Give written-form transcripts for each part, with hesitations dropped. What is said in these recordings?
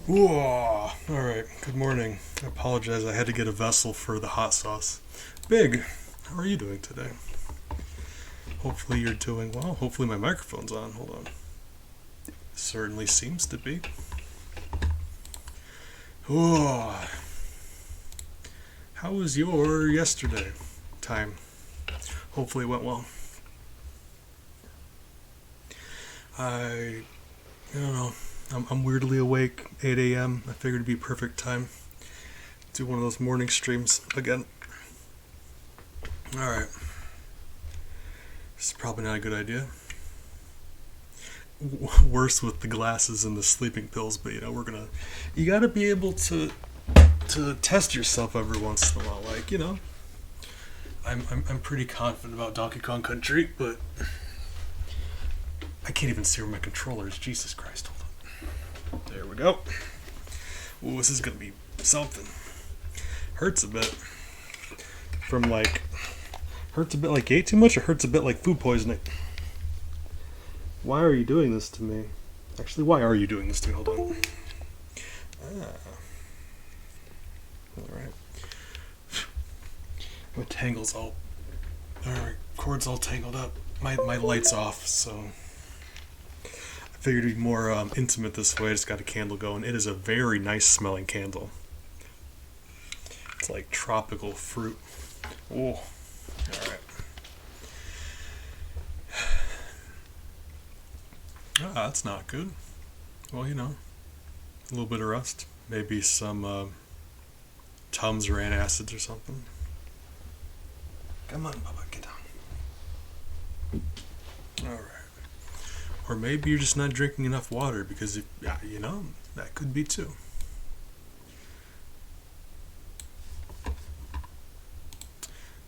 Whoa! Alright, good morning. I apologize, I had to get a vessel for the hot sauce. Big, how are you doing today? Hopefully you're doing well. Hopefully my microphone's on. Hold on. Certainly seems to be. Whoa! How was your yesterday time? Hopefully it went well. I don't know. I'm weirdly awake, 8 a.m. I figured it'd be perfect time. Do one of those morning streams again. Alright. This is probably not a good idea. Worse with the glasses and the sleeping pills, but you gotta be able to test yourself every once in a while. Like, I'm pretty confident about Donkey Kong Country, but I can't even see where my controller is. Jesus Christ, hold on. There we go. Ooh, this is gonna be something. Hurts a bit. Hurts a bit like ate too much, or hurts a bit like food poisoning? Why are you doing this to me? Actually, why are you doing this to me? Hold on. Alright. My tangle's all... Alright, cord's all tangled up. My light's off, so... I figured it'd be more intimate this way. I just got a candle going. It is a very nice smelling candle. It's like tropical fruit. Oh, alright. That's not good. Well, a little bit of rust. Maybe some Tums or antacids or something. Come on, Bubba, get down. Alright. Or maybe you're just not drinking enough water because, that could be too.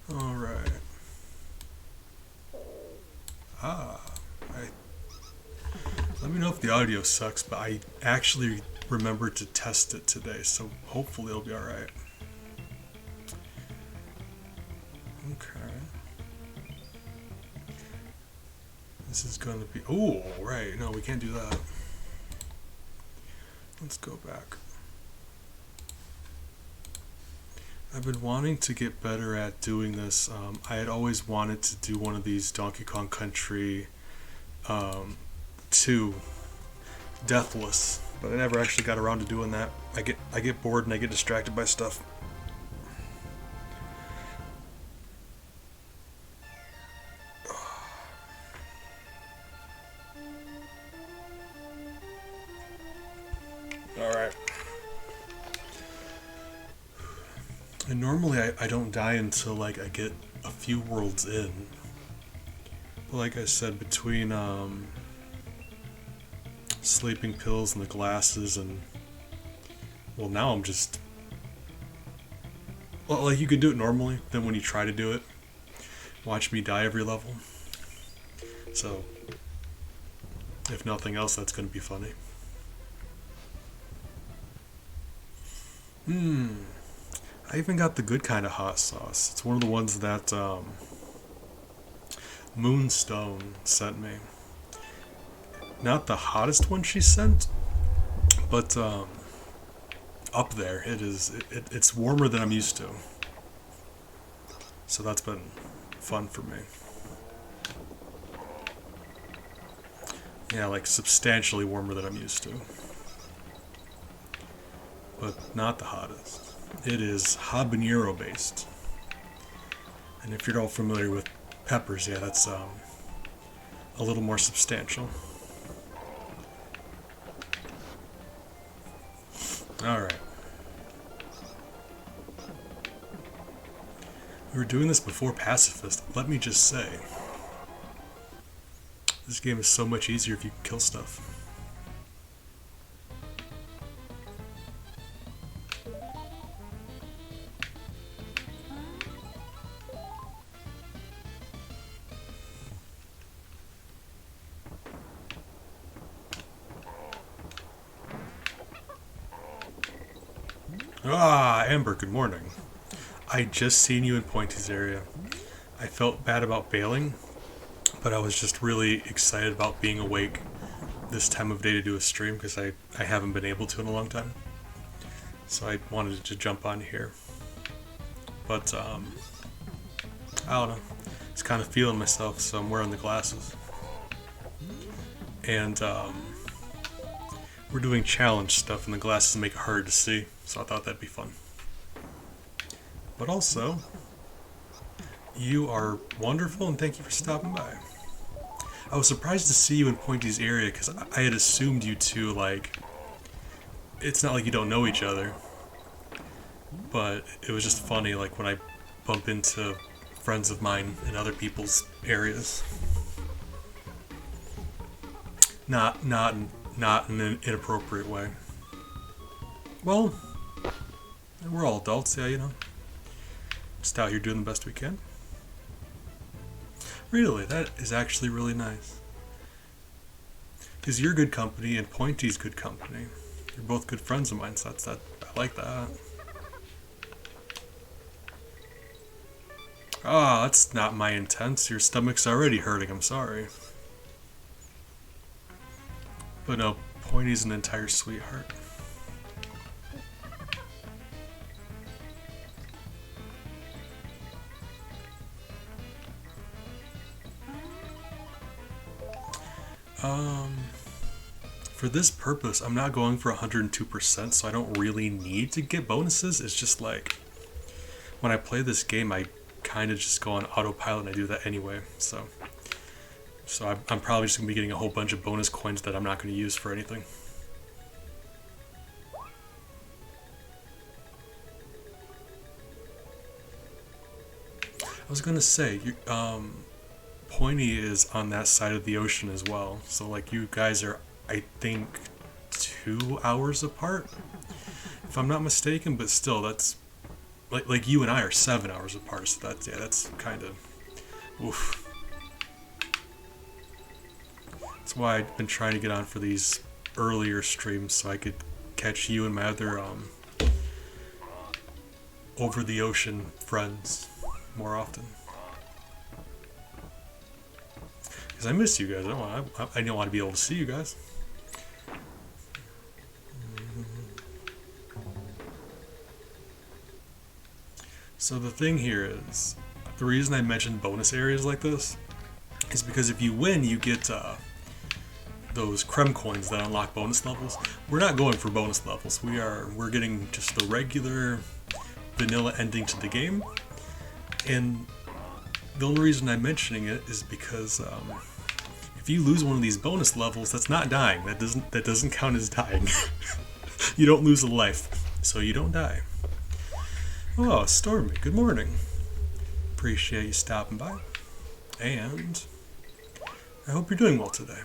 Alright. Let me know if the audio sucks, but I actually remembered to test it today, so hopefully it'll be alright. Okay. This is going to be... Oh, right. No, we can't do that. Let's go back. I've been wanting to get better at doing this. I had always wanted to do one of these Donkey Kong Country 2 Deathless, but I never actually got around to doing that. I get bored and I get distracted by stuff. Alright. And normally I don't die until I get a few worlds in. But like I said, between sleeping pills and the glasses and... Well, now I'm just... Well, you could do it normally, then when you try to do it, watch me die every level. So, if nothing else, that's going to be funny. I even got the good kind of hot sauce. It's one of the ones that Moonstone sent me. Not the hottest one she sent, but up there. It's warmer than I'm used to. So that's been fun for me. Yeah, like substantially warmer than I'm used to. But not the hottest. It is habanero based. And if you're all familiar with peppers, yeah, that's a little more substantial. Alright. We were doing this before Pacifist. Let me just say, this game is so much easier if you can kill stuff. Amber, good morning. I just seen you in Pointy's area. I felt bad about bailing, but I was just really excited about being awake this time of day to do a stream because I haven't been able to in a long time. So I wanted to jump on here. But, I don't know. Just kind of feeling myself, so I'm wearing the glasses. And, we're doing challenge stuff and the glasses make it hard to see, so I thought that'd be fun. But also, you are wonderful and thank you for stopping by. I was surprised to see you in Pointy's area because I had assumed you two, like, it's not like you don't know each other, but it was just funny, like, when I bump into friends of mine in other people's areas. Not in an inappropriate way. Well, we're all adults, yeah, you know. Just out here doing the best we can. Really, that is actually really nice. Because you're good company and Pointy's good company. You're both good friends of mine, so I like that. Ah, that's not my intent. Your stomach's already hurting, I'm sorry. But no, Pointy's an entire sweetheart. For this purpose, I'm not going for 102%, so I don't really need to get bonuses. It's just like, when I play this game, I kind of just go on autopilot and I do that anyway, so I'm probably just going to be getting a whole bunch of bonus coins that I'm not going to use for anything. I was going to say, Pointy is on that side of the ocean as well, so like you guys are, I think, 2 hours apart, if I'm not mistaken, but still, that's, like you and I are 7 hours apart, so that's kind of, oof. That's why I've been trying to get on for these earlier streams so I could catch you and my other over the ocean friends more often. Because I miss you guys. I don't want to be able to see you guys. So the thing here is, the reason I mentioned bonus areas like this is because if you win, you get those creme coins that unlock bonus levels. We're not going for bonus levels. We're getting just the regular vanilla ending to the game. And the only reason I'm mentioning it is because if you lose one of these bonus levels, that's not dying. That doesn't count as dying. You don't lose a life, so you don't die. Oh, Stormy, good morning. Appreciate you stopping by. And I hope you're doing well today.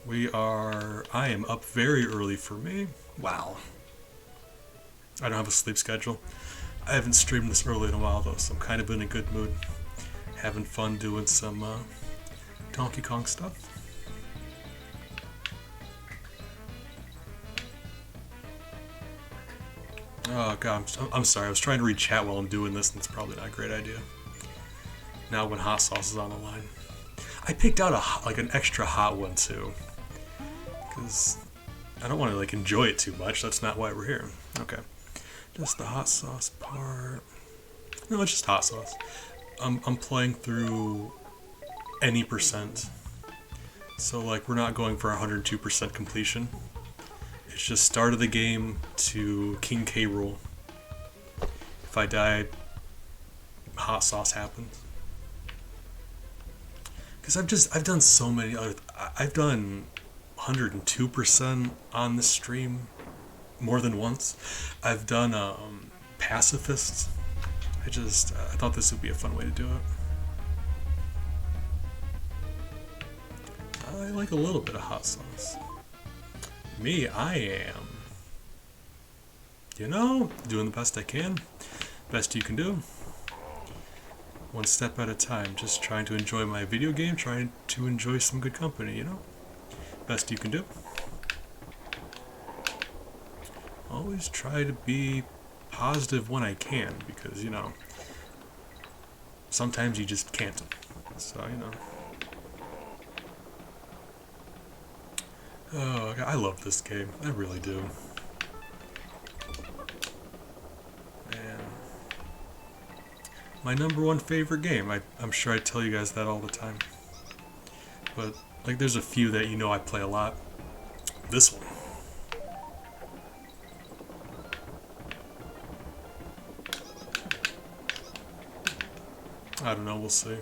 I am up very early for me. Wow. I don't have a sleep schedule. I haven't streamed this early in a while though, so I'm kind of in a good mood. Having fun doing some Donkey Kong stuff. Oh god, I'm sorry, I was trying to read chat while I'm doing this and it's probably not a great idea. Now when hot sauce is on the line. I picked out an extra hot one too. Because I don't want to enjoy it too much, that's not why we're here. Okay. Just the hot sauce part. No, it's just hot sauce. I'm playing through any percent. So we're not going for 102% completion. It's just start of the game to King K. Rool. If I die, hot sauce happens. Because I've done so many other, I've done 102% on the stream more than once. I've done pacifists. I thought this would be a fun way to do it. I like a little bit of hot sauce. Me, I am, doing the best I can. Best you can do. One step at a time, just trying to enjoy my video game, trying to enjoy some good company, Best you can do. Always try to be positive when I can, because, sometimes you just can't. So, Oh, I love this game. I really do. Man. My #1 favorite game. I'm sure I tell you guys that all the time. But, like, there's a few that you know I play a lot. This one. I don't know, we'll see.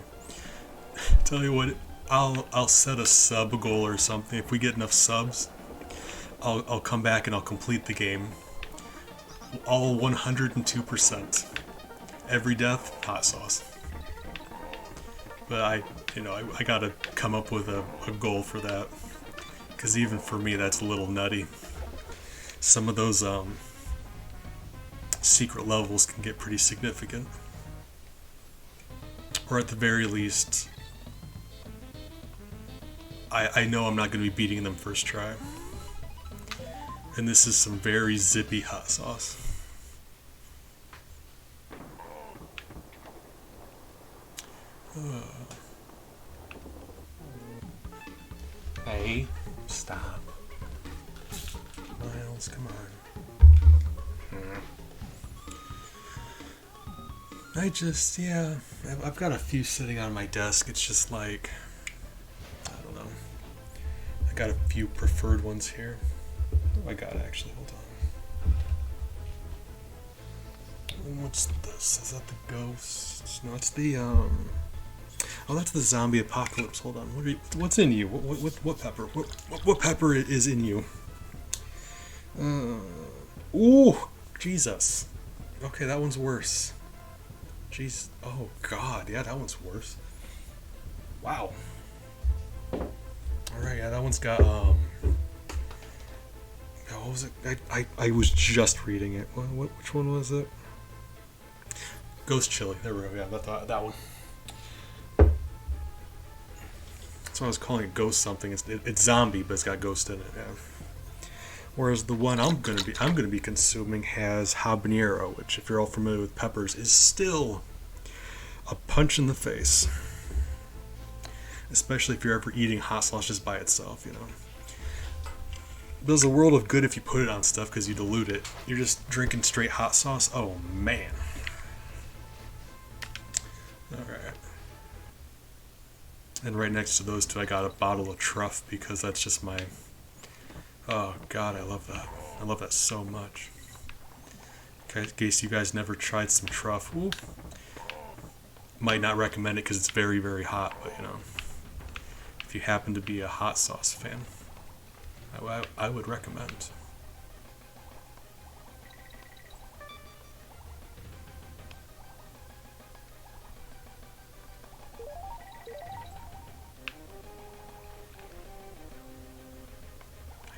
Tell you what, I'll set a sub goal or something. If we get enough subs, I'll come back and I'll complete the game. All 102%. Every death, hot sauce. But I gotta come up with a goal for that. Because even for me, that's a little nutty. Some of those secret levels can get pretty significant. Or at the very least, I know I'm not going to be beating them first try. And this is some very zippy hot sauce. Hey, stop. Miles, come on. I've got a few sitting on my desk. It's just like, I don't know. I got a few preferred ones here. Oh, I got actually, hold on. And what's this? Is that the ghost? No, it's the, oh, that's the zombie apocalypse. Hold on. What's in you? What pepper? What pepper is in you? Ooh, Jesus. Okay, that one's worse. Jeez. Oh, God. Yeah, that one's worse. Wow. Alright, yeah, that one's got, what was it? I was just reading it. Which one was it? Ghost chili. There we go. Yeah, that one. That's why I was calling it ghost something. It's zombie, but it's got ghost in it, yeah. Whereas the one I'm gonna be consuming has habanero, which, if you're all familiar with peppers, is still a punch in the face. Especially if you're ever eating hot sauce just by itself, you know. There's a world of good if you put it on stuff because you dilute it. You're just drinking straight hot sauce. Oh man. All right. And right next to those two, I got a bottle of truff because that's just my. Oh God, I love that. I love that so much. In case you guys never tried some truff, ooh, might not recommend it because it's very, very hot. But you know, if you happen to be a hot sauce fan, I would recommend.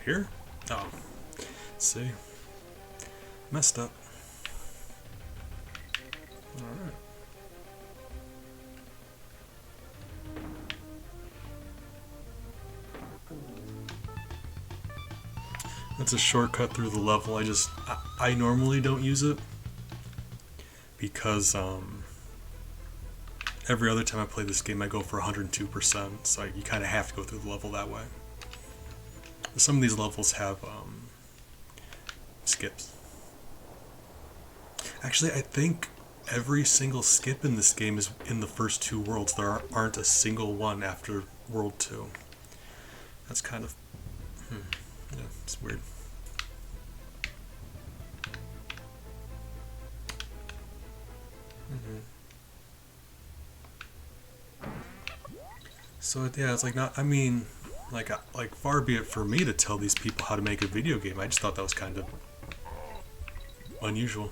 Here? Oh. Let's see. Messed up. Alright. That's a shortcut through the level. I normally don't use it because every other time I play this game I go for 102%, so you kind of have to go through the level that way. Some of these levels have skips. Actually, I think every single skip in this game is in the first two worlds. There aren't a single one after World 2. That's kind of... yeah, it's weird. So, yeah, it's like not... I mean... Like far be it for me to tell these people how to make a video game. I just thought that was kind of unusual,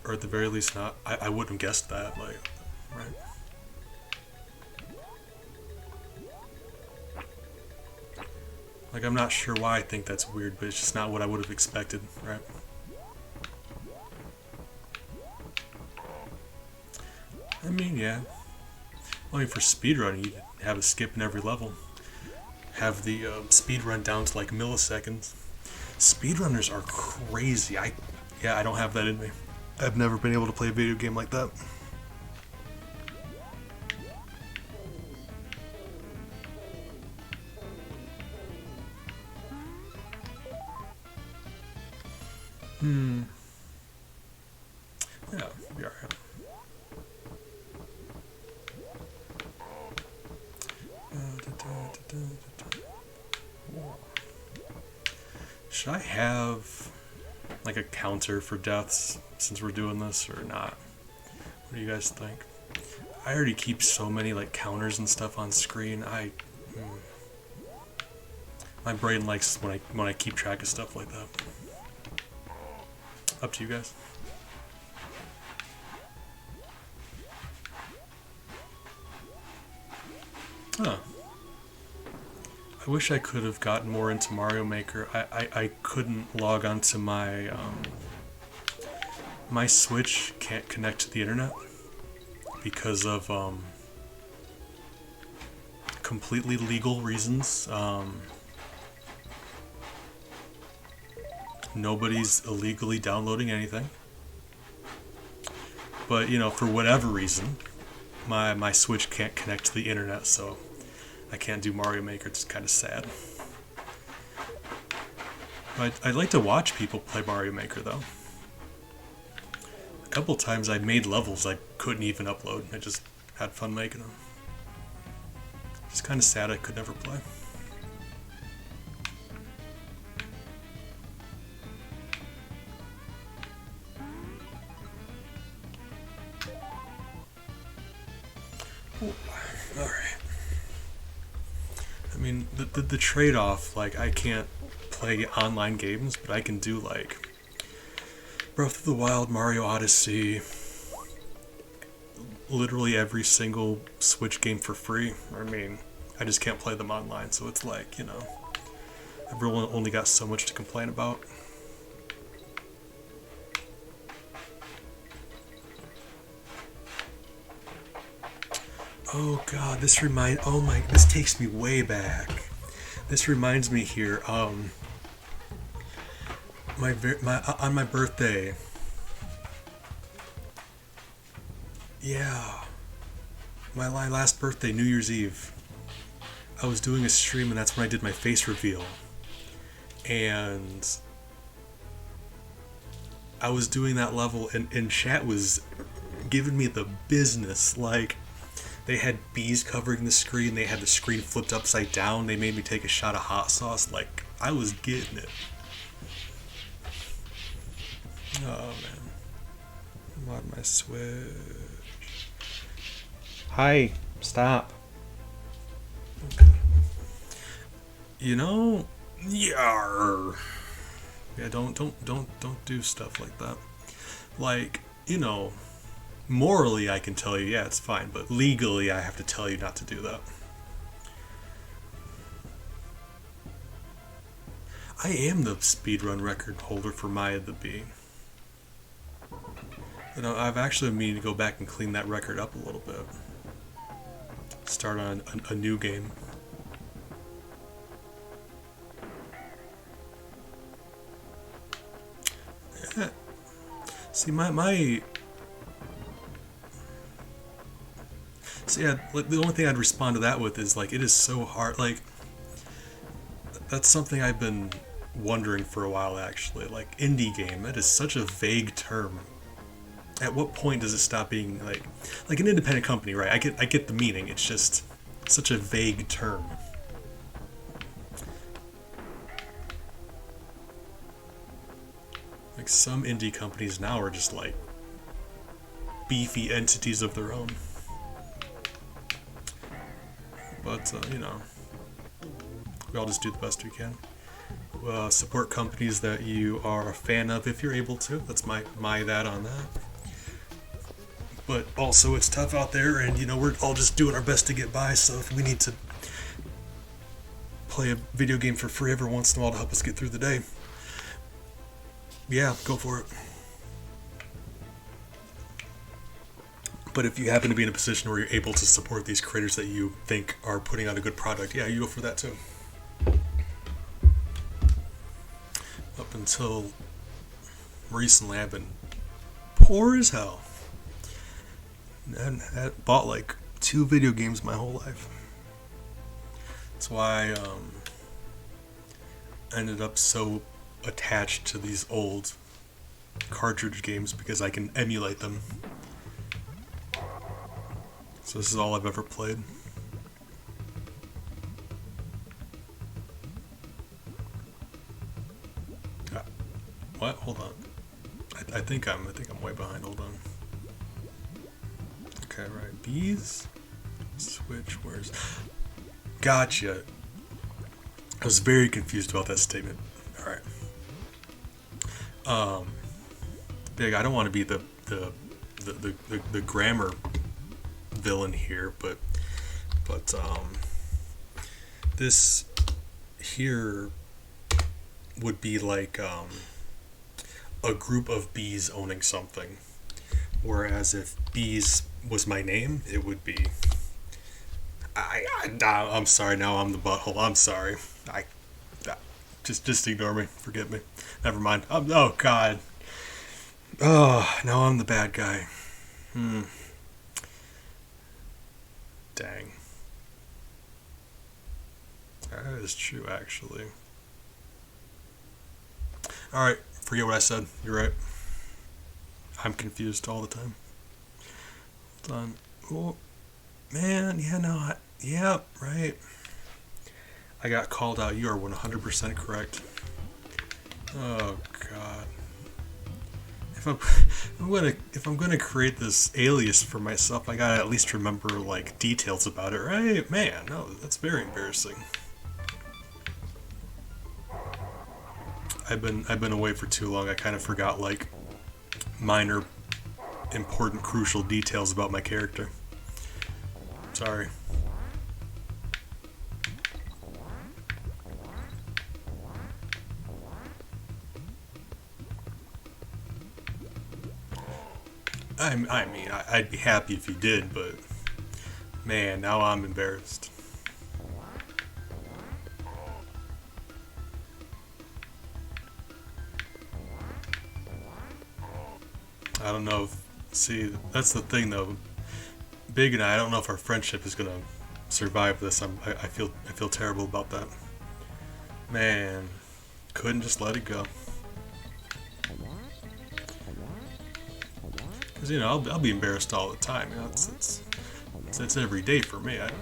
or at the very least, not. I wouldn't have guessed that. Like, right? Like, I'm not sure why I think that's weird, but it's just not what I would have expected, right? I mean, yeah. I mean, for speedrunning, you have a skip in every level. Have the speed run down to like milliseconds. Speedrunners are crazy. I don't have that in me. I've never been able to play a video game like that. Hmm. Yeah, be alright. Should I have like a counter for deaths since we're doing this or not? What do you guys think? I already keep so many like counters and stuff on screen. My brain likes when I keep track of stuff like that. Up to you guys. Huh. I wish I could have gotten more into Mario Maker. I couldn't log onto my Switch can't connect to the internet because of completely legal reasons. Nobody's illegally downloading anything. But, you know, for whatever reason, my Switch can't connect to the internet, so I can't do Mario Maker. It's kind of sad. I'd like to watch people play Mario Maker, though. A couple times I made levels I couldn't even upload. I just had fun making them. It's kind of sad I could never play. Alright. I mean, the trade-off, like, I can't play online games, but I can do, like, Breath of the Wild, Mario Odyssey, literally every single Switch game for free. I mean, I just can't play them online, so it's like, you know, I've really only got so much to complain about. Oh god, this takes me way back. This reminds me here, on my birthday. Yeah. My last birthday, New Year's Eve. I was doing a stream and that's when I did my face reveal. And I was doing that level and chat was giving me the business. Like, they had bees covering the screen, they had the screen flipped upside down, they made me take a shot of hot sauce. Like, I was getting it. Oh man. Mod my Switch. Hi, stop. Okay. You know, yeah, don't do stuff like that. Like, you know, morally I can tell you, yeah, it's fine, but legally I have to tell you not to do that. I am the speedrun record holder for Maya the Bee. You know, I've actually been meaning to go back and clean that record up a little bit. Start on a new game. Yeah. See, so yeah, like, the only thing I'd respond to that with is, like, it is so hard. Like, that's something I've been wondering for a while, actually. Like, indie game, that is such a vague term. At what point does it stop being like an independent company, right? I get the meaning. It's just such a vague term. Like, some indie companies now are just like beefy entities of their own. But you know, we all just do the best we can. Support companies that you are a fan of if you're able to. That's my that on that. But also, it's tough out there, and you know, we're all just doing our best to get by. So if we need to play a video game for free every once in a while to help us get through the day, yeah, go for it. But if you happen to be in a position where you're able to support these creators that you think are putting out a good product, yeah, you go for that too. Up until recently, I've been poor as hell. And I bought like 2 video games my whole life. That's why I ended up so attached to these old cartridge games because I can emulate them. So this is all I've ever played. What? Hold on. I think I'm way behind. Hold on. Okay, right. Bees. Switch. Where's? Gotcha. I was very confused about that statement. All right. Big. I don't want to be the grammar villain here, but this here would be like a group of bees owning something, whereas if bees was my name, it would be. I'm sorry. Now I'm the butthole. I'm sorry. Just ignore me. Forgive me. Never mind. Oh God. Oh, now I'm the bad guy. Dang. That is true, actually. Alright, forget what I said. You're right. I'm confused all the time. Hold on. Oh, man. Yeah, no. Yeah, right. I got called out. You are 100% correct. Oh, God. If I'm gonna create this alias for myself, I gotta at least remember like details about it, right? Man, no, that's very embarrassing. I've been away for too long. I kind of forgot like minor, important, crucial details about my character. Sorry. I mean, I'd be happy if you did, but man, now I'm embarrassed. I don't know if, see, that's the thing though. Big and I don't know if our friendship is gonna survive this. I feel terrible about that. Man, couldn't just let it go. Because, you know, I'll be embarrassed all the time. You know, it's every day for me. I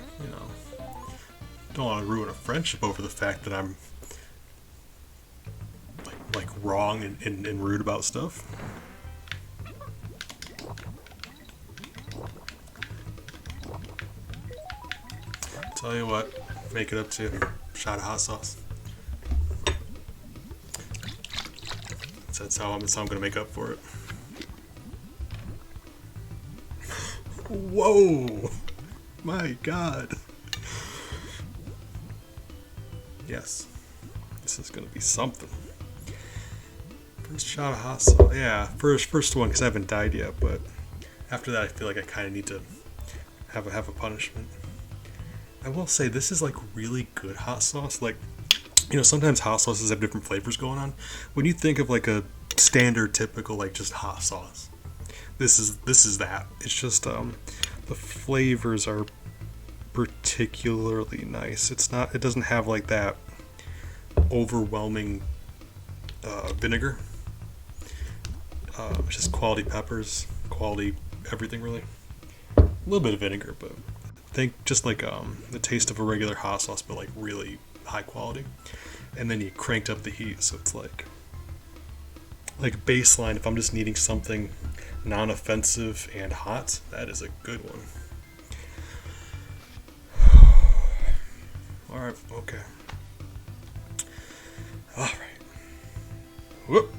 don't want to ruin a friendship over the fact that I'm like wrong and rude about stuff. Tell you what, make it up to you. Shot of hot sauce. That's how I'm gonna make up for it. Whoa! My God. Yes. This is gonna be something. First shot of hot sauce. Yeah, first one because I haven't died yet, but after that I feel like I kind of need to have a punishment. I will say this is like really good hot sauce. Like, you know, sometimes hot sauces have different flavors going on. When you think of like a standard, typical, like just hot sauce, this is that. It's just the flavors are particularly nice. It doesn't have like that overwhelming vinegar. It's just quality peppers, quality everything really. A little bit of vinegar, but think just like the taste of a regular hot sauce, but like really high quality. And then you cranked up the heat, so it's like baseline. If I'm just needing something non-offensive and hot, that is a good one. All right, okay. All right. Whoop.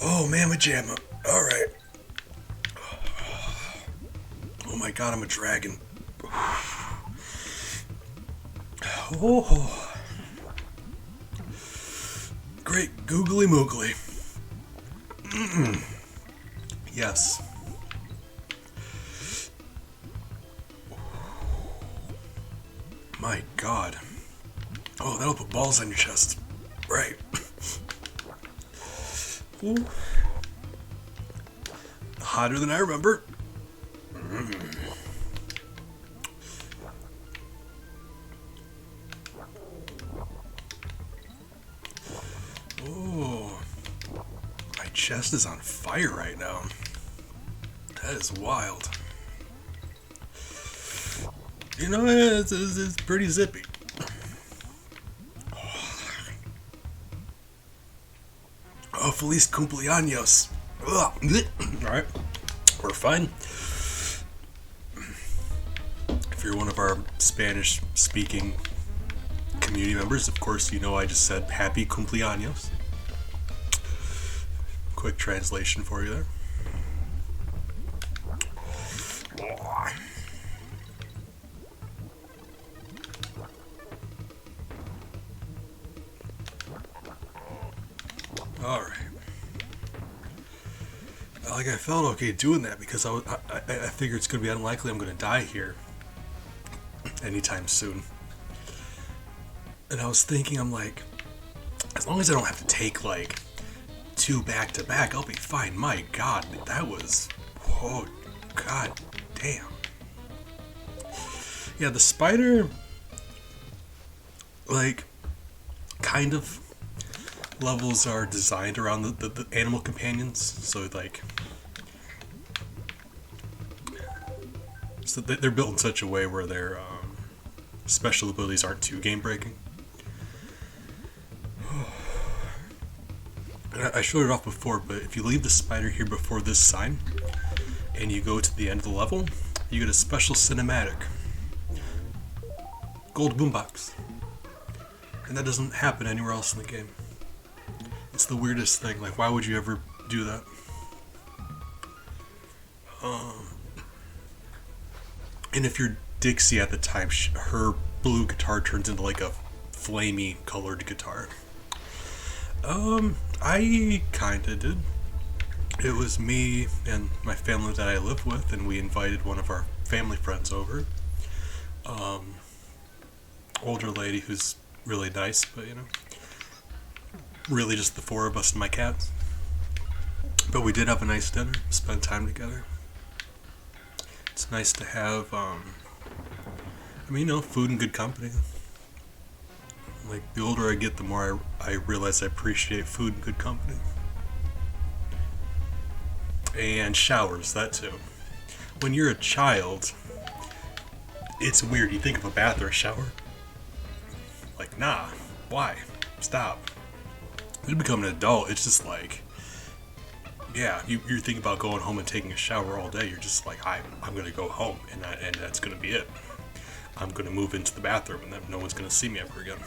Oh, mamma jamma. All right. Oh my God, I'm a dragon. Oh. Great googly moogly. Yes. My God. Oh, that'll put balls on your chest. Right. Ooh. Hotter than I remember. Oh, my chest is on fire right now. That is wild. You know, it's pretty zippy. Oh, feliz cumpleaños. Alright, we're fine. If you're one of our Spanish-speaking community members, of course, you know I just said happy cumpleaños. Quick translation for you there. All right. Like, I felt okay doing that because I figure it's going to be unlikely I'm going to die here anytime soon. And I was thinking, I'm like, as long as I don't have to take like 2 back to back, I'll be fine. My God, that was, oh God damn. Yeah, the spider, like, kind of levels are designed around the animal companions, so like, so they're built in such a way where their special abilities aren't too game breaking. I showed it off before, but if you leave the spider here before this sign and you go to the end of the level, you get a special cinematic gold boombox, and that doesn't happen anywhere else in the game. It's the weirdest thing. Like, why would you ever do that? And if you're Dixie at the time, her blue guitar turns into like a flamey colored guitar. I kinda did. It was me and my family that I live with, and we invited one of our family friends over. Older lady who's really nice, but you know, really just the 4 of us and my cats. But we did have a nice dinner, spent time together. It's nice to have, food and good company. Like, the older I get, the more I realize I appreciate food and good company. And showers, that too. When you're a child, it's weird. You think of a bath or a shower. Like, nah, why? Stop. When you become an adult, it's just like, yeah, you're thinking about going home and taking a shower all day. You're just like, I'm going to go home, and that's going to be it. I'm going to move into the bathroom, and then no one's going to see me ever again.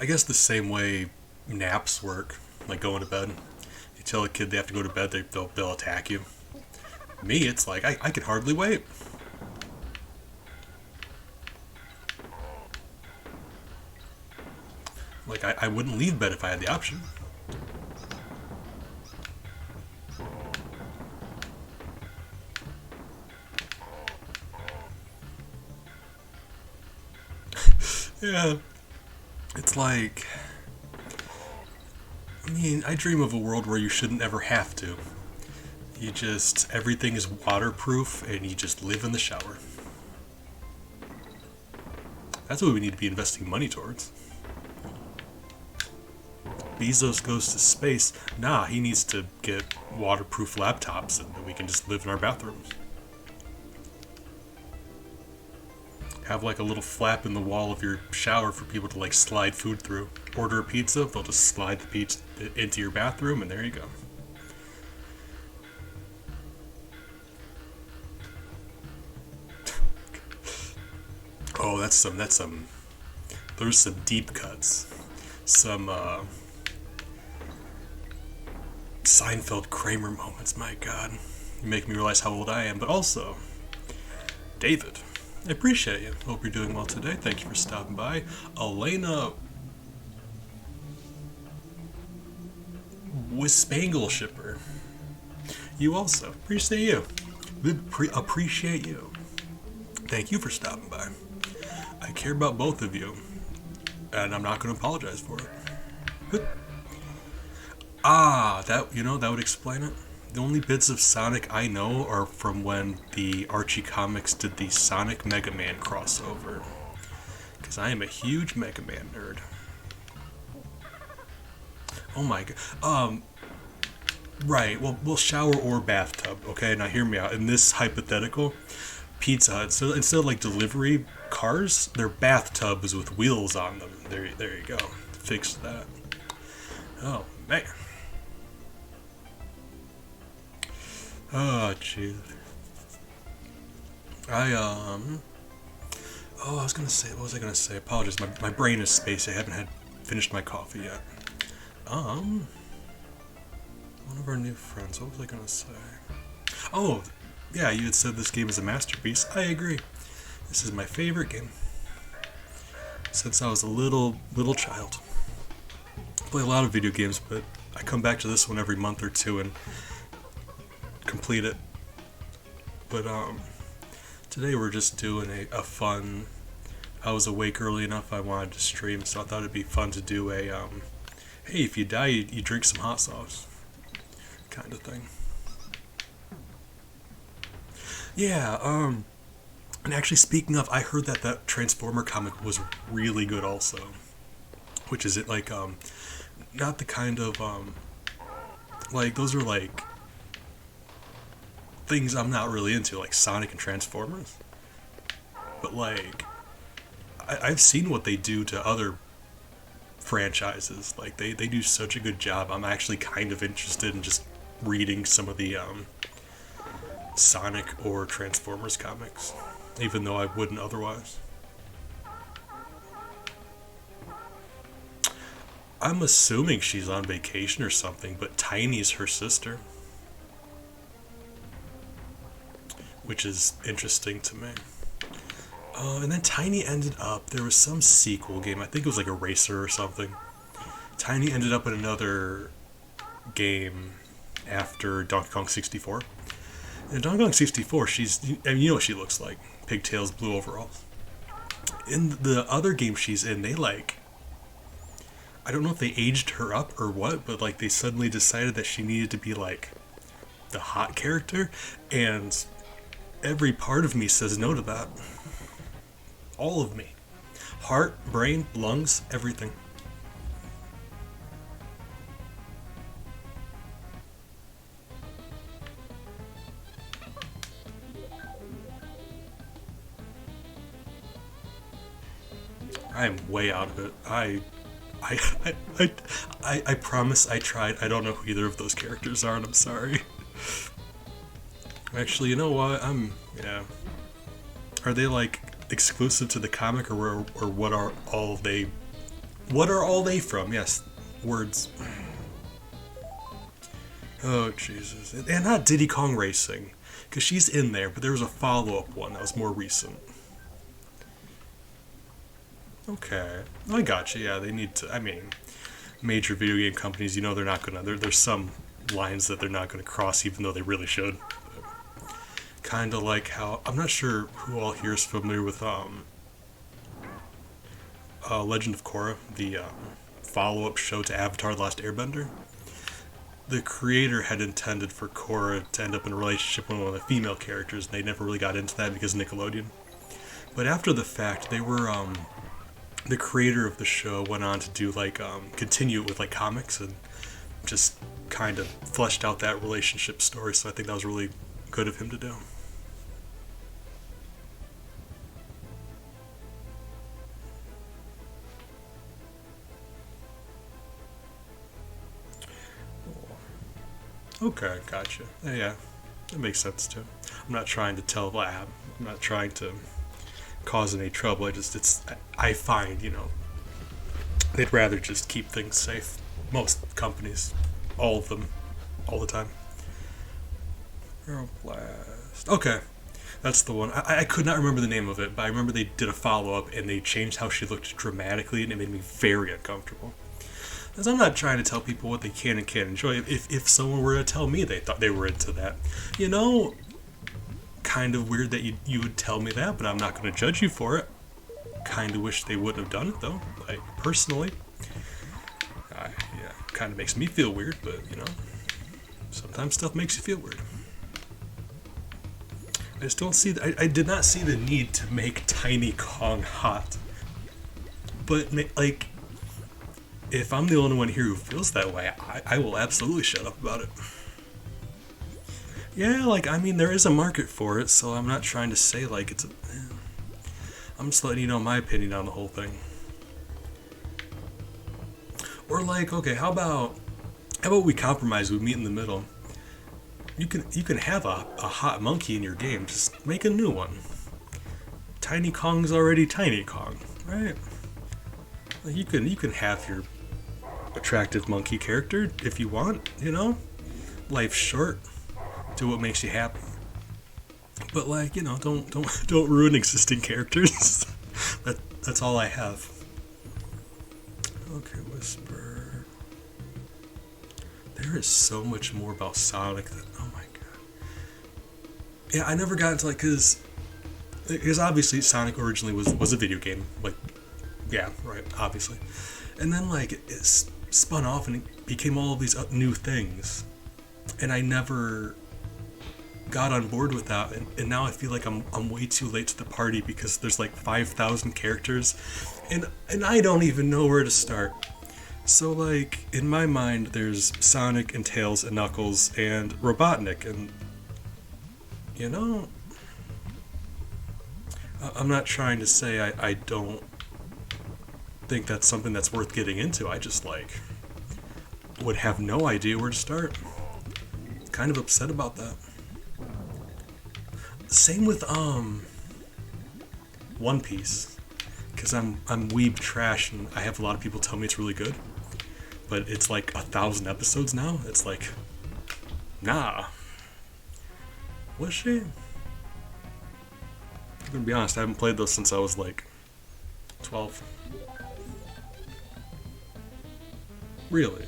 I guess the same way naps work, like going to bed. You tell a kid they have to go to bed, they'll attack you. Me, it's like, I can hardly wait. Like, I wouldn't leave bed if I had the option. Yeah. It's like, I dream of a world where you shouldn't ever have to. Everything is waterproof and you just live in the shower. That's what we need to be investing money towards. Bezos goes to space. Nah, he needs to get waterproof laptops and we can just live in our bathrooms. Have like a little flap in the wall of your shower for people to like slide food through. Order a pizza, they'll just slide the pizza into your bathroom, and there you go. Oh, that's some. There's some deep cuts. Some Seinfeld Kramer moments. My God, you make me realize how old I am. But also, David, I appreciate you. Hope you're doing well today. Thank you for stopping by. Elena Wispangle Shipper. You also. Appreciate you. Appreciate you. Thank you for stopping by. I care about both of you, and I'm not going to apologize for it. That would explain it. The only bits of Sonic I know are from when the Archie Comics did the Sonic Mega Man crossover. Because I am a huge Mega Man nerd. Oh my god. Right, well, shower or bathtub, okay? Now hear me out. In this hypothetical, Pizza Hut, so instead of like delivery cars, they're bathtubs with wheels on them. There you go. Fix that. Oh, man. Oh, jeez. I was gonna say, what was I gonna say? Apologies, my brain is spacey. I haven't finished my coffee yet. One of our new friends, what was I gonna say? Oh, yeah, you had said this game is a masterpiece. I agree. This is my favorite game since I was a little child. I play a lot of video games, but I come back to this one every month or two and complete it. But today we're just doing a fun. I was awake early enough. I wanted to stream, so I thought it'd be fun to do a hey, if you die, you drink some hot sauce kind of thing. Yeah. And actually, speaking of, I heard that Transformer comic was really good also. Which is it like not the kind of like those are like things I'm not really into, like Sonic and Transformers. But like I've seen what they do to other franchises. Like they do such a good job. I'm actually kind of interested in just reading some of the Sonic or Transformers comics, even though I wouldn't otherwise. I'm assuming she's on vacation or something, but Tiny's her sister, which is interesting to me. And then Tiny ended up, there was some sequel game, I think it was like a racer or something. Tiny ended up in another game after Donkey Kong 64. In Donkey Kong 64, you know what she looks like. Pigtails, blue overalls. In the other game she's in, they like, I don't know if they aged her up or what, but like they suddenly decided that she needed to be like the hot character, and every part of me says no to that. All of me. Heart, brain, lungs, everything. I am way out of it. I promise I tried. I don't know who either of those characters are, and I'm sorry. Actually, you know what? Yeah. Are they like exclusive to the comic, or what are all they? What are all they from? Yes, words. Oh Jesus! And not Diddy Kong Racing, because she's in there, but there was a follow-up one that was more recent. Okay, I got you. Yeah, they need to. I mean, major video game companies, you know, they're not gonna. There's some lines that they're not gonna cross, even though they really should. Kind of like how I'm not sure who all here is familiar with Legend of Korra, the follow-up show to Avatar: The Last Airbender. The creator had intended for Korra to end up in a relationship with one of the female characters, and they never really got into that because of Nickelodeon. But after the fact, they were the creator of the show went on to do like continue it with like comics and just kind of fleshed out that relationship story. So I think that was really good of him to do. Okay, gotcha. Yeah, that makes sense too. I'm not trying to tell Lab. I'm not trying to cause any trouble. I find, they'd rather just keep things safe. Most companies, all of them, all the time. Aeroblast. Okay, that's the one. I could not remember the name of it, but I remember they did a follow-up and they changed how she looked dramatically, and it made me very uncomfortable. Because I'm not trying to tell people what they can and can't enjoy. If someone were to tell me they thought they were into that, kind of weird that you would tell me that, but I'm not going to judge you for it. Kind of wish they would have done it though. Like personally, yeah, kind of makes me feel weird, but sometimes stuff makes you feel weird. I just don't see. I did not see the need to make Tiny Kong hot. But like, if I'm the only one here who feels that way, I will absolutely shut up about it. Yeah, there is a market for it, so I'm not trying to say like it's a. I'm just letting you know my opinion on the whole thing. Or like, okay, how about we compromise? We meet in the middle. You can have a hot monkey in your game. Just make a new one. Tiny Kong's already Tiny Kong, right? Like you can have your attractive monkey character if you want. Life's short. Do what makes you happy. But don't ruin existing characters. That's all I have. Okay, Whisper. There is so much more about Sonic that, oh my god. Yeah, I never got into because obviously Sonic originally was a video game. Like, yeah, right, obviously. And then it spun off and it became all of these new things. And I never got on board with that, and now I feel like I'm way too late to the party because there's 5,000 characters, and I don't even know where to start. So in my mind, there's Sonic and Tails and Knuckles and Robotnik, and I'm not trying to say I don't think that's something that's worth getting into. I just would have no idea where to start. Kind of upset about that. Same with One Piece, because I'm weeb trash and I have a lot of people tell me it's really good, but it's 1,000 episodes now. It's nah. Was she? I'm gonna be honest, I haven't played those since I was 12. Really?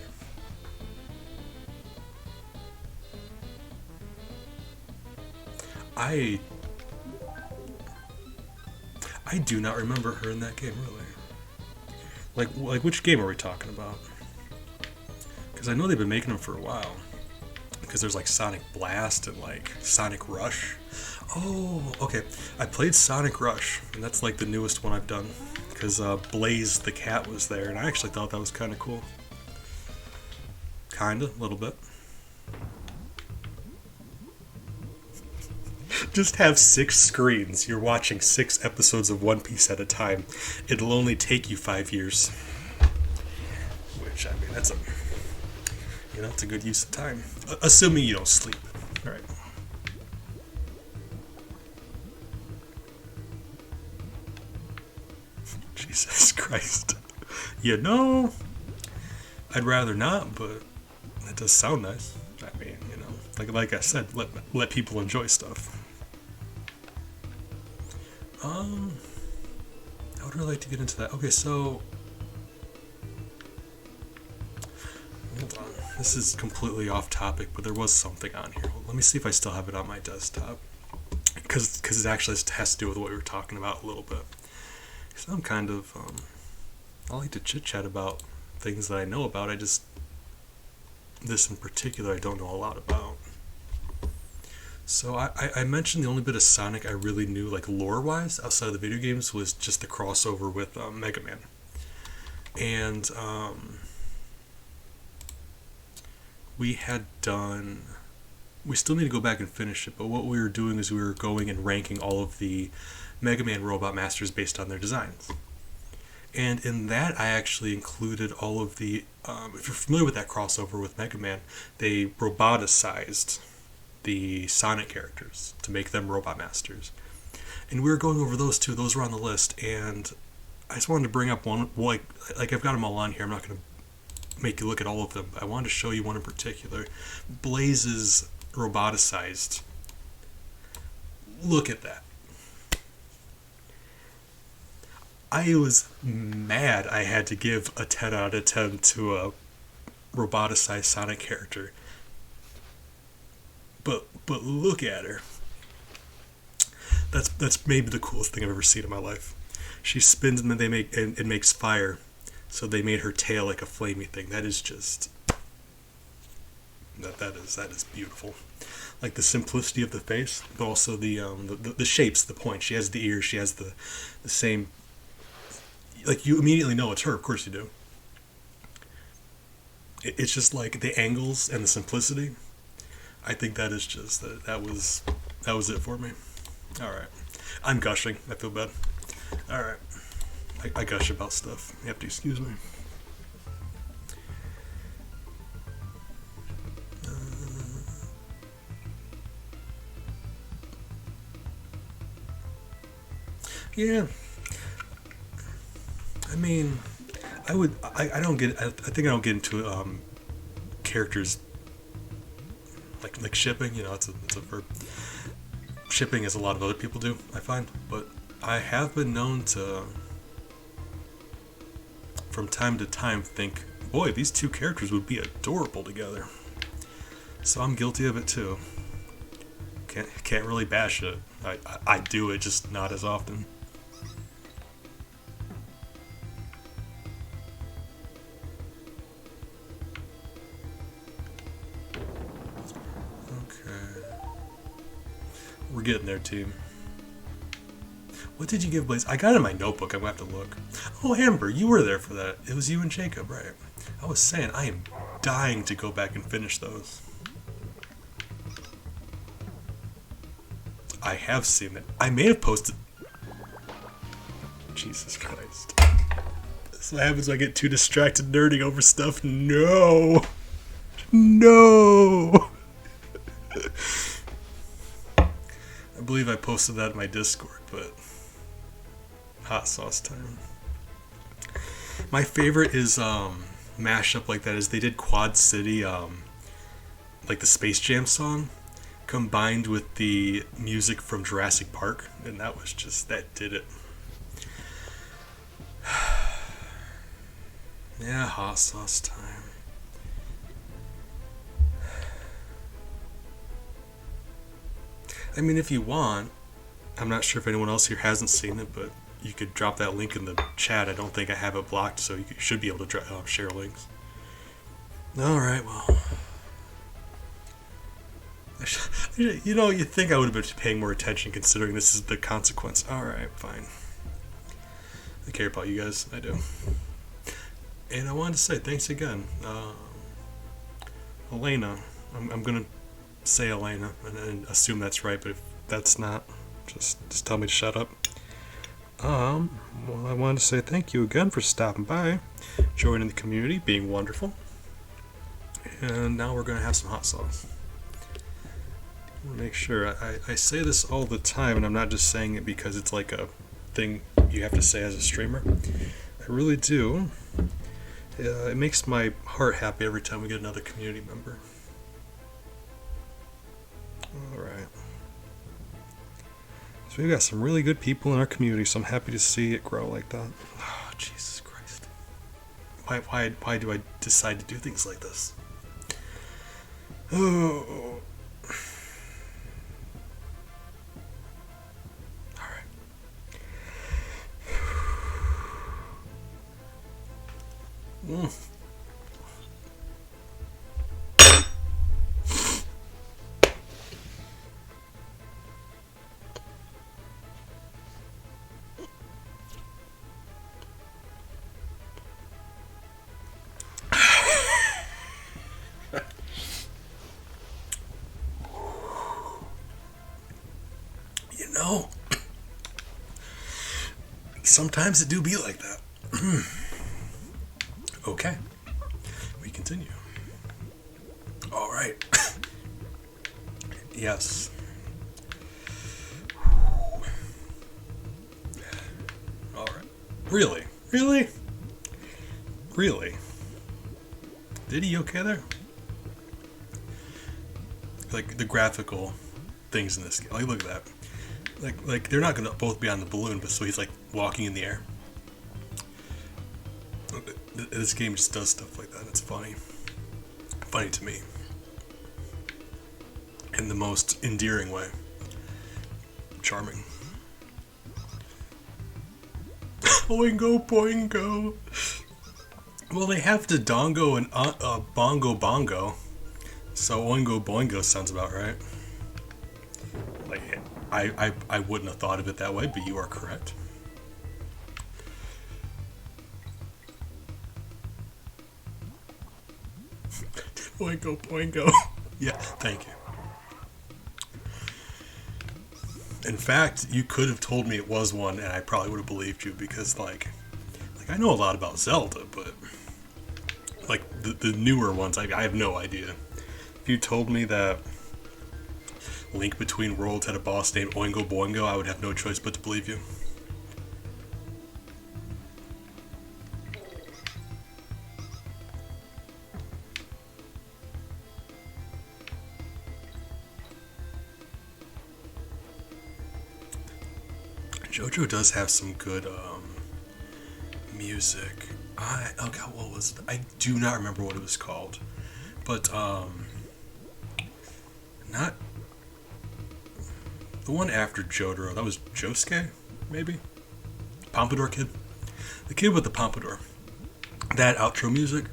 I do not remember her in that game, really. Like which game are we talking about? Because I know they've been making them for a while. Because there's Sonic Blast and Sonic Rush. Oh, okay. I played Sonic Rush, and that's the newest one I've done. Because Blaze the cat was there, and I actually thought that was kind of cool. Kinda, a little bit. Just have 6 screens. You're watching 6 episodes of One Piece at a time. It'll only take you 5 years. Which, that's it's a good use of time. Assuming you don't sleep. Alright. Jesus Christ. I'd rather not, but it does sound nice. Like I said, let people enjoy stuff. I would really like to get into that. Okay, so hold on. This is completely off topic, but there was something on here. Let me see if I still have it on my desktop, because it actually has to do with what we were talking about a little bit. Because I'm kind of I like to chit chat about things that I know about. This in particular I don't know a lot about. So I mentioned the only bit of Sonic I really knew, lore-wise, outside of the video games, was just the crossover with Mega Man. And we still need to go back and finish it, but what we were doing is we were going and ranking all of the Mega Man Robot Masters based on their designs. And in that, I actually included all of the, if you're familiar with that crossover with Mega Man, they roboticized the Sonic characters to make them Robot Masters. And we were going over those two. Those were on the list, and I just wanted to bring up one. I've got them all on here. I'm not going to make you look at all of them, but I wanted to show you one in particular. Blaze's roboticized. Look at that. I was mad I had to give a 10 out of 10 to a roboticized Sonic character. But look at her. That's maybe the coolest thing I've ever seen in my life. She spins and then it makes fire. So they made her tail like a flamey thing. That is just that is beautiful. Like the simplicity of the face, but also the shapes, the points. She has the ears. She has the same. Like you immediately know it's her. Of course you do. It's just like the angles and the simplicity. I think that is just that was it for me. All right, I'm gushing. I feel bad. All right, I gush about stuff. You have to excuse me. Yeah. I mean, I don't get. I think I don't get into characters like shipping. You know, it's a verb. Shipping, as a lot of other people do, I find. But I have been known to, from time to time, think, boy, these two characters would be adorable together. So I'm guilty of it too. Can't really bash it. I do it, just not as often. We're getting there, team. What did you give Blaze? I got it in my notebook. I'm going to have to look. Oh, Amber, you were there for that. It was you and Jacob, right? I was saying, I am dying to go back and finish those. I have seen it. I may have posted... Jesus Christ. That's what happens when I get too distracted nerding over stuff. No! No! I believe I posted that in my Discord, but hot sauce time. My favorite is mashup like that is they did Quad City, like the Space Jam song, combined with the music from Jurassic Park, and that was just, that did it. Yeah, hot sauce time. I mean, if you want, I'm not sure if anyone else here hasn't seen it, but you could drop that link in the chat. I don't think I have it blocked, so you should be able to share links. Alright, well. You know, you'd think I would have been paying more attention considering this is the consequence. Alright, fine. I care about you guys. I do. And I wanted to say thanks again. Elena. I'm going to say Elena and assume that's right, but if that's not, just tell me to shut up. Well, I wanted to say thank you again for stopping by, joining the community, being wonderful. And now we're going to have some hot sauce. I want to make sure. I say this all the time, and I'm not just saying it because it's like a thing you have to say as a streamer. I really do. It makes my heart happy every time we get another community member. Alright. So we've got some really good people in our community, so I'm happy to see it grow like that. Oh, Jesus Christ. Why do I decide to do things like this? Oh. Alright. You know, sometimes it do be like that. Okay, we continue. All right. Yes. All right. Really? Really? Really? Did he okay there? Like the graphical things in this game. Like look at that. Like they're not gonna both be on the balloon, but so he's like walking in the air. This game just does stuff like that. It's funny. Funny to me. In the most endearing way. Charming. Oingo boingo. Well, they have the dongo and bongo bongo. So oingo boingo sounds about right. Like, I wouldn't have thought of it that way, but you are correct. Boingo boingo. Yeah, thank you. In fact, you could have told me it was one, and I probably would have believed you because, like I know a lot about Zelda, but like the newer ones, I have no idea. If you told me that Link Between Worlds had a boss named Oingo Boingo, I would have no choice but to believe you. JoJo does have some good music. Oh god, what was it? I do not remember what it was called, but not the one after Jotaro. That was Josuke, maybe. Pompadour Kid, the kid with the pompadour. That outro music.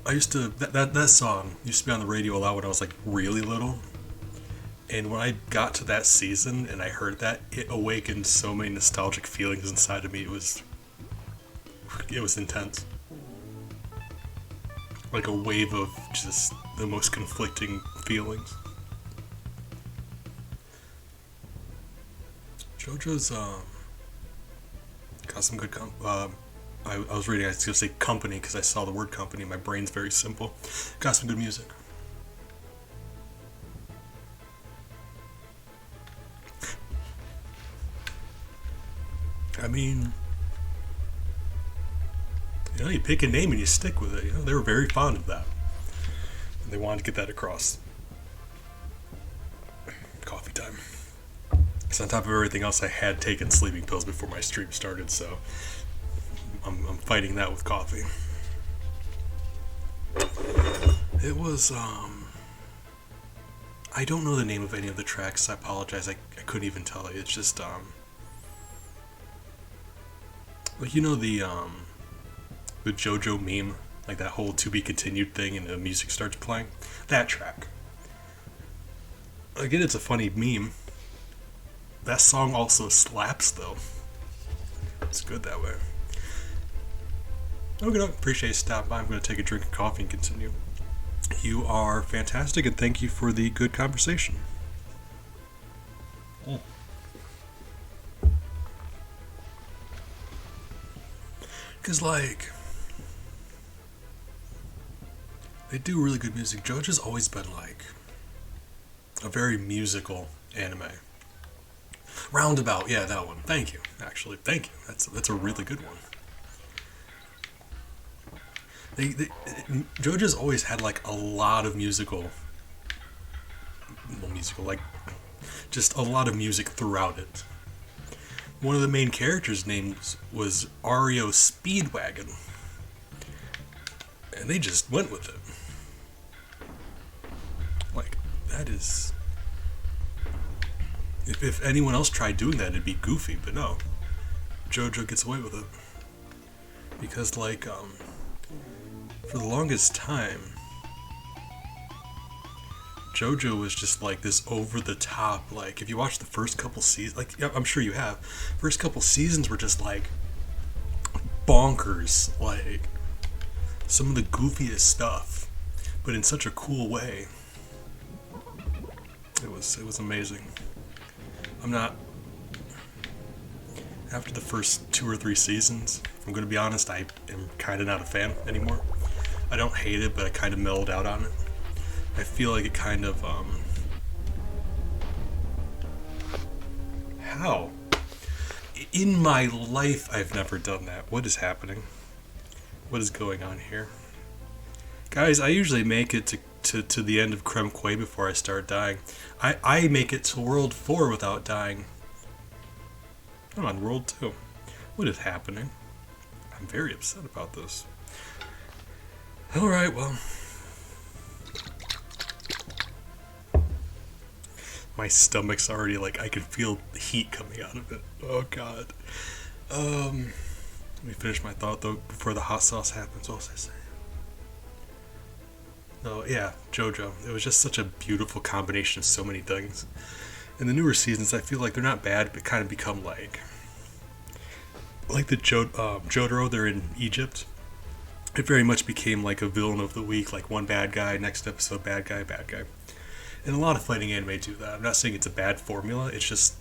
I used to that song used to be on the radio a lot when I was like really little. And when I got to that season and I heard that, it awakened so many nostalgic feelings inside of me. It was intense. Like a wave of just the most conflicting feelings. JoJo's got some good I was reading, I was going to say company because I saw the word company. My brain's very simple. Got some good music. I mean, you pick a name and you stick with it. They were very fond of that. And they wanted to get that across. Coffee time. Because on top of everything else, I had taken sleeping pills before my stream started, so I'm fighting that with coffee. It was, I don't know the name of any of the tracks. I apologize. I couldn't even tell you. It's just, like, the JoJo meme, like that whole to be continued thing and the music starts playing? That track. Again, it's a funny meme. That song also slaps, though. It's good that way. Okay, appreciate you stopping by. I'm going to take a drink of coffee and continue. You are fantastic, and thank you for the good conversation. Because, like, they do really good music. JoJo's always been, like, a very musical anime. Roundabout, yeah, that one. Thank you, actually. Thank you. That's a really good one. JoJo's always had, like, a lot of musical, like, just a lot of music throughout it. One of the main characters' names was Ario Speedwagon. And they just went with it. Like, that is... If anyone else tried doing that, it'd be goofy, but no. JoJo gets away with it. Because, like, for the longest time, JoJo was just like this over-the-top, like, if you watch the first couple seasons, like, yeah, I'm sure you have, first couple seasons were just, like, bonkers, like, some of the goofiest stuff, but in such a cool way. It was amazing. After the first 2 or 3 seasons, if I'm going to be honest, I am kind of not a fan anymore. I don't hate it, but I kind of mellowed out on it. I feel like it kind of, how? In my life, I've never done that. What is happening? What is going on here? Guys, I usually make it to the end of Creme Quay before I start dying. I make it to World 4 without dying. I'm on World 2. What is happening? I'm very upset about this. Alright, well. My stomach's already like, I can feel the heat coming out of it. Oh god. Let me finish my thought though before the hot sauce happens. What was I saying? Oh yeah, JoJo. It was just such a beautiful combination of so many things. In the newer seasons, I feel like they're not bad, but kind of become like the Jotaro. They're in Egypt. It very much became like a villain of the week, like one bad guy, next episode bad guy, bad guy. And a lot of fighting anime do that. I'm not saying it's a bad formula. It's just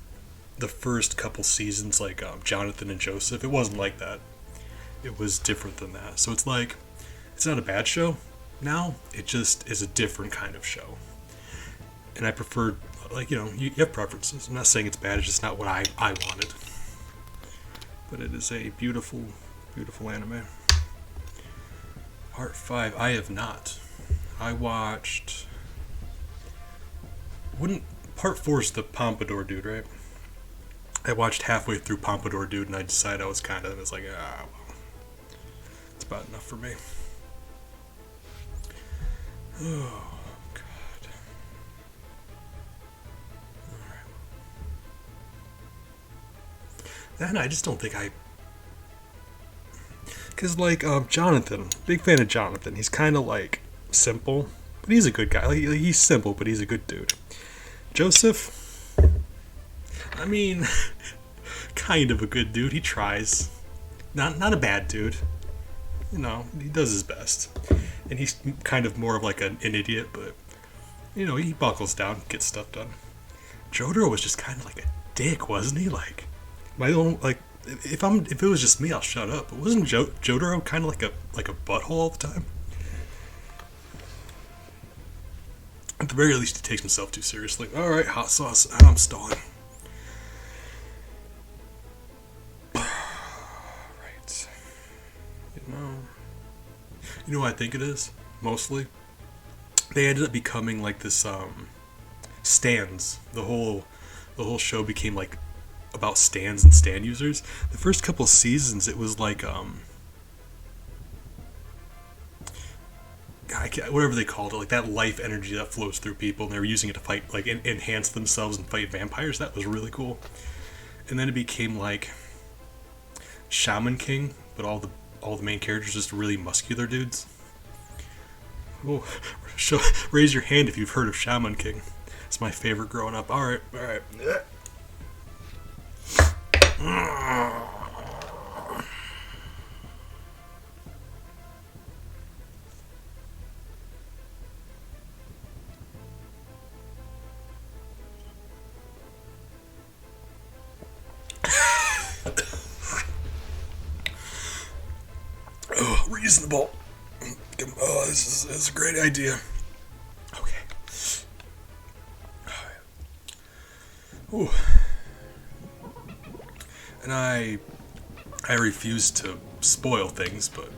the first couple seasons, like Jonathan and Joseph, it wasn't like that. It was different than that. So it's like, it's not a bad show now. It just is a different kind of show. And I prefer, like, you have preferences. I'm not saying it's bad. It's just not what I wanted. But it is a beautiful, beautiful anime. Part 5, I have not. I watched... Part 4 is the Pompadour Dude, right? I watched halfway through Pompadour Dude and I decided I was like, well, it's about enough for me. Oh, God. Alright. Then I just don't think because, like, Jonathan, big fan of Jonathan. He's kind of, like, simple, but he's a good guy. Like, he's simple, but he's a good dude. Joseph, I mean, kind of a good dude. He tries. Not a bad dude. He does his best. And he's kind of more of like an idiot, but, he buckles down, gets stuff done. Jotaro was just kind of like a dick, wasn't he? Like, my own, like, if it was just me, I'll shut up. But wasn't Jotaro kind of like a butthole all the time? At the very least, he takes himself too seriously. All right, hot sauce. I'm stalling. Right. You know what I think it is? Mostly, they ended up becoming like this stands. The whole show became like about stands and stand users. The first couple seasons, it was like whatever they called it, like that life energy that flows through people, and they were using it to fight, like enhance themselves and fight vampires. That was really cool. And then it became like Shaman King, but all the main characters just really muscular dudes. Oh, raise your hand if you've heard of Shaman King. It's my favorite growing up. All right. Oh, reasonable. Oh, this is a great idea. Okay. Ooh. And I refuse to spoil things, but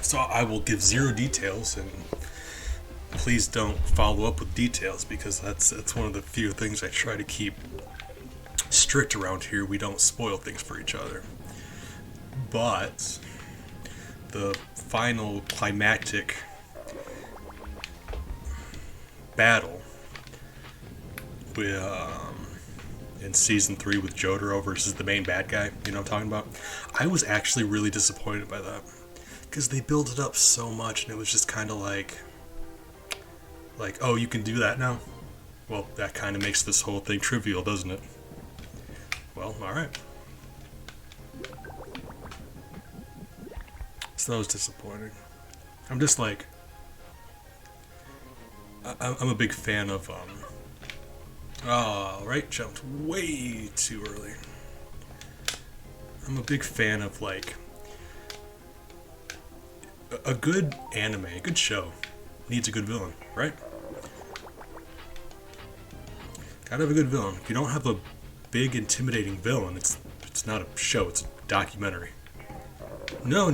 so I will give zero details, and please don't follow up with details, because that's one of the few things I try to keep strict around here. We don't spoil things for each other. But the final climactic battle with in season 3 with Jotaro versus the main bad guy, you know what I'm talking about? I was actually really disappointed by that, because they built it up so much, and it was just kind of like, oh, you can do that now? Well, that kind of makes this whole thing trivial, doesn't it? Well, alright. So that was disappointing. I'm just like, I'm a big fan of, right, jumped way too early. I'm a big fan of, like, a good anime, a good show needs a good villain, right? Gotta have a good villain. If you don't have a big, intimidating villain, it's not a show, it's a documentary. No.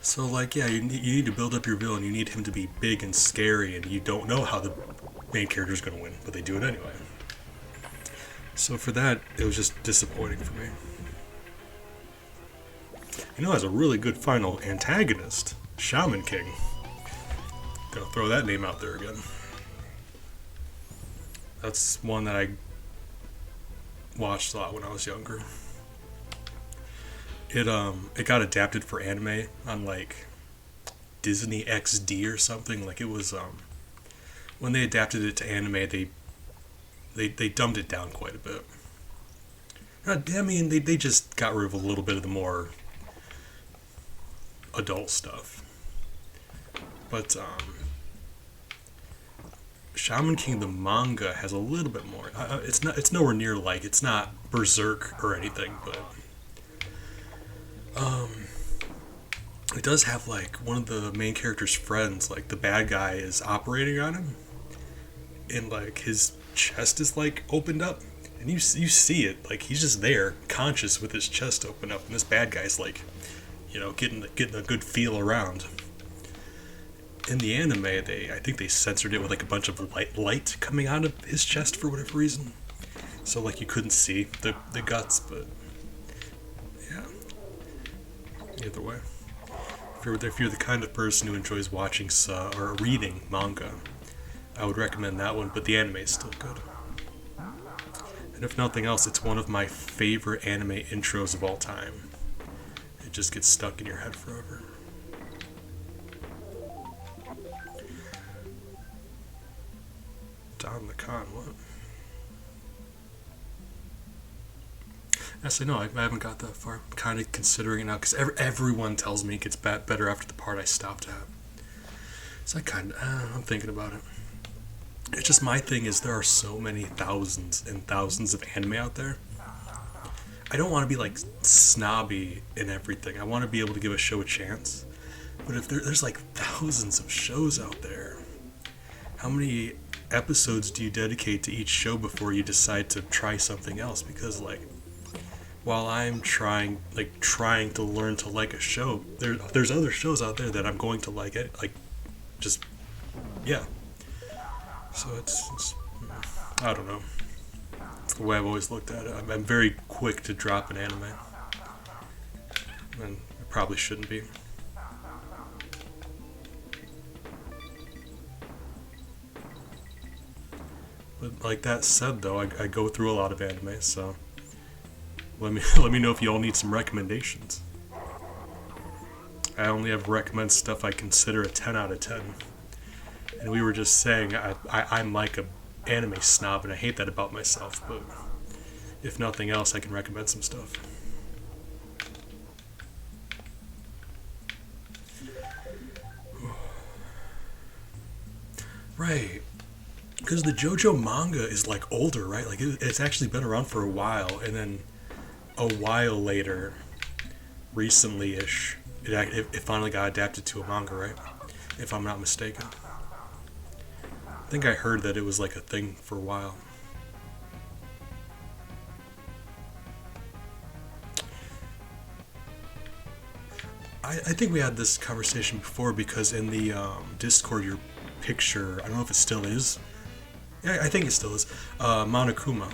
So, like, yeah, you need to build up your villain. You need him to be big and scary, and you don't know how the main character is going to win, but they do it anyway. So for that, it was just disappointing for me. You know, has a really good final antagonist, Shaman King. Gonna throw that name out there again. That's one that I watched a lot when I was younger. It got adapted for anime on like Disney XD or something. Like it was when they adapted it to anime, they dumbed it down quite a bit. I mean, they just got rid of a little bit of the more adult stuff. But Shaman King the manga has a little bit more. It's nowhere near like, it's not Berserk or anything, but it does have like one of the main character's friends, like the bad guy is operating on him, and like his chest is like opened up, and you see it, like he's just there, conscious with his chest open up, and this bad guy's like, you know, getting a good feel around. In the anime, I think they censored it with like a bunch of light coming out of his chest for whatever reason, so like you couldn't see the guts, but yeah. Either way, if you're the kind of person who enjoys watching or reading manga, I would recommend that one, but the anime is still good. And if nothing else, it's one of my favorite anime intros of all time. It just gets stuck in your head forever. Don the Con, what? Actually, no, I haven't got that far. I'm kind of considering it now, because everyone tells me it gets better after the part I stopped at. So I'm thinking about it. It's just my thing is there are so many thousands and thousands of anime out there. I don't want to be like snobby in everything. I want to be able to give a show a chance. But if there's like thousands of shows out there, how many episodes do you dedicate to each show before you decide to try something else? Because like, while I'm trying to learn to like a show, there's other shows out there that I'm going to like it, like, just, yeah. So it's I don't know. It's the way I've always looked at it. I'm very quick to drop an anime, and I probably shouldn't be. But like that said, though, I go through a lot of anime, so let me know if you all need some recommendations. I only have recommend stuff I consider a 10 out of 10. And we were just saying I'm like a anime snob, and I hate that about myself, but if nothing else, I can recommend some stuff. Right. Because the JoJo manga is like older, right? Like it's actually been around for a while, and then a while later, recently-ish, it finally got adapted to a manga, right? If I'm not mistaken. I think I heard that it was like a thing for a while. I think we had this conversation before, because in the Discord, your picture, I don't know if it still is. Yeah, I think it still is. Monokuma.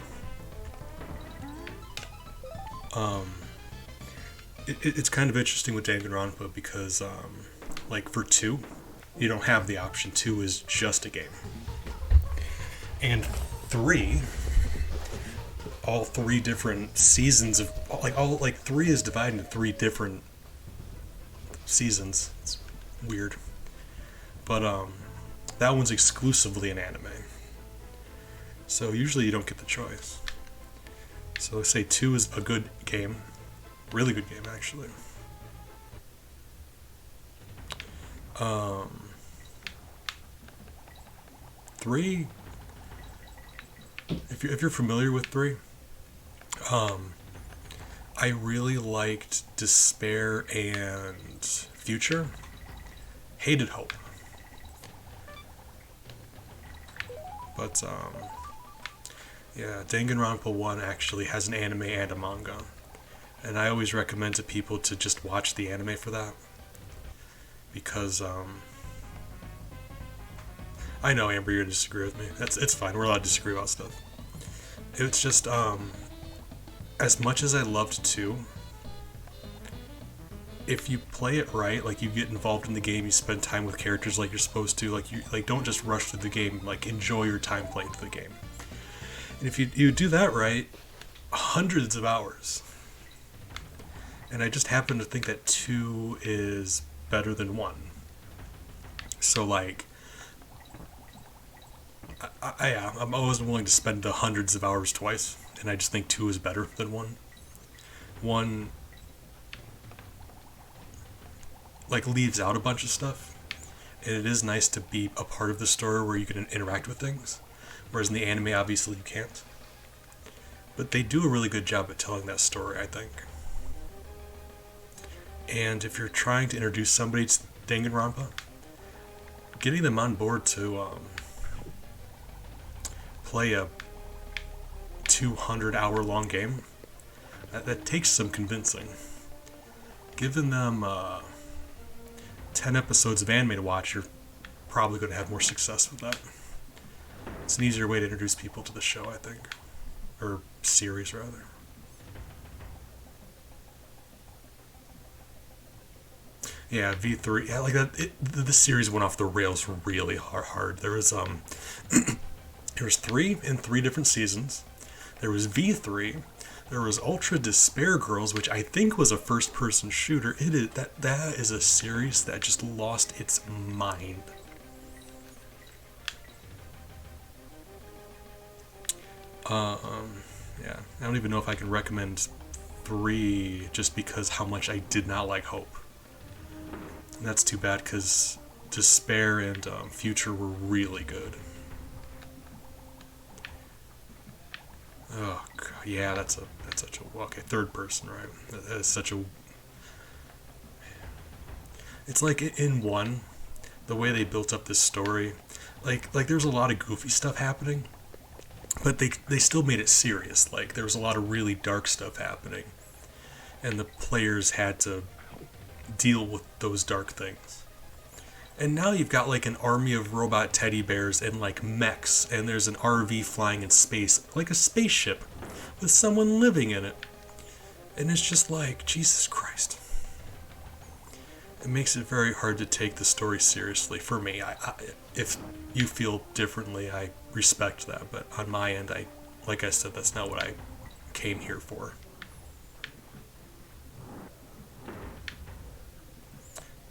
It's kind of interesting with Danganronpa because, like for 2, you don't have the option. 2 is just a game. And 3, all 3 different seasons of, like 3 is divided into 3 different seasons. It's weird. But, that one's exclusively an anime. So usually you don't get the choice. So let's say 2 is a good game. Really good game, actually. 3, if you're familiar with 3, I really liked Despair and Future. Hated Hope. But yeah, Danganronpa 1 actually has an anime and a manga. And I always recommend to people to just watch the anime for that. Because I know, Amber, you're gonna disagree with me. It's fine. We're allowed to disagree about stuff. It's just as much as I loved 2, if you play it right, like you get involved in the game, you spend time with characters like you're supposed to, like you don't just rush through the game, like enjoy your time playing through the game. And if you do that right, hundreds of hours. And I just happen to think that 2 is better than 1. So like I wasn't willing to spend the hundreds of hours twice, and I just think 2 is better than 1. 1 like leaves out a bunch of stuff, and it is nice to be a part of the story where you can interact with things, whereas in the anime obviously you can't. But they do a really good job at telling that story, I think. And if you're trying to introduce somebody to Danganronpa, getting them on board to play a 200-hour long game, that takes some convincing. Giving them 10 episodes of anime to watch, you're probably going to have more success with that. It's an easier way to introduce people to the show, I think. Or series, rather. Yeah, V3. Yeah, like that. The series went off the rails really hard. There was there was 3 in 3 different seasons. There was V3. There was Ultra Despair Girls, which I think was a first-person shooter. That is a series that just lost its mind. Yeah, I don't even know if I can recommend 3 just because how much I did not like Hope. And that's too bad because Despair and Future were really good. Oh God, yeah, that's such a okay, third person, right? That is such a. It's like in 1, the way they built up this story, like there's a lot of goofy stuff happening, but they still made it serious. Like there was a lot of really dark stuff happening, and the players had to deal with those dark things. And now you've got like an army of robot teddy bears and like mechs, and there's an RV flying in space, like a spaceship, with someone living in it. And it's just like, Jesus Christ. It makes it very hard to take the story seriously for me. If you feel differently, I respect that, but on my end, like I said, that's not what I came here for.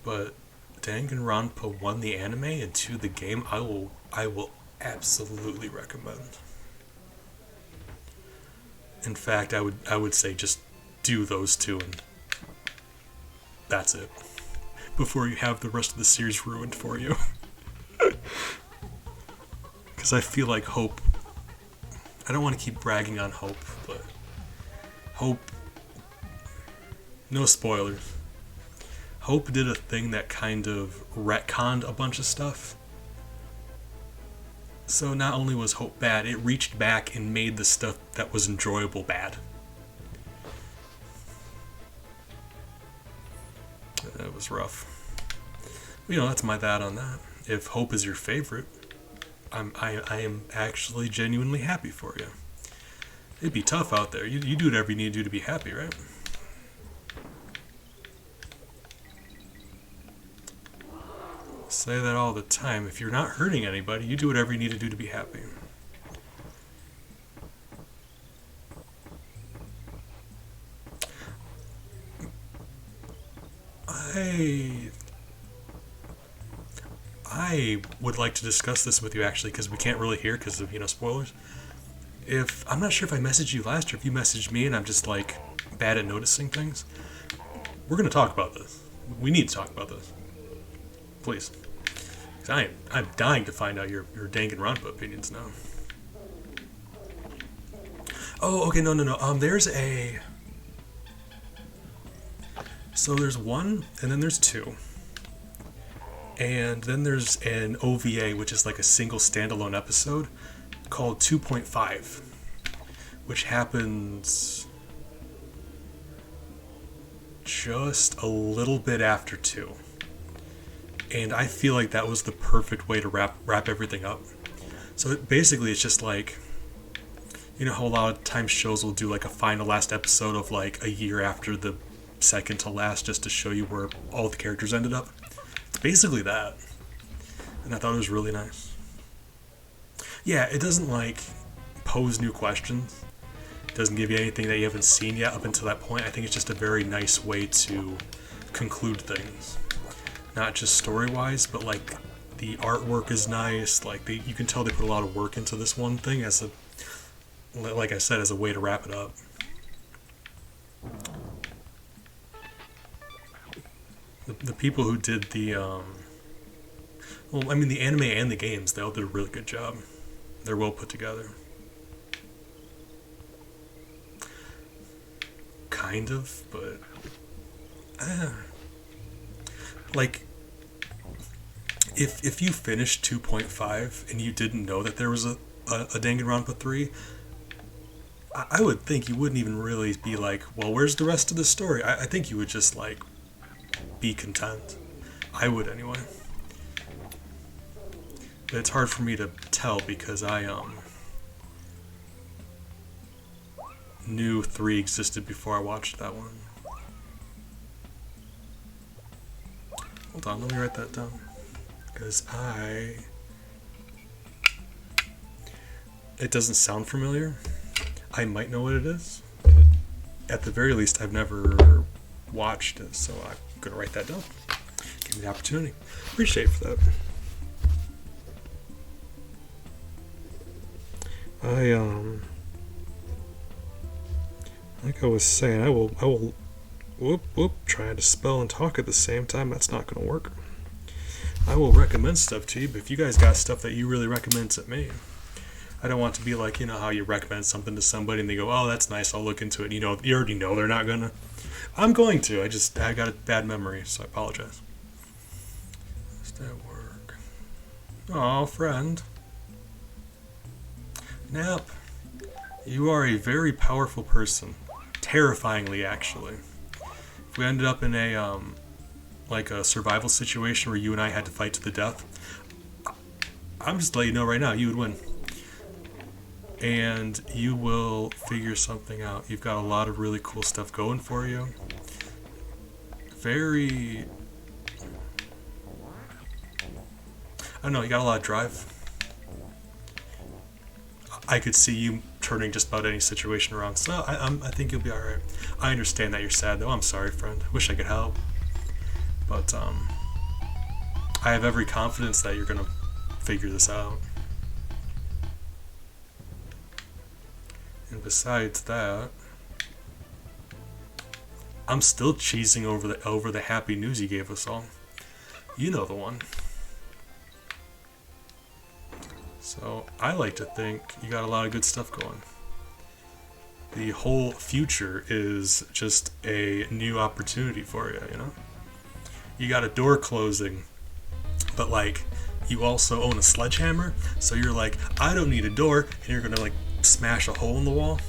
But Danganronpa 1 the anime and 2 the game, I will absolutely recommend. In fact, I would say just do those 2 and that's it. Before you have the rest of the series ruined for you. Because I feel like Hope, I don't want to keep bragging on Hope, but Hope, no spoilers. Hope did a thing that kind of retconned a bunch of stuff. So not only was Hope bad, it reached back and made the stuff that was enjoyable bad. That was rough. You know, that's my that on that. If Hope is your favorite, I am actually genuinely happy for you. It'd be tough out there. You do whatever you need to do to be happy, right? Say that all the time. If you're not hurting anybody, you do whatever you need to do to be happy. I would like to discuss this with you actually, because we can't really hear because of spoilers. I'm not sure if I messaged you last or if you messaged me and I'm just like bad at noticing things. We're gonna talk about this. We need to talk about this, please. I'm dying to find out your Danganronpa opinions now. Oh, okay, no. There's 1, and then there's 2. And then there's an OVA, which is like a single standalone episode, called 2.5, which happens just a little bit after 2. And I feel like that was the perfect way to wrap everything up. So basically it's just like, you know how a lot of times shows will do like a final last episode of like a year after the second to last, just to show you where all the characters ended up? It's basically that. And I thought it was really nice. Yeah, it doesn't like pose new questions. It doesn't give you anything that you haven't seen yet up until that point. I think it's just a very nice way to conclude things. Not just story-wise, but like the artwork is nice. Like you can tell they put a lot of work into this one thing as a, like I said, as a way to wrap it up. The people who did the, well, I mean, the anime and the games, they all did a really good job. They're well put together. Kind of, but like if you finished 2.5 and you didn't know that there was a Danganronpa 3, I would think you wouldn't even really be like, well, where's the rest of the story? I think you would just like be content. I would anyway. But it's hard for me to tell because I knew 3 existed before I watched that one. Hold on, let me write that down. Because it doesn't sound familiar. I might know what it is. At the very least, I've never watched it, so I'm going to write that down. Give me the opportunity. Appreciate it for that. Like I was saying, I will trying to spell and talk at the same time. That's not going to work. I will recommend stuff to you, but if you guys got stuff that you really recommend to me, I don't want to be like, you know how you recommend something to somebody and they go, oh, that's nice, I'll look into it. You know, you already know they're not gonna. I'm going to. I got a bad memory, so I apologize. Does that work? Oh, friend. Nap. You are a very powerful person. Terrifyingly, actually. If we ended up in a like a survival situation where you and I had to fight to the death, I'm just letting you know right now, you would win. And you will figure something out. You've got a lot of really cool stuff going for you. Very... I don't know, you got a lot of drive. I could see you turning just about any situation around. So I think you'll be alright. I understand that you're sad though. I'm sorry, friend. Wish I could help. But I have every confidence that you're going to figure this out. And besides that, I'm still cheesing over the happy news you gave us all. You know the one. So I like to think you got a lot of good stuff going. The whole future is just a new opportunity for you, you know? You got a door closing, but like you also own a sledgehammer, so you're like, I don't need a door, and you're gonna like smash a hole in the wall,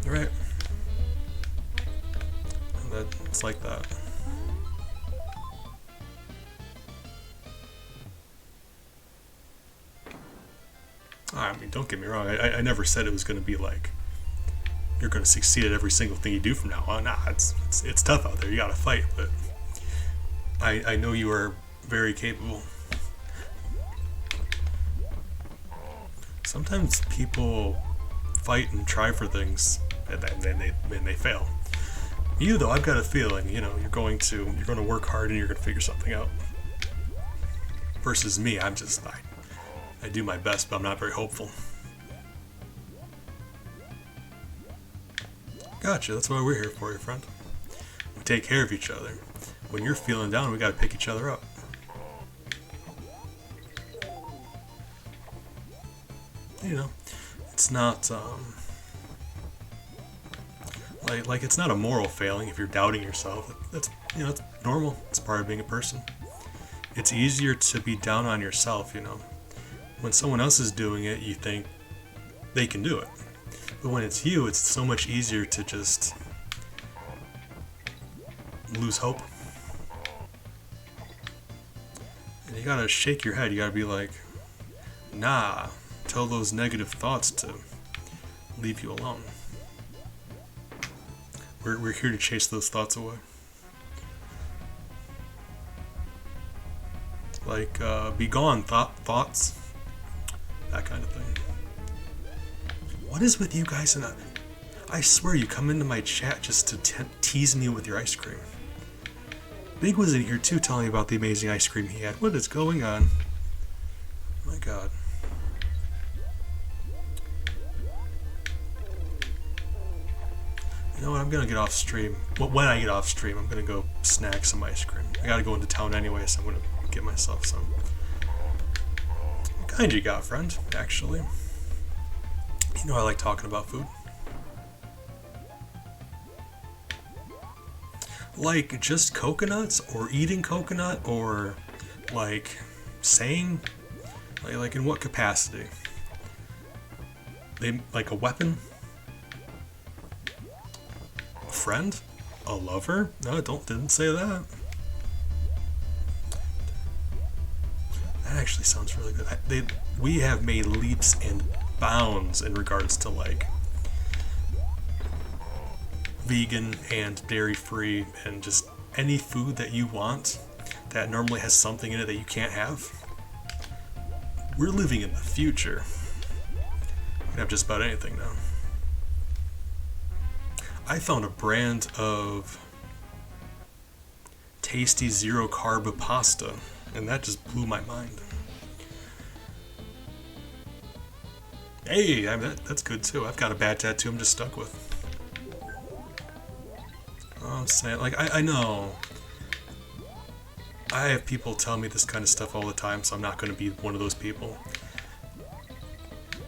right? It's like that. I mean, don't get me wrong. I never said it was going to be like you're going to succeed at every single thing you do from now on. Nah, it's tough out there. You got to fight, but I know you are very capable. Sometimes people fight and try for things, and then they fail. You though, I've got a feeling, you know, you're going to work hard and you're going to figure something out. Versus me, I do my best, but I'm not very hopeful. Gotcha, that's why we're here for you, friend. We take care of each other. When you're feeling down, we gotta pick each other up. You know, it's not, like it's not a moral failing if you're doubting yourself. That's, you know, it's normal. It's part of being a person. It's easier to be down on yourself, you know. When someone else is doing it, you think they can do it. But when it's you, it's so much easier to just lose hope. And you gotta shake your head. You gotta be like, nah, tell those negative thoughts to leave you alone. We're here to chase those thoughts away. Like, be gone, thoughts. That kind of thing. What is with you guys? And I swear you come into my chat just to tease me with your ice cream. Big was in here too telling me about the amazing ice cream he had. What is going on? My god. You know what, I'm gonna get off stream. When I get off stream, I'm gonna go snag some ice cream. I gotta go into town anyway, so I'm gonna get myself some. What kind you got, friend, actually? You know I like talking about food. Like, just coconuts, or eating coconut, or, like, saying? Like in what capacity? They, like a weapon? A friend? A lover? No, didn't say that. That actually sounds really good. We have made leaps and bounds in regards to, like, vegan and dairy-free and just any food that you want that normally has something in it that you can't have. We're living in the future. You can have just about anything now. I found a brand of tasty zero-carb pasta, and that just blew my mind. Hey, that's good too. I've got a bad tattoo I'm just stuck with. I'm saying, like, I know. I have people tell me this kind of stuff all the time, so I'm not going to be one of those people.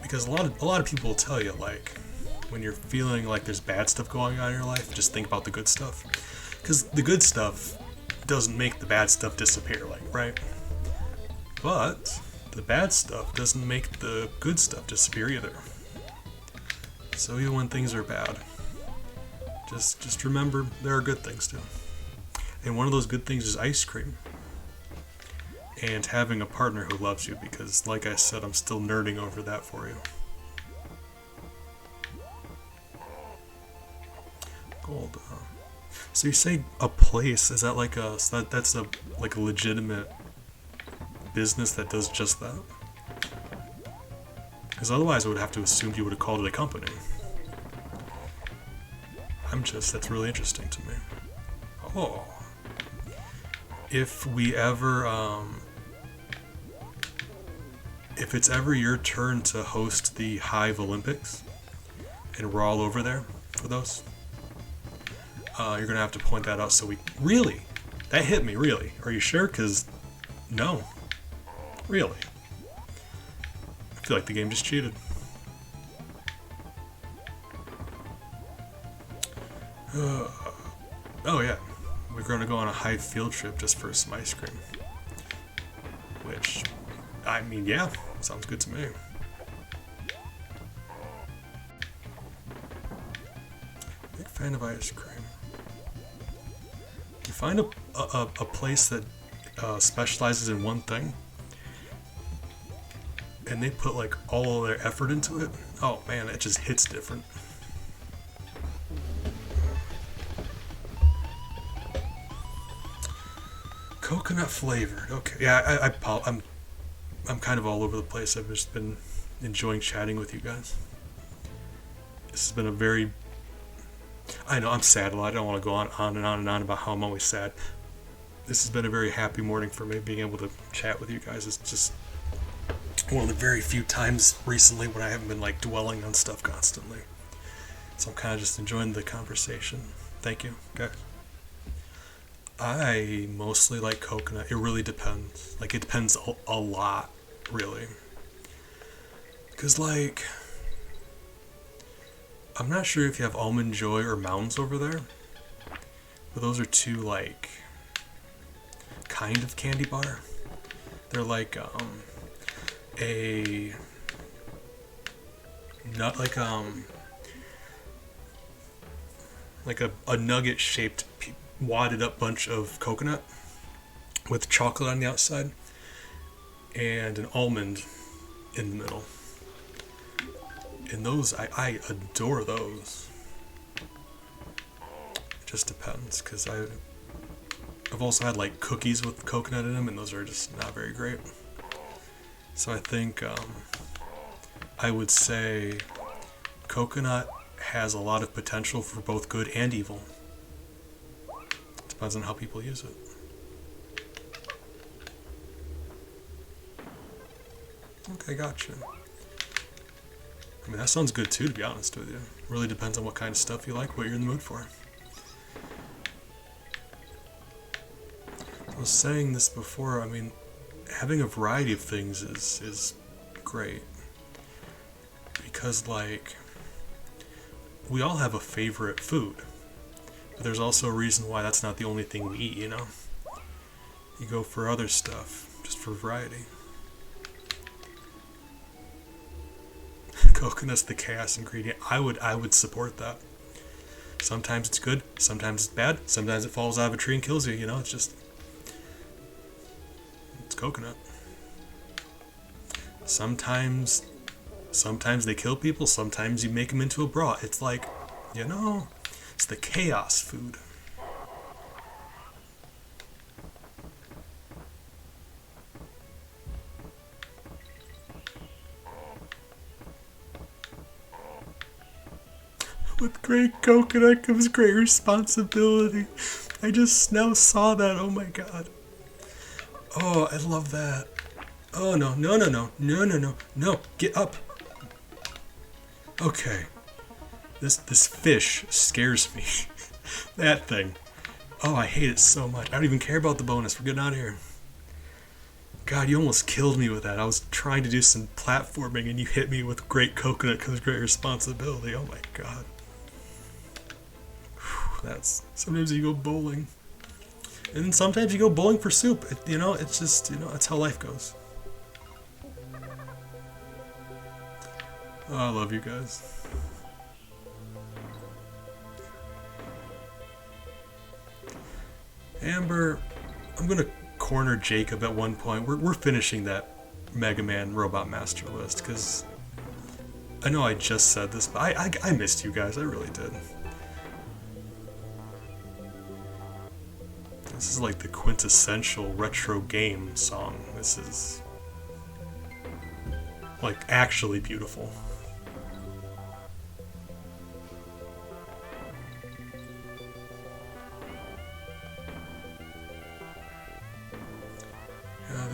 Because a lot of people will tell you, like, when you're feeling like there's bad stuff going on in your life, just think about the good stuff. Because the good stuff doesn't make the bad stuff disappear, like, right? But the bad stuff doesn't make the good stuff disappear either. So even when things are bad, just remember there are good things too. And one of those good things is ice cream. And having a partner who loves you, because like I said, I'm still nerding over that for you. Gold. So you say a place, is that like that's a legitimate business that does just that? Because otherwise I would have to assume you would have called it a company. That's really interesting to me. Oh. If we ever, if it's ever your turn to host the Hive Olympics, and we're all over there for those, you're going to have to point that out so we... Really? That hit me, really. Are you sure? Because, no. Really. I feel like the game just cheated. Oh yeah, we're going to go on a Hive field trip just for some ice cream. Which, I mean, yeah, sounds good to me. Big fan of ice cream. You find a place that specializes in one thing, and they put like all of their effort into it. Oh man, it just hits different. Coconut flavored. Okay, yeah, I'm kind of all over the place. I've just been enjoying chatting with you guys. This has been a very... I know I'm sad a lot. I don't want to go on and on and on about how I'm always sad. This has been a very happy morning for me. Being able to chat with you guys is just one of the very few times recently when I haven't been like dwelling on stuff constantly. So I'm kind of just enjoying the conversation. Thank you, guys. I mostly like coconut. It really depends. Like, it depends a lot, really. Because, like, I'm not sure if you have Almond Joy or Mounds over there. But those are two, like, kind of candy bar. They're like, a nugget shaped wadded up bunch of coconut with chocolate on the outside, and an almond in the middle. And those, I adore those. It just depends, because I've also had like cookies with coconut in them, and those are just not very great. So I think I would say coconut has a lot of potential for both good and evil. Depends on how people use it. Okay, gotcha. I mean, that sounds good too, to be honest with you. Really depends on what kind of stuff you like, what you're in the mood for. I was saying this before, I mean, having a variety of things is great. Because, like, we all have a favorite food. But there's also a reason why that's not the only thing we eat, you know? You go for other stuff, just for variety. Coconut's the chaos ingredient. I would support that. Sometimes it's good, sometimes it's bad, sometimes it falls out of a tree and kills you, you know? It's coconut. Sometimes they kill people, sometimes you make them into a bra. It's like, you know, it's the chaos food. With great coconut comes great responsibility. I just now saw that. Oh my god. Oh, I love that. Oh no, no, no, no, no, no, no, no. Get up. Okay. This fish scares me. That thing. Oh, I hate it so much. I don't even care about the bonus. We're getting out of here. God, you almost killed me with that. I was trying to do some platforming and you hit me with great coconut comes great responsibility. Oh my god. That's sometimes you go bowling, and then sometimes you go bowling for soup. You know, it's just, you know, that's how life goes. Oh, I love you guys. Amber, I'm gonna corner Jacob at one point. We're finishing that Mega Man Robot Master list, because I know I just said this, but I missed you guys. I really did. This is like the quintessential retro game song. This is like actually beautiful.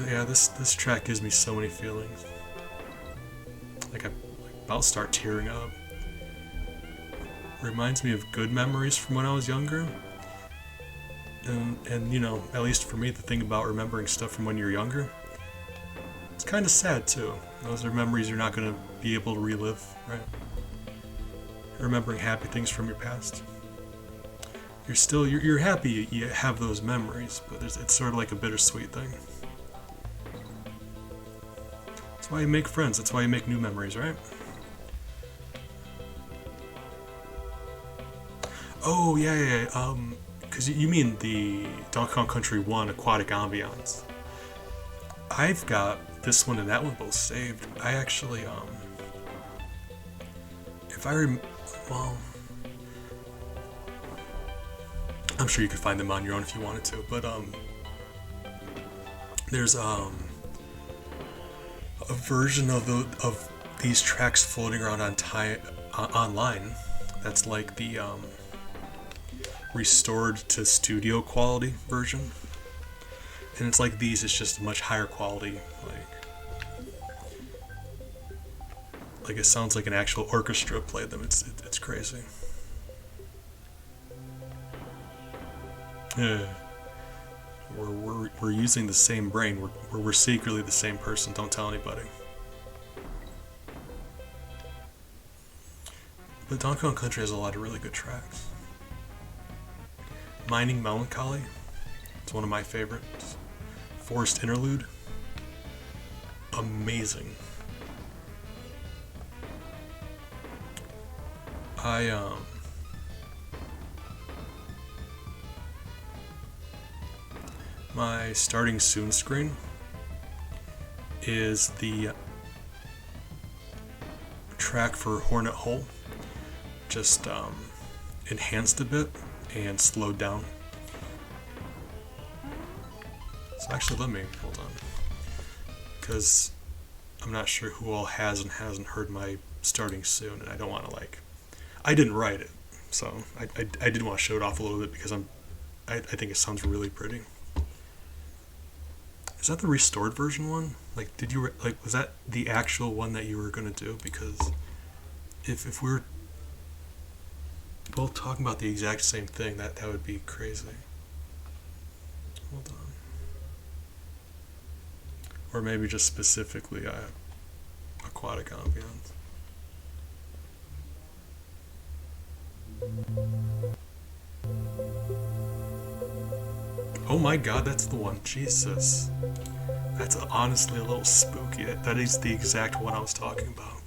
Yeah, this track gives me so many feelings. Like I'm about to start tearing up. Reminds me of good memories from when I was younger. And you know, at least for me, the thing about remembering stuff from when you're younger, it's kind of sad too. Those are memories you're not going to be able to relive, right? Remembering happy things from your past. You're happy you have those memories, but it's sort of like a bittersweet thing. That's why you make friends. That's why you make new memories, right? Oh yeah. Because you mean the Donkey Kong Country 1 Aquatic Ambiance. I've got this one and that one both saved. I actually, well, I'm sure you could find them on your own if you wanted to, but, there's, a version of these tracks floating around online that's like the, restored to studio quality version, and it's like these, it's just much higher quality, like it sounds like an actual orchestra played them. It's crazy. Yeah. We're using the same brain. We're secretly the same person. Don't tell anybody. But Donkey Kong Country has a lot of really good tracks. Mining Melancholy, it's one of my favorites. Forest Interlude, amazing. My starting soon screen is the track for Hornet Hole. Just enhanced a bit and slowed down. So actually, let me hold on, because I'm not sure who all has and hasn't heard my starting soon, and I don't want to I didn't write it, so I did want to show it off a little bit because I think it sounds really pretty. Is that the restored version one? Did you was that the actual one that you were gonna do? Because if we're both talking about the exact same thing, that would be crazy. Hold on. Or maybe just specifically aquatic ambience. Oh my god, that's the one. Jesus. That's honestly a little spooky. That is the exact one I was talking about.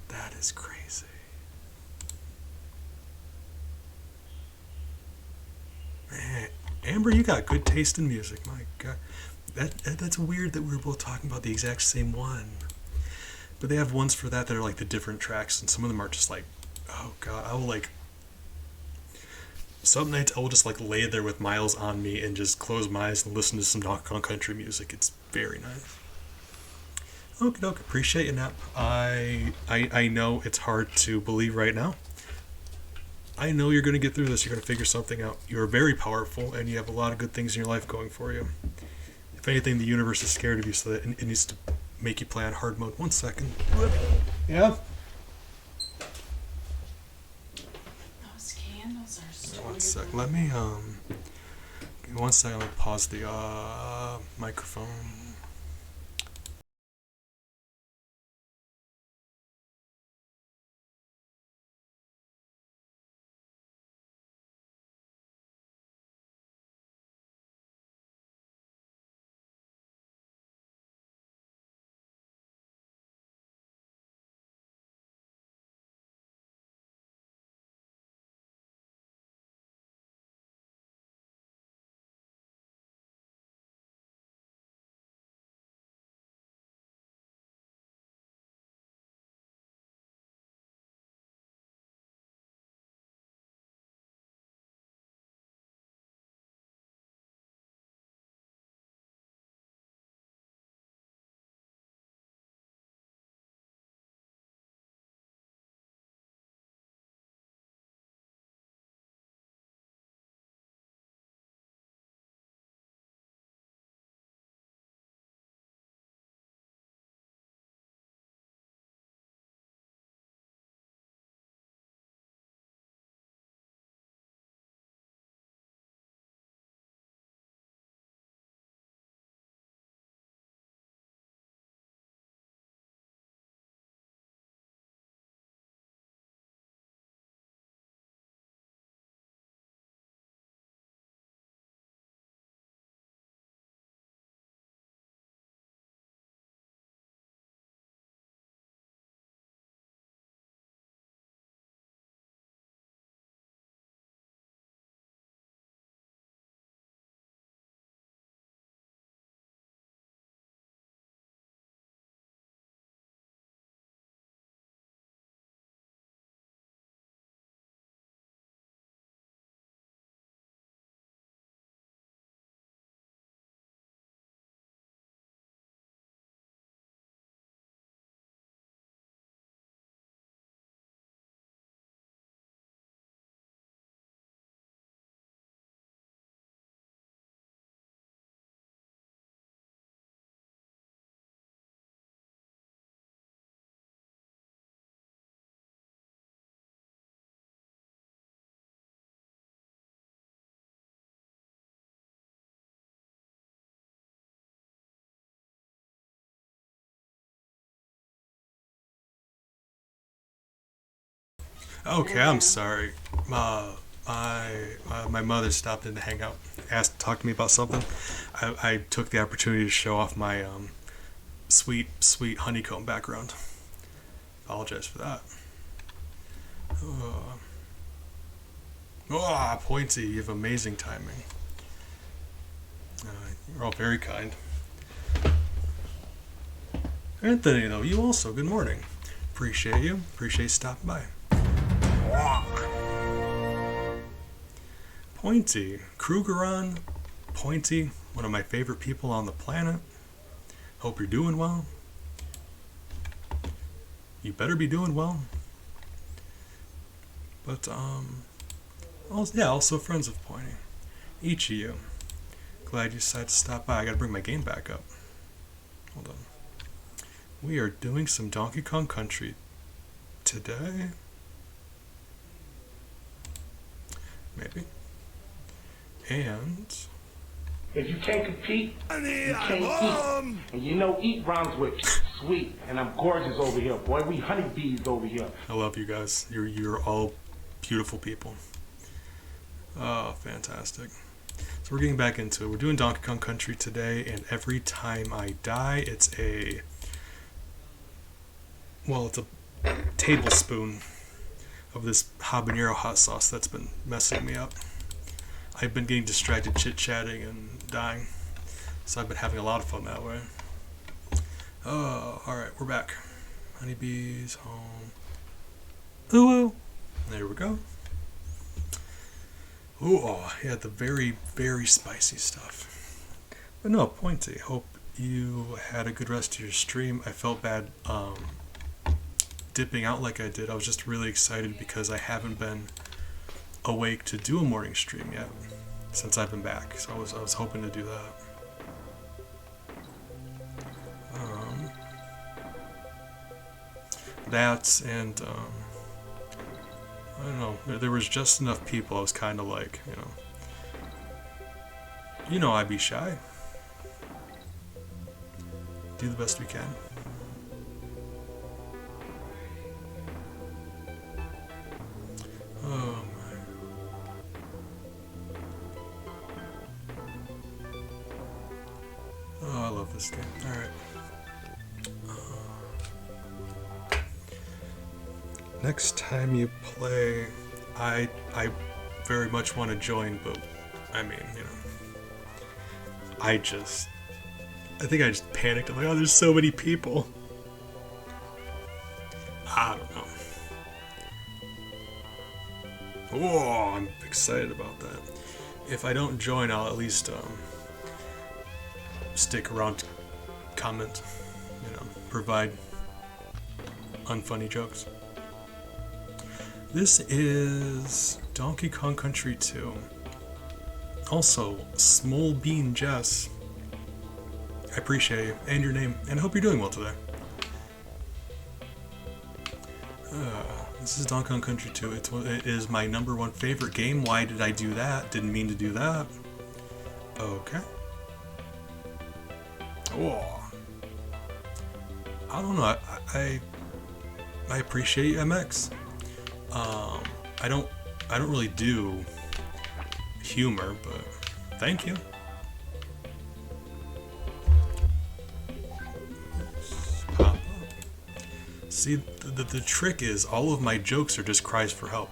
That is crazy. Man, Amber, you got good taste in music. My god. That's weird that we were both talking about the exact same one. But they have ones for that are like the different tracks, and some of them are just oh god, I will some nights I will just lay there with Miles on me and just close my eyes and listen to some knock-on country music. It's very nice. Okay, appreciate your nap. I know it's hard to believe right now. I know you're gonna get through this. You're gonna figure something out. You're very powerful, and you have a lot of good things in your life going for you. If anything, the universe is scared of you, so that it needs to make you play on hard mode. 1 second. Yeah. Those candles are so. 1 sec. Let me give me 1 second. Let me pause the microphone. Okay, I'm sorry. My mother stopped in to hang out, asked to talk to me about something. I took the opportunity to show off my sweet honeycomb background. Apologize for that. Pointy, you have amazing timing. You're all very kind. Anthony, though, you also, good morning. Appreciate you. Appreciate you stopping by. Pointy. Krugeron. Pointy. One of my favorite people on the planet. Hope you're doing well. You better be doing well. But, also friends of Pointy. Each of you. Glad you decided to stop by. I gotta bring my game back up. Hold on. We are doing some Donkey Kong Country today. Maybe. And if you can't compete, you can't eat. And you know eat rhymes with sweet. And I'm gorgeous over here, boy. We honeybees over here. I love you guys. You're all beautiful people. Oh, fantastic. So we're getting back into it. We're doing Donkey Kong Country today, and every time I die, it's a tablespoon of this habanero hot sauce that's been messing me up. I've been getting distracted chit-chatting and dying, so I've been having a lot of fun that way. Oh, alright, we're back. Honeybees, home. Ooh, there we go. Ooh, oh, yeah, the very, very spicy stuff. But no, Pointy, hope you had a good rest of your stream. I felt bad dipping out like I did. I was just really excited because I haven't been awake to do a morning stream yet since I've been back. So I was hoping to do that. I don't know, there was just enough people. I was kind of like, I'd be shy. Do the best we can. Oh my. Oh, I love this game. Alright. Next time you play, I very much want to join, but I mean, I think I just panicked. I'm like, oh, there's so many people. I don't know. Oh, I'm excited about that. If I don't join, I'll at least stick around to comment, provide unfunny jokes. This is Donkey Kong Country 2. Also, Small Bean Jess. I appreciate you and your name, and I hope you're doing well today. This is Donkey Kong Country 2. It is my #1 favorite game. Why did I do that? Didn't mean to do that. Okay. Oh. I don't know. I appreciate you, MX. I don't really do humor, but thank you. Pop up. See, the trick is all of my jokes are just cries for help.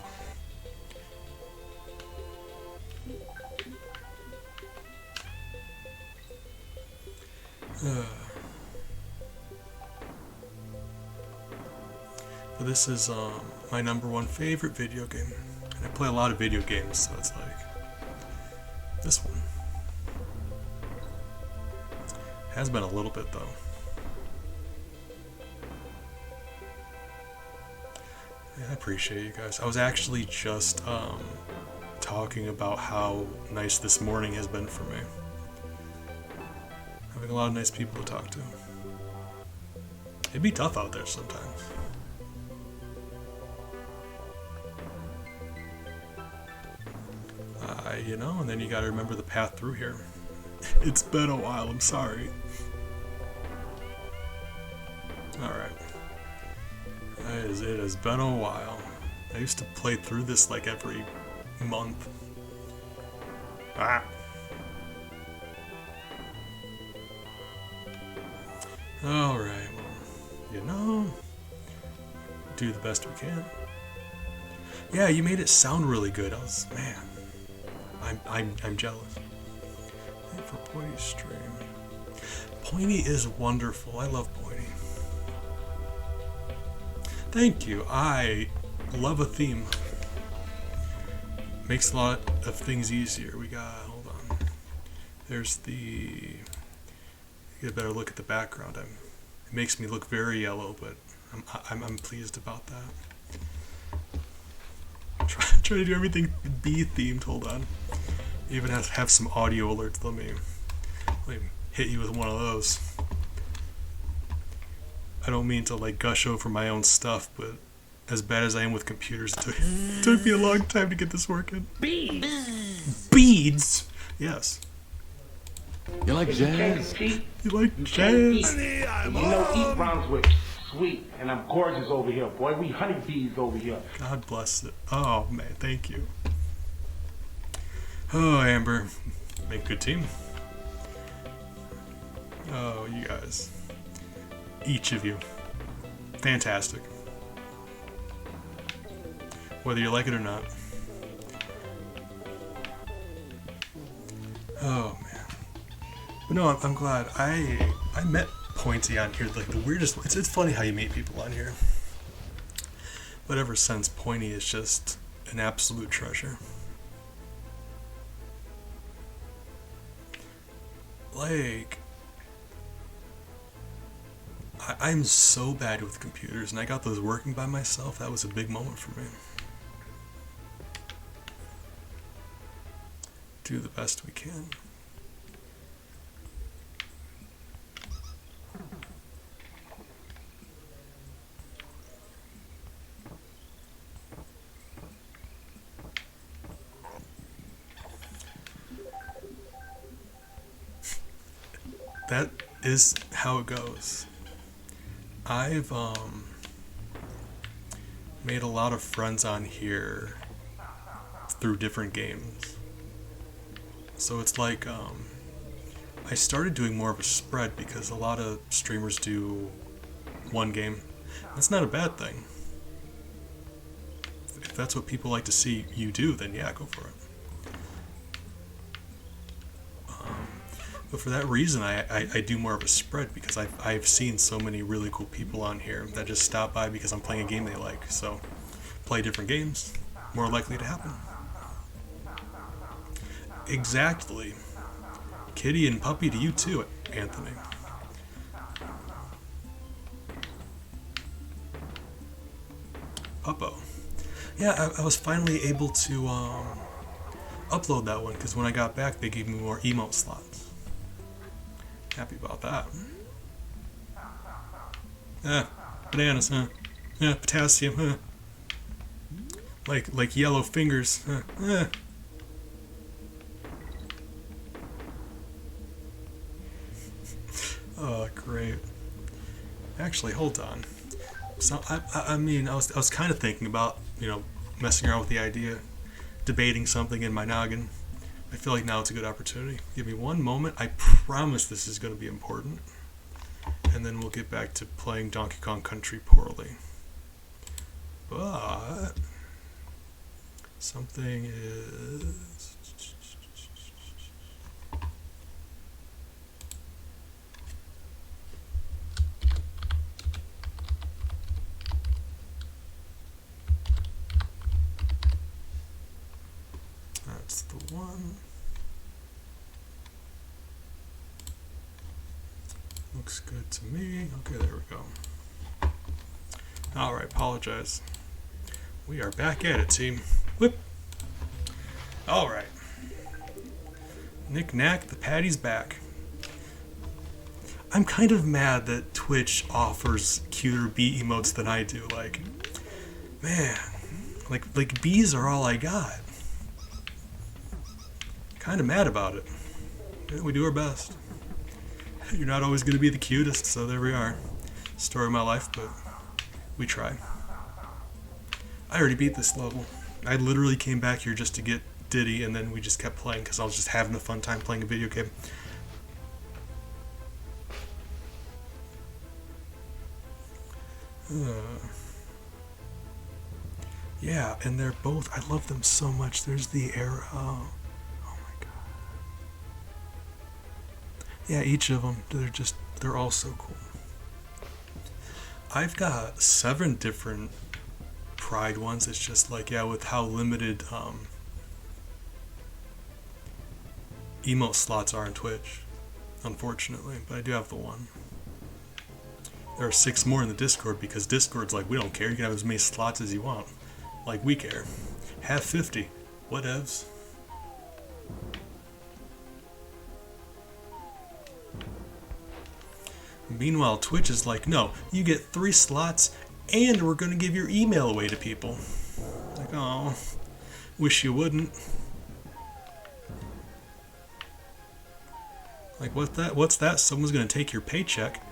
But this is my #1 favorite video game. And I play a lot of video games, so it's like this one. Has been a little bit though. Yeah, I appreciate you guys. I was actually just talking about how nice this morning has been for me. Having a lot of nice people to talk to. It'd be tough out there sometimes. And then you gotta remember the path through here. It's been a while, I'm sorry. Alright. It has been a while. I used to play through this like every month. Ah! Alright, well, do the best we can. Yeah, you made it sound really good. Man, I'm jealous. Thank you for Pointy stream. Pointy is wonderful. I love Pointy. Thank you. I love a theme. Makes a lot of things easier. We got, hold on. There's the, get a better look at the background. It makes me look very yellow, but I'm pleased about that. Try to do everything bee themed. Hold on. Even have some audio alerts. Let me hit you with one of those. I don't mean to like gush over my own stuff, but as bad as I am with computers, it took me a long time to get this working. Beads. Beads. Yes. You like If you can't jazz? compete, You like you can't eat. jazz? And you know eat rhymes with sweet, and I'm gorgeous over here, boy. We honeybees over here. God bless it. Oh man, thank you. Oh, Amber, make a good team. Oh, you guys, each of you, fantastic. Whether you like it or not. Oh man. But no, I'm glad. I met Pointy on here. Like the weirdest. It's funny how you meet people on here. But ever since, Pointy is just an absolute treasure. Like, I'm so bad with computers, and I got those working by myself. That was a big moment for me. Do the best we can. That is how it goes. I've made a lot of friends on here through different games. So it's like I started doing more of a spread because a lot of streamers do one game. That's not a bad thing. If that's what people like to see you do, then yeah, go for it. But for that reason, I do more of a spread because I've seen so many really cool people on here that just stop by because I'm playing a game they like. So play different games, more likely to happen. Exactly. Kitty and puppy to you too, Anthony. Puppo. Yeah, I was finally able to upload that one because when I got back, they gave me more emote slots. Happy about that. Bananas, huh? Yeah, potassium, huh? Like yellow fingers, huh? Oh, great. Actually, hold on. So I mean, I was kind of thinking about, messing around with the idea, debating something in my noggin. I feel like now it's a good opportunity. Give me one moment. I promise this is going to be important. And then we'll get back to playing Donkey Kong Country poorly. But something is... That's the one. Looks good to me. Okay, there we go. Alright, apologize. We are back at it, team. Whip! Alright. Knick knack, the patty's back. I'm kind of mad that Twitch offers cuter bee emotes than I do. Like, man, like bees are all I got. Kind of mad about it. Yeah, we do our best. You're not always going to be the cutest, so there we are. Story of my life, but we try. I already beat this level. I literally came back here just to get Diddy, and then we just kept playing because I was just having a fun time playing a video game. Yeah, and they're both, I love them so much. There's the arrow. Oh my god. Yeah, each of them, they're all so cool. I've got 7 different Pride ones. It's just like, yeah, with how limited emote slots are on Twitch, unfortunately. But I do have the one. There are 6 more in the Discord because Discord's like, we don't care. You can have as many slots as you want. Like, we care. Have 50. Whatevs. Meanwhile, Twitch is like, no, you get 3 slots and we're going to give your email away to people. Like, oh, wish you wouldn't. Like, what's that? Someone's going to take your paycheck.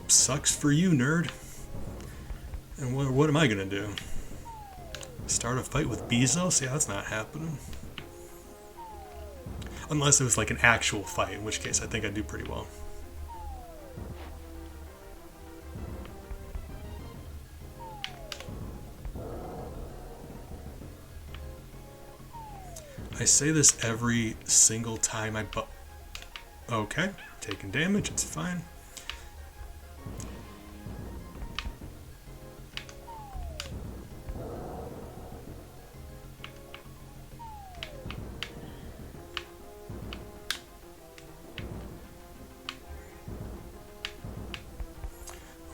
Sucks for you, nerd. And what am I going to do? Start a fight with Bezos? Yeah, that's not happening. Unless it was like an actual fight, in which case I think I'd do pretty well. I say this every single time okay, taking damage, it's fine.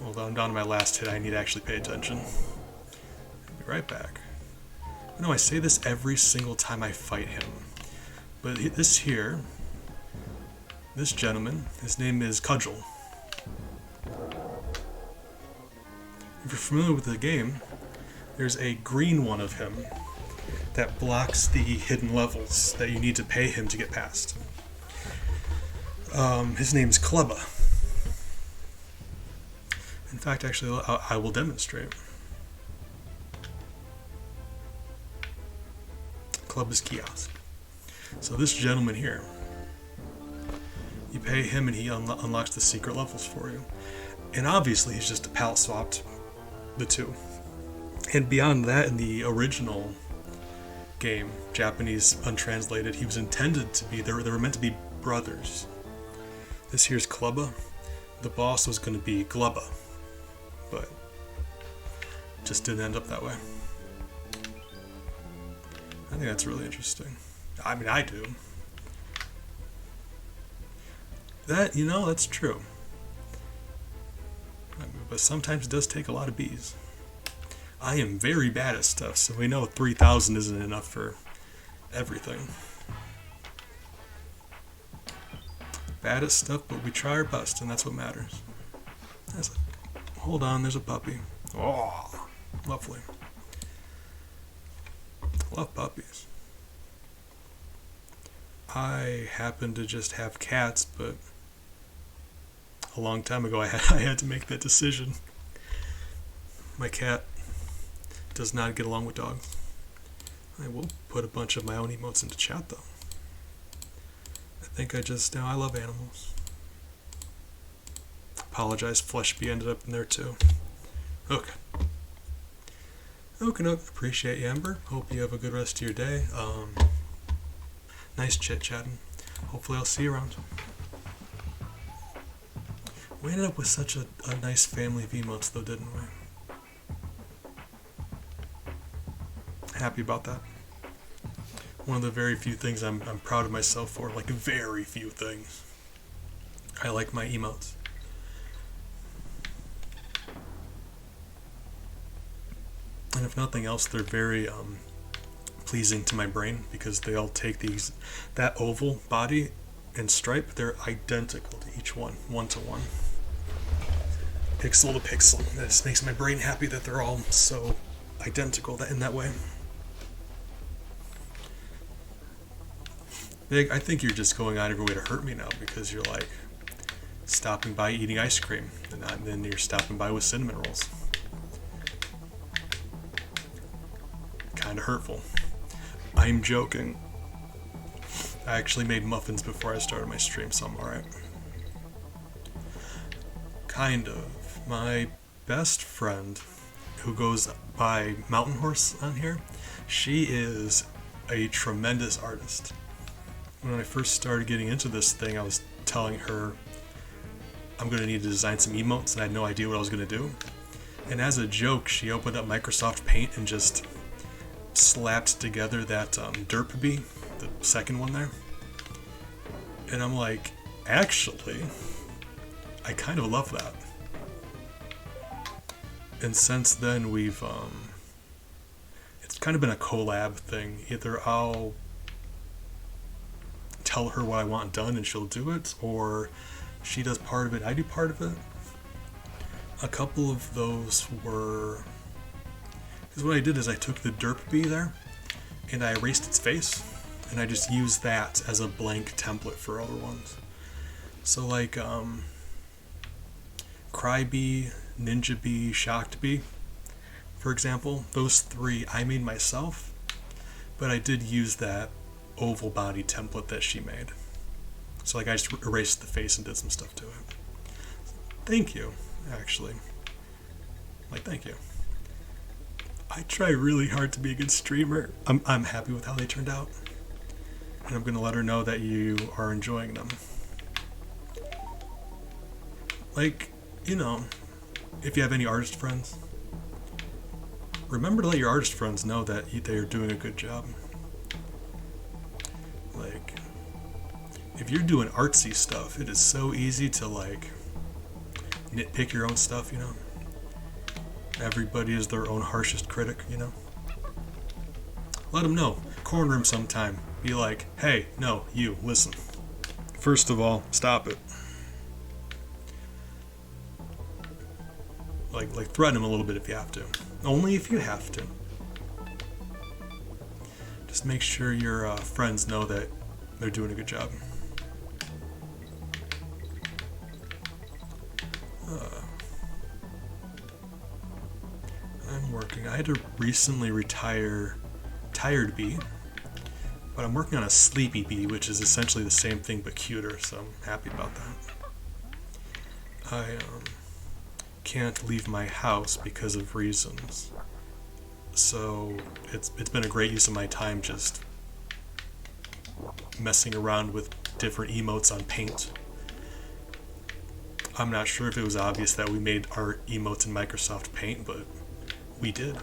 Hold on, I'm down to my last hit. I need to actually pay attention. I'll be right back. No, I say this every single time I fight him. But this gentleman, his name is Cudgel. If you're familiar with the game, there's a green one of him that blocks the hidden levels that you need to pay him to get past. His name's Klubba. In fact, actually, I will demonstrate. Klubba's kiosk. So this gentleman here, you pay him and he unlocks the secret levels for you. And obviously he's just palette swapped the 2. And beyond that, in the original game, Japanese untranslated, he was intended to be, they were meant to be brothers. This here's Klubba. The boss was going to be Glubba, but just didn't end up that way. I think that's really interesting. I mean, I do. That's true. But sometimes it does take a lot of bees. I am very bad at stuff, so we know 3,000 isn't enough for everything. Bad at stuff, but we try our best, and that's what matters. Hold on, there's a puppy. Oh, lovely. Love puppies. I happen to just have cats, but a long time ago I had to make that decision. My cat does not get along with dogs. I will put a bunch of my own emotes into chat though. I think I love animals. Apologize, Fleshbee ended up in there too. Okay. Okay, appreciate you, Amber. Hope you have a good rest of your day. Nice chit-chatting. Hopefully I'll see you around. We ended up with such a nice family of emotes though, didn't we? Happy about that. One of the very few things I'm proud of myself for, like very few things. I like my emotes. And if nothing else, they're very pleasing to my brain because they all take that oval body and stripe. They're identical to each one to one, pixel to pixel. That just makes my brain happy that they're all so identical in that way. Big, I think you're just going out of your way to hurt me now because you're like stopping by eating ice cream and then you're stopping by with cinnamon rolls. Kind of hurtful. I'm joking. I actually made muffins before I started my stream, so I'm alright. Kind of. My best friend, who goes by Mountain Horse on here, she is a tremendous artist. When I first started getting into this thing, I was telling her I'm going to need to design some emotes, and I had no idea what I was going to do. And as a joke, she opened up Microsoft Paint and just slapped together that derp bee, the second one there. And I'm like, actually, I kind of love that. And since then we've it's kind of been a collab thing. Either I'll tell her what I want done and she'll do it, or she does part of it, I do part of it. A couple of those were, because what I did is I took the derp bee there and I erased its face, and I just used that as a blank template for other ones. So like Crybee, Ninja Bee, Shocked Bee, for example, those three I made myself, but I did use that oval body template that she made. So like I just erased the face and did some stuff to it. Thank you, actually. Like, thank you. I try really hard to be a good streamer. I'm happy with how they turned out. And I'm gonna let her know that you are enjoying them. Like, you know, if you have any artist friends, remember to let your artist friends know that they are doing a good job. Like, if you're doing artsy stuff, it is so easy to like nitpick your own stuff, you know? Everybody is their own harshest critic, you know? Let them know. Corner them sometime. Be like, hey, no, you, listen. First of all, stop it. Like threaten them a little bit if you have to. Only if you have to. Just make sure your friends know that they're doing a good job. I'm working. I had to recently retire Tired Bee, but I'm working on a Sleepy Bee, which is essentially the same thing but cuter, so I'm happy about that. I can't leave my house because of reasons, so it's been a great use of my time just messing around with different emotes on Paint. I'm not sure if it was obvious that we made our emotes in Microsoft Paint, but we did.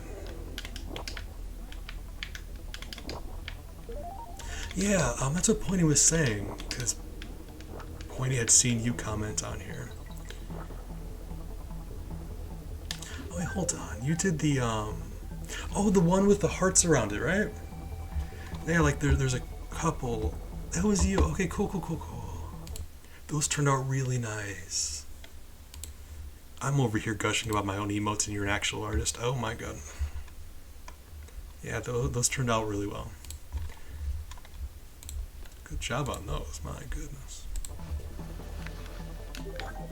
Yeah, that's what Pointy was saying, because Pointy had seen you comment on here. Oh, wait, hold on. You did the, oh, the one with the hearts around it, right? Yeah, like there's a couple. That was you. Okay, cool. Those turned out really nice. I'm over here gushing about my own emotes and you're an actual artist. Oh my god. Yeah, those turned out really well. Good job on those, my goodness.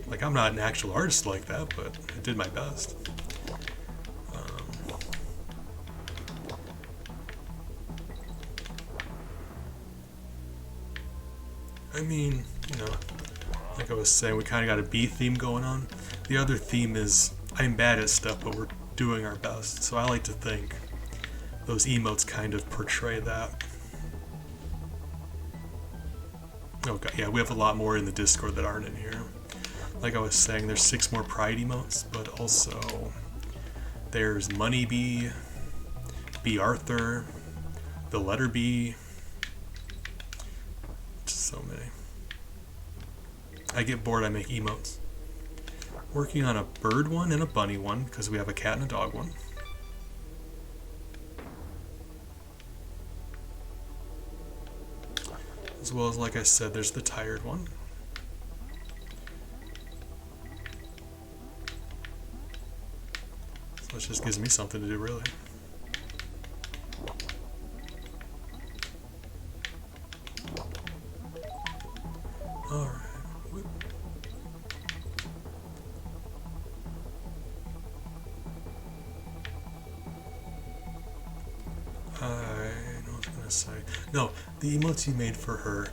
Like, I'm not an actual artist like that, but I did my best. I mean, you know, like I was saying, we kind of got a bee theme going on. The other theme is, I'm bad at stuff, but we're doing our best. So I like to think those emotes kind of portray that. Oh god, yeah, we have a lot more in the Discord that aren't in here. Like I was saying, there's 6 more Pride emotes, but also there's Money Bee, B. Arthur, the letter B. Just so many. I get bored, I make emotes. Working on a bird one and a bunny one, because we have a cat and a dog one. As well as, like I said, there's the tired one. So it just gives me something to do, really. Alright. I know what I was gonna say. No, the emotes you made for her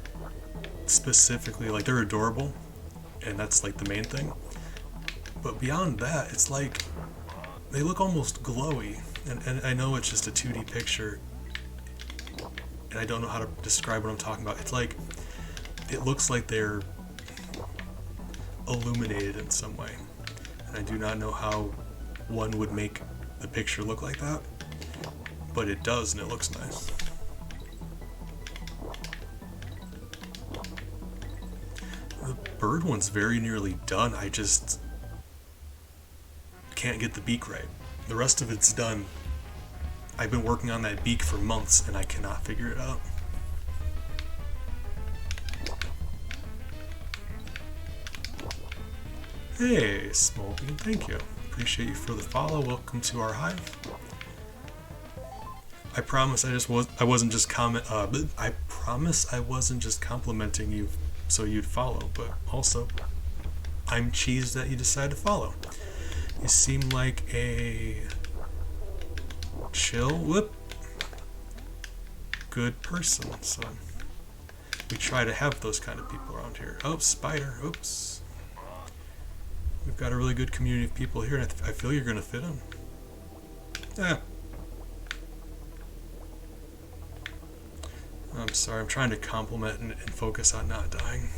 specifically, like, they're adorable, and that's like the main thing. But beyond that, it's like they look almost glowy, and I know it's just a 2D picture, and I don't know how to describe what I'm talking about. It's like it looks like they're illuminated in some way, and I do not know how one would make the picture look like that, but it does, and it looks nice. The bird one's very nearly done. I just can't get the beak right. The rest of it's done. I've been working on that beak for months and I cannot figure it out. Hey, Smoking, thank you. Appreciate you for the follow. Welcome to our hive. I promise I wasn't just complimenting you so you'd follow, but also I'm cheesed that you decided to follow. You seem like a chill, good person, so we try to have those kind of people around here. Oh, spider, oops. We've got a really good community of people here, and I feel you're gonna fit in. Yeah. I'm sorry, I'm trying to compliment and focus on not dying.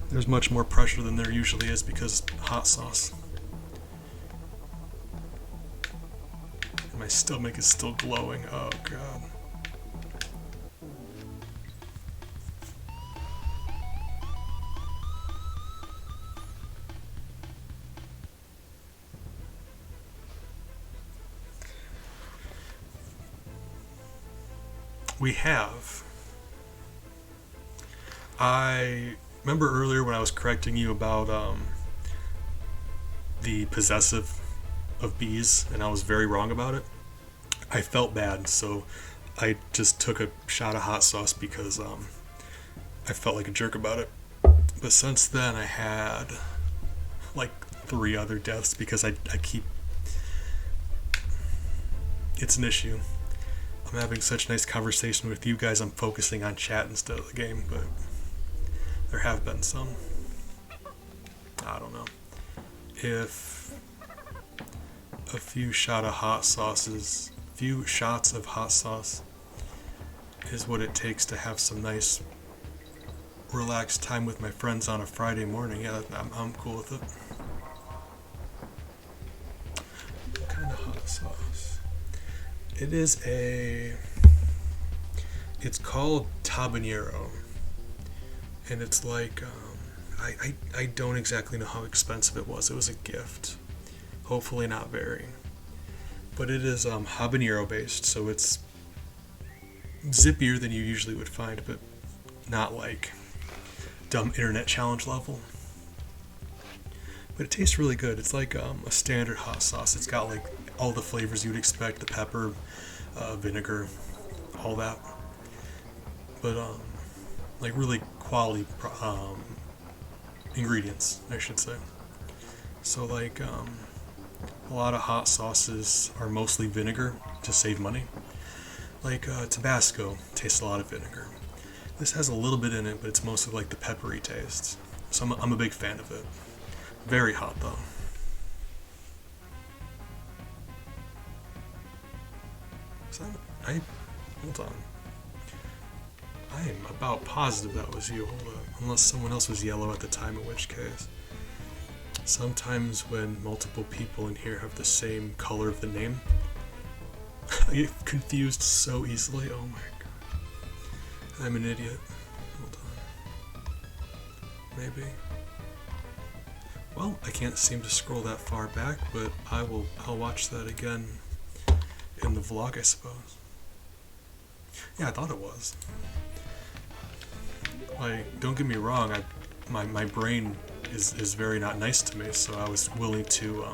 There's much more pressure than there usually is because hot sauce. And my stomach is still glowing. Oh god. We have. I remember earlier when I was correcting you about the possessive of bees, and I was very wrong about it. I felt bad, so I just took a shot of hot sauce because I felt like a jerk about it. But since then, I had like 3 other deaths because I keep. It's an issue. I'm having such nice conversation with you guys, I'm focusing on chat instead of the game, but there have been some. I don't know. If a few shots of hot sauce is what it takes to have some nice relaxed time with my friends on a Friday morning, yeah, I'm cool with it. What kind of hot sauce? It's called Tabanero, and it's like, I don't exactly know how expensive it was. It was a gift. Hopefully not very. But it is habanero based, so it's zippier than you usually would find, but not like dumb internet challenge level. But it tastes really good. It's like a standard hot sauce. It's got like all the flavors you'd expect, the pepper, vinegar, all that. But like really quality ingredients, I should say. So like a lot of hot sauces are mostly vinegar to save money. Like Tabasco tastes a lot of vinegar. This has a little bit in it, but it's mostly like the peppery taste. So I'm a big fan of it. Very hot though. Hold on. I am about positive that was you. Hold up. Unless someone else was yellow at the time, in which case. Sometimes when multiple people in here have the same color of the name, I get confused so easily. Oh my god. I'm an idiot. Hold on. Maybe. Well, I can't seem to scroll that far back, but I'll watch that again in the vlog, I suppose. Yeah, I thought it was. Like, don't get me wrong, my brain is very not nice to me, so I was willing to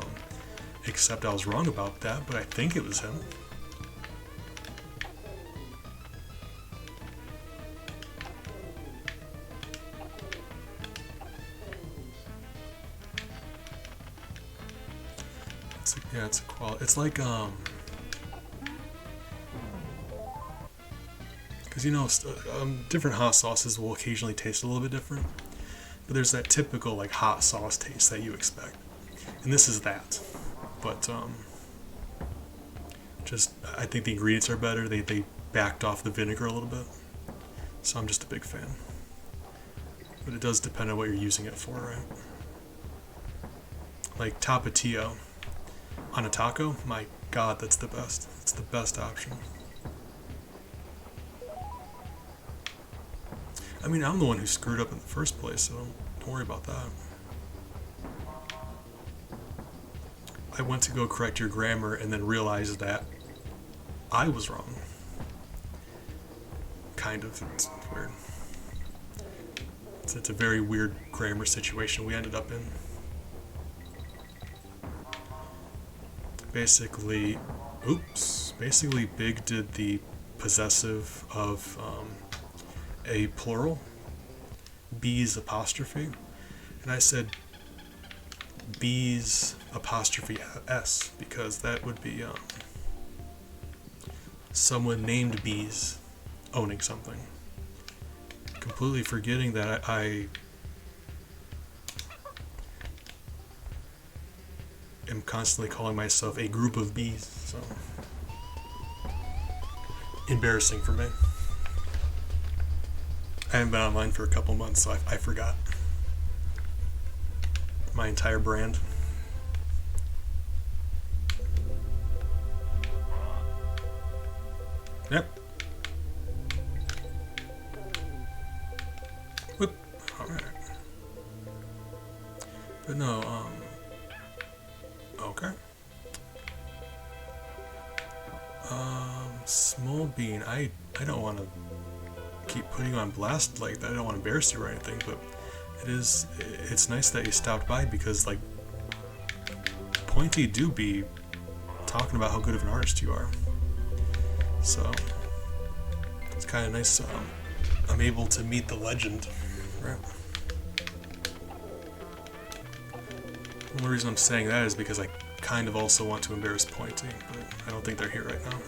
accept I was wrong about that, but I think it was him. It's a quality. It's like because you know, different hot sauces will occasionally taste a little bit different, but there's that typical like hot sauce taste that you expect, and this is that. But just I think the ingredients are better. They backed off the vinegar a little bit, so I'm just a big fan. But it does depend on what you're using it for, right? Like Tapatio on a taco, my god, that's the best. It's the best option. I mean, I'm the one who screwed up in the first place, so don't worry about that. I went to go correct your grammar and then realized that I was wrong. Kind of. It's weird. It's a very weird grammar situation we ended up in. Basically, Big did the possessive of a plural, bees apostrophe, and I said bees apostrophe s because that would be someone named Bees owning something. Completely forgetting that I am constantly calling myself a group of bees, so embarrassing for me. I haven't been online for a couple months, so I forgot my entire brand. Yep. Whoop. Alright. But no, okay. Small bean, I don't want to keep putting you on blast like that. I don't want to embarrass you or anything, but it's nice that you stopped by because, like, Pointy do be talking about how good of an artist you are. So, it's kind of nice I'm able to meet the legend, right? The only reason I'm saying that is because I kind of also want to embarrass Pointy, but I don't think they're here right now.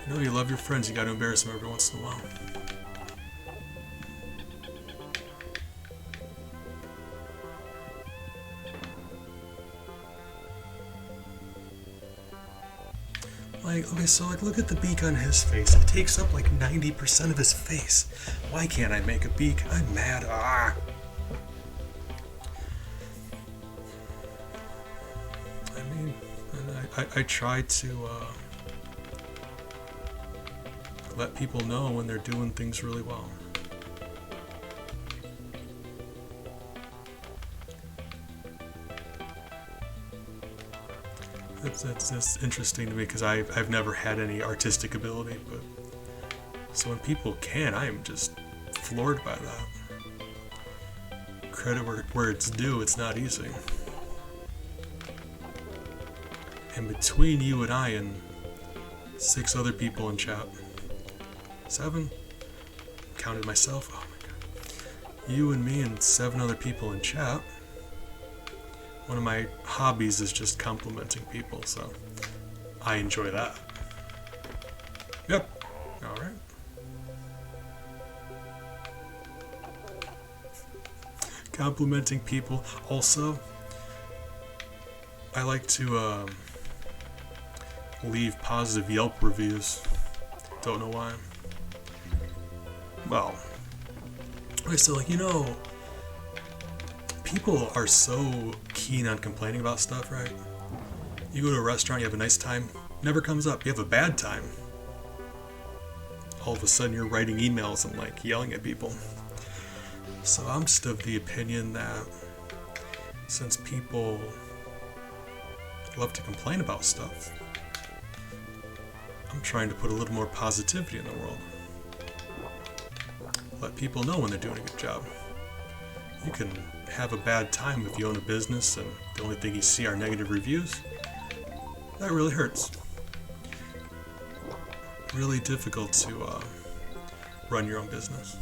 You know, you love your friends, you gotta embarrass them every once in a while. Like, okay, so like, look at the beak on his face. It takes up like 90% of his face. Why can't I make a beak? I'm mad. Ah. I mean, I try to let people know when they're doing things really well. That's interesting to me because I've never had any artistic ability, but so when people can, I am just floored by that. Credit where it's due, it's not easy. And between you and I and 6 other people in chat, 7? Counted myself. Oh my god. You and me and 7 other people in chat. One of my hobbies is just complimenting people, so I enjoy that. Yep. Alright. Complimenting people. Also, I like to leave positive Yelp reviews. Don't know why. Well, okay, so like, you know, people are so keen on complaining about stuff, right? You go to a restaurant, you have a nice time, never comes up. You have a bad time, all of a sudden you're writing emails and like yelling at people. So I'm just of the opinion that since people love to complain about stuff, I'm trying to put a little more positivity in the world. Let people know when they're doing a good job. You can have a bad time if you own a business and the only thing you see are negative reviews. That really hurts. Really difficult to run your own business.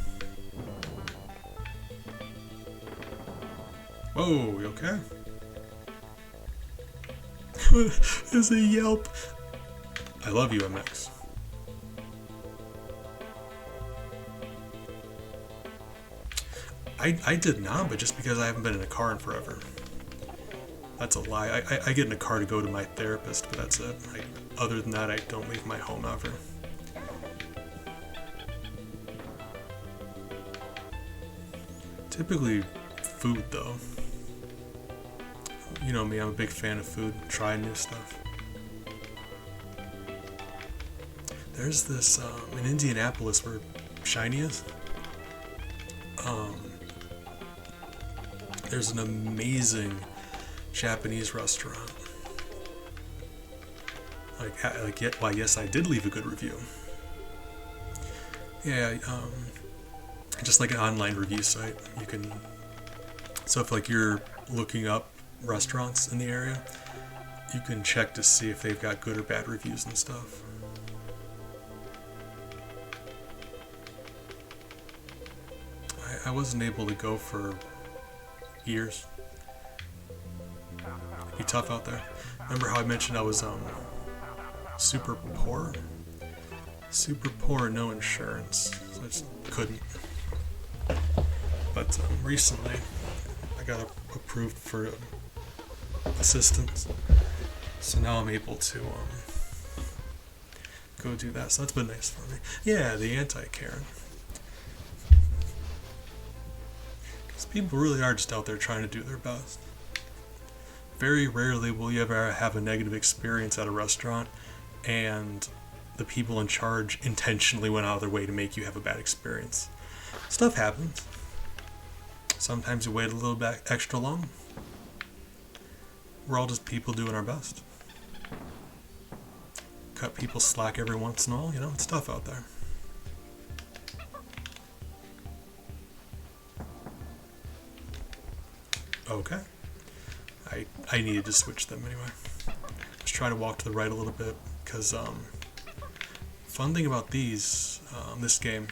Whoa, you okay? There's a Yelp. I love you, MX. I did not, but just because I haven't been in a car in forever. That's a lie. I get in a car to go to my therapist, but that's it. Other than that, I don't leave my home ever. Typically food though. You know me, I'm a big fan of food, trying new stuff. There's this, in Indianapolis where Shiny is, there's an amazing Japanese restaurant. Yes, I did leave a good review. Yeah, just like an online review site. You can, so if like you're looking up restaurants in the area, you can check to see if they've got good or bad reviews and stuff. I wasn't able to go for years. It'd be tough out there. Remember how I mentioned I was super poor? Super poor, no insurance. So I just couldn't. But recently, I got approved for assistance. So now I'm able to go do that. So that's been nice for me. Yeah, the anti-Karen. Because people really are just out there trying to do their best. Very rarely will you ever have a negative experience at a restaurant and the people in charge intentionally went out of their way to make you have a bad experience. Stuff happens. Sometimes you wait a little bit extra long. We're all just people doing our best. Cut people slack every once in a while, you know, it's tough out there. Okay. I needed to switch them anyway. Just try to walk to the right a little bit, because fun thing about this game,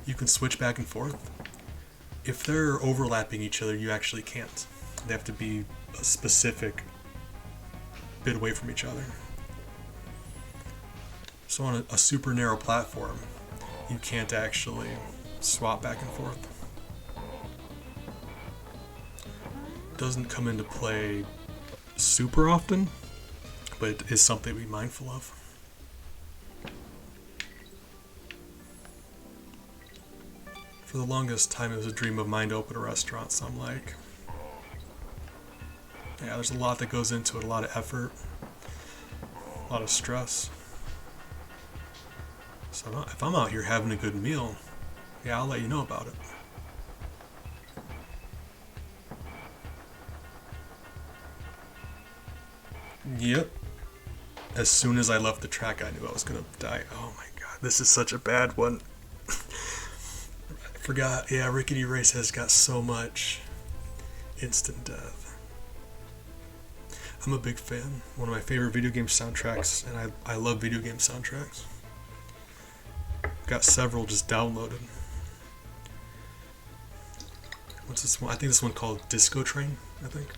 you can switch back and forth. If they're overlapping each other, you actually can't. They have to be a specific bit away from each other. So on a super narrow platform, you can't actually swap back and forth. Doesn't come into play super often, but it is something to be mindful of. For the longest time, it was a dream of mine to open a restaurant, so I'm like, yeah, there's a lot that goes into it, a lot of effort, a lot of stress. So if I'm out here having a good meal, yeah, I'll let you know about it. Yep. As soon as I left the track, I knew I was gonna die. Oh my god, this is such a bad one. I forgot. Yeah, Rickety Race has got so much instant death. I'm a big fan. One of my favorite video game soundtracks, and I love video game soundtracks. Got several just downloaded. What's this one? I think this one called Disco Train, I think.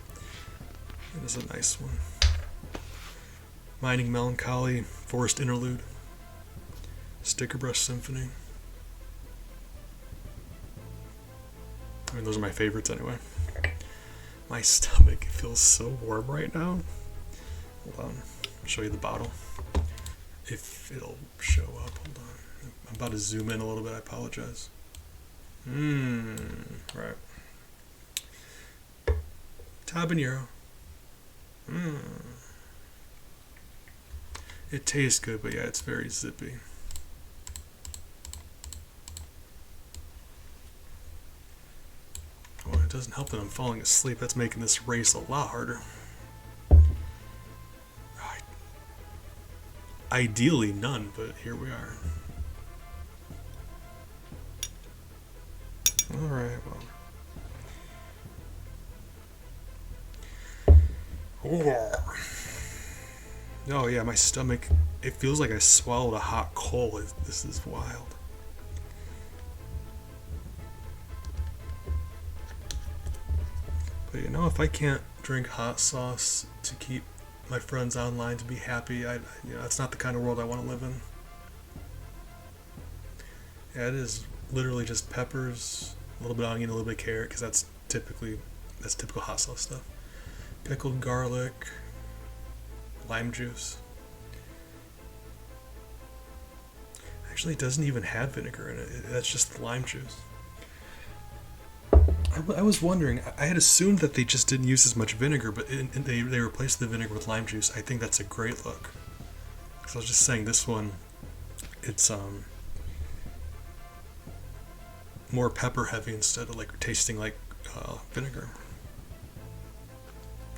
It is a nice one. Mining Melancholy, Forest Interlude, Sticker Brush Symphony. I mean, those are my favorites anyway. My stomach feels so warm right now. Hold on, I'll show you the bottle. If it'll show up, hold on. I'm about to zoom in a little bit, I apologize. Right. Habanero. It tastes good, but yeah, it's very zippy. Oh, it doesn't help that I'm falling asleep. That's making this race a lot harder. Ideally none, but here we are. Alright, well. Oh yeah, my stomach, it feels like I swallowed a hot coal. This is wild. But you know, if I can't drink hot sauce to keep my friends online to be happy, that's not the kind of world I want to live in. Yeah, it is literally just peppers, a little bit of onion, a little bit of carrot, because that's typical hot sauce stuff. Pickled garlic, lime juice. Actually, it doesn't even have vinegar in it. That's just lime juice. I was wondering. I had assumed that they just didn't use as much vinegar, but they replaced the vinegar with lime juice. I think that's a great look. Because I was just saying, this one, it's more pepper heavy instead of like tasting like vinegar.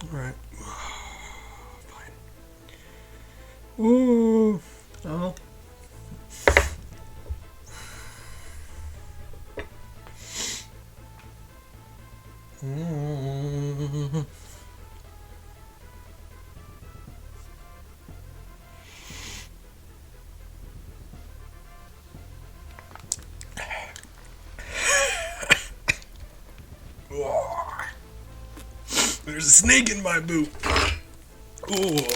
All right. Fine. Ooh. Oh. Mm. There's a snake in my boot. Oh.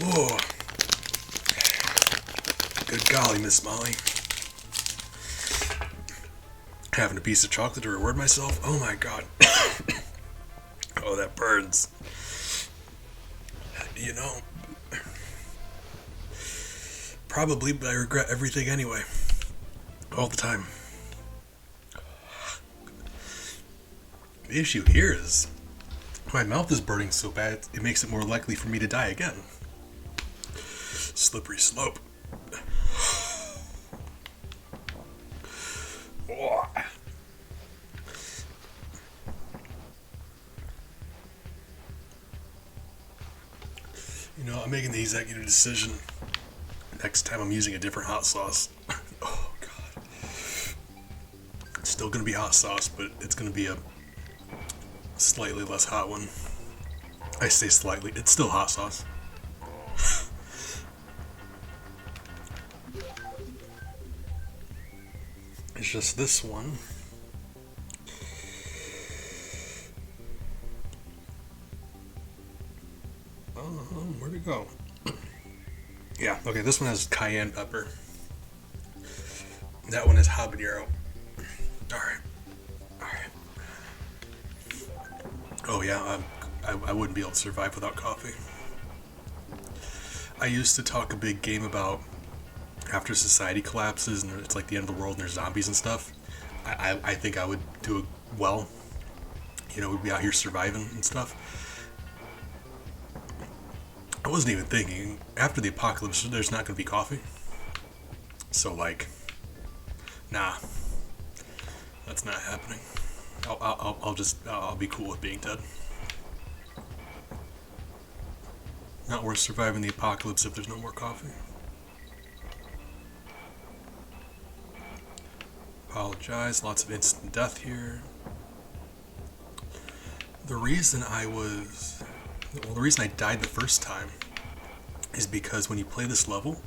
Oh. Good golly, Miss Molly. Having a piece of chocolate to reward myself? Oh my god. Oh, that burns. You know. Probably, but I regret everything anyway. All the time. The issue here is my mouth is burning so bad it makes it more likely for me to die again. Slippery slope. Oh. You know, I'm making the executive decision. Next time I'm using a different hot sauce. Oh god. It's still gonna be hot sauce, but it's gonna be a slightly less hot one. I say slightly, it's still hot sauce. It's just this one. Where'd it go? Yeah, okay, this one has cayenne pepper. That one is habanero. Alright. Oh yeah, I wouldn't be able to survive without coffee. I used to talk a big game about after society collapses and it's like the end of the world and there's zombies and stuff. I think I would do it well. You know, we'd be out here surviving and stuff. I wasn't even thinking, after the apocalypse, there's not going to be coffee. So, like, nah, that's not happening. I'll be cool with being dead. Not worth surviving the apocalypse if there's no more coffee. Apologize, lots of instant death here. The reason I died the first time is because when you play this level,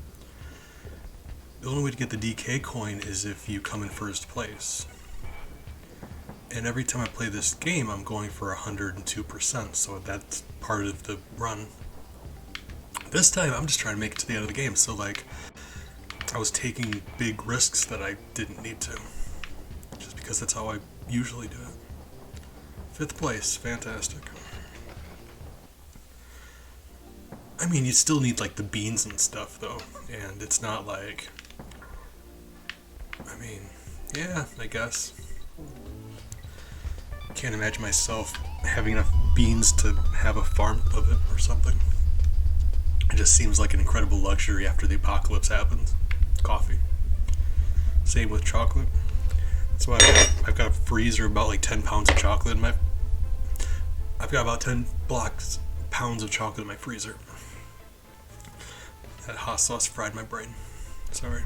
the only way to get the DK coin is if you come in first place. And every time I play this game, I'm going for 102%, so that's part of the run. This time, I'm just trying to make it to the end of the game, so like, I was taking big risks that I didn't need to. Just because that's how I usually do it. 5th place, fantastic. I mean, you still need like the beans and stuff though, and it's not like, I mean, yeah, I guess. Can't imagine myself having enough beans to have a farm of it or something. It just seems like an incredible luxury after the apocalypse happens. Coffee. Same with chocolate. That's why I've got a freezer of about like 10 pounds of chocolate in my... I've got about 10 pounds of chocolate in my freezer. That hot sauce fried my brain. Sorry.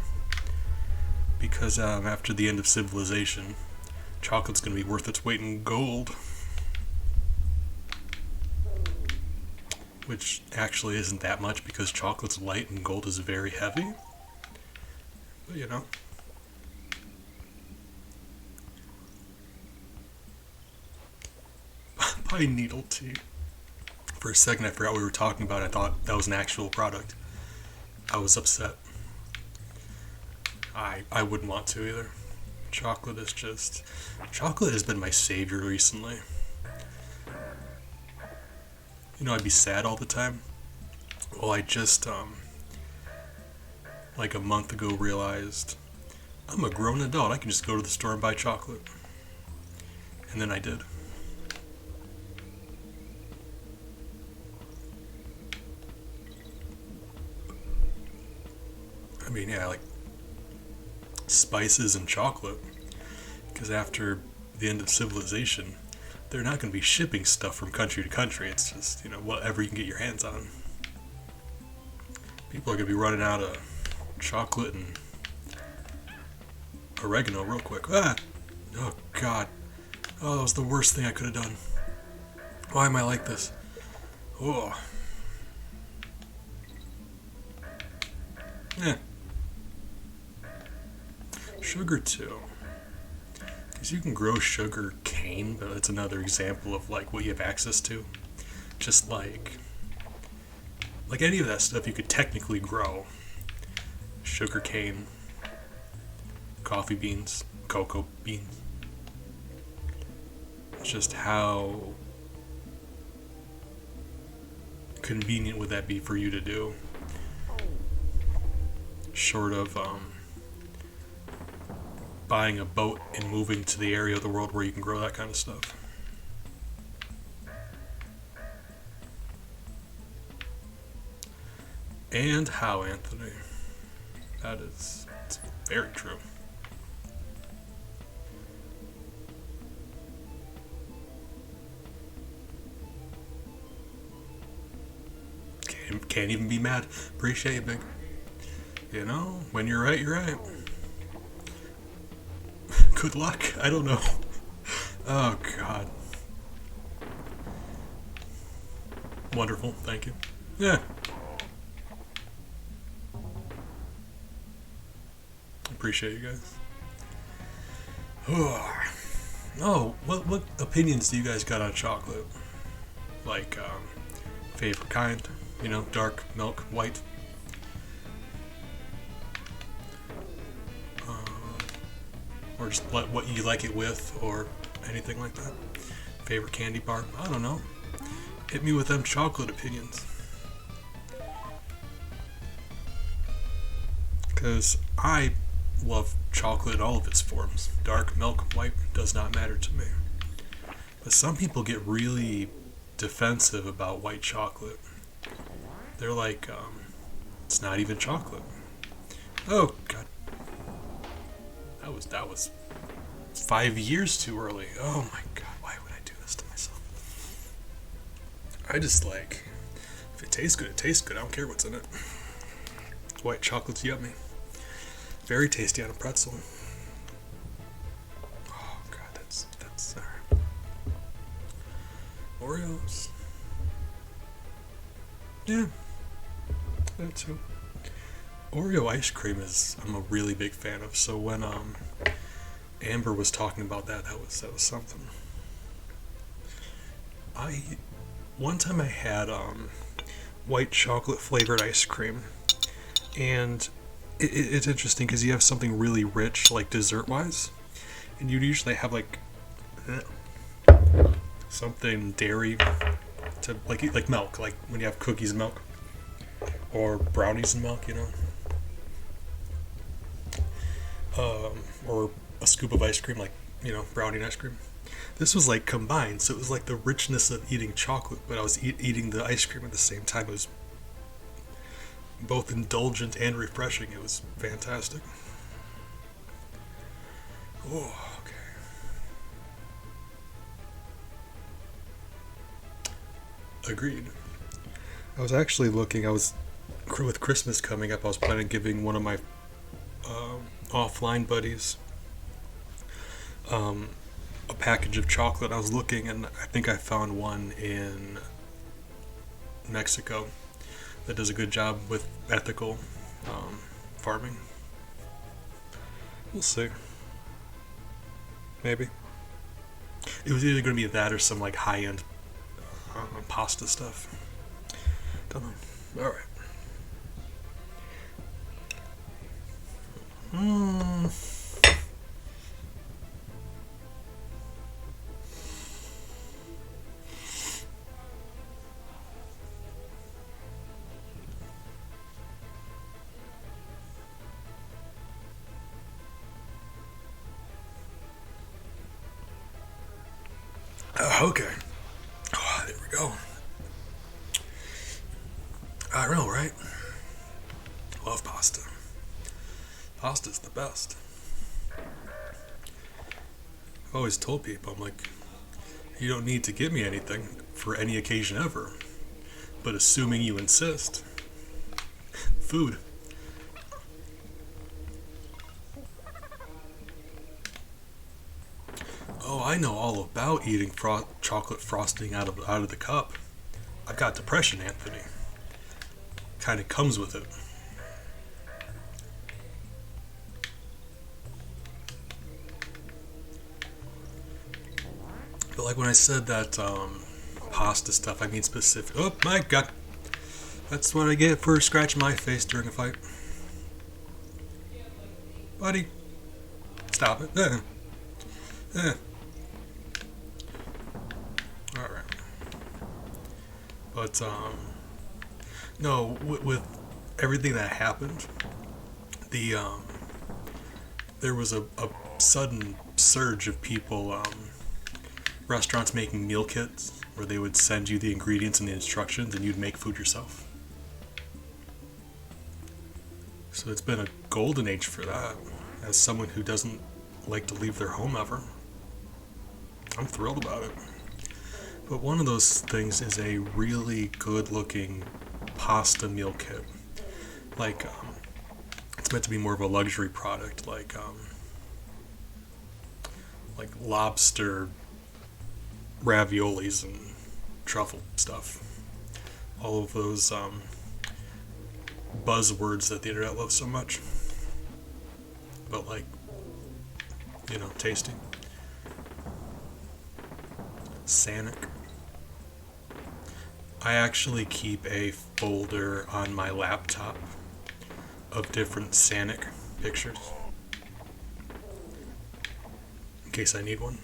Because after the end of civilization, chocolate's going to be worth its weight in gold. Which actually isn't that much because chocolate's light and gold is very heavy. But you know. Pine needle tea. For a second I forgot what we were talking about. I thought that was an actual product. I was upset. I wouldn't want to either. Chocolate has been my savior recently. You know, I'd be sad all the time. Well, I just, like a month ago realized I'm a grown adult. I can just go to the store and buy chocolate. And then I did. I mean, yeah, like spices and chocolate. Because after the end of civilization, they're not going to be shipping stuff from country to country. It's just, whatever you can get your hands on. People are going to be running out of chocolate and oregano real quick. Ah! Oh, God. Oh, that was the worst thing I could have done. Why am I like this? Oh. Yeah. Sugar, too. Because you can grow sugar cane, but that's another example of, like, what you have access to. Just like any of that stuff you could technically grow. Sugar cane, coffee beans, cocoa beans. It's just how convenient would that be for you to do? Short of buying a boat and moving to the area of the world where you can grow that kind of stuff. And how, Anthony? It's very true. Can't even be mad. Appreciate you, Big. When you're right, you're right. Good luck. I don't know. Oh, God. Wonderful. Thank you. Yeah. Appreciate you guys. Oh, what opinions do you guys got on chocolate? Like, favorite kind? Dark, milk, white? Or just what you like it with, or anything like that? Favorite candy bar? I don't know. Hit me with them chocolate opinions. Because I love chocolate in all of its forms. Dark, milk, white, does not matter to me. But some people get really defensive about white chocolate. They're like, it's not even chocolate. Oh, God. That was 5 years too early. Oh my God, why would I do this to myself? I just like, if it tastes good, it tastes good. I don't care what's in it. White chocolate's yummy. Very tasty on a pretzel. Oh God, that's Oreos. Yeah, that too. Oreo ice cream I'm a really big fan of. So when Amber was talking about that was something. One time I had white chocolate flavored ice cream, and it's interesting because you have something really rich, like dessert wise, and you usually have like something dairy to like milk, like when you have cookies and milk or brownies and milk, or a scoop of ice cream, like brownie and ice cream. This was like combined, so it was like the richness of eating chocolate, but I was eating the ice cream at the same time. It was both indulgent and refreshing. It was fantastic. Oh, okay. Agreed. I was actually looking, with Christmas coming up, I was planning on giving one of my offline buddies a package of chocolate. I was looking, and I think I found one in Mexico that does a good job with ethical farming. We'll see. Maybe. It was either going to be that or some like high-end pasta stuff. Don't know. Alright. Okay. Oh, there we go. I know, right? Love pasta. Pasta's the best. I've always told people, I'm like, you don't need to give me anything for any occasion ever. But assuming you insist, food. Oh, I know all about eating chocolate frosting out of the cup. I've got depression, Anthony. Kind of comes with it. But like when I said that pasta stuff, I mean specific. Oh my god, that's what I get for scratching my face during a fight, buddy. Stop it. All right. But no, with everything that happened, the there was a sudden surge of people, restaurants making meal kits where they would send you the ingredients and the instructions and you'd make food yourself. So it's been a golden age for that. As someone who doesn't like to leave their home ever, I'm thrilled about it. But one of those things is a really good looking pasta meal kit. Like, it's meant to be more of a luxury product, like lobster raviolis and truffle stuff. All of those buzzwords that the internet loves so much. But like, you know, tasty. Sanic. I actually keep a folder on my laptop of different Sanic pictures in case I need one.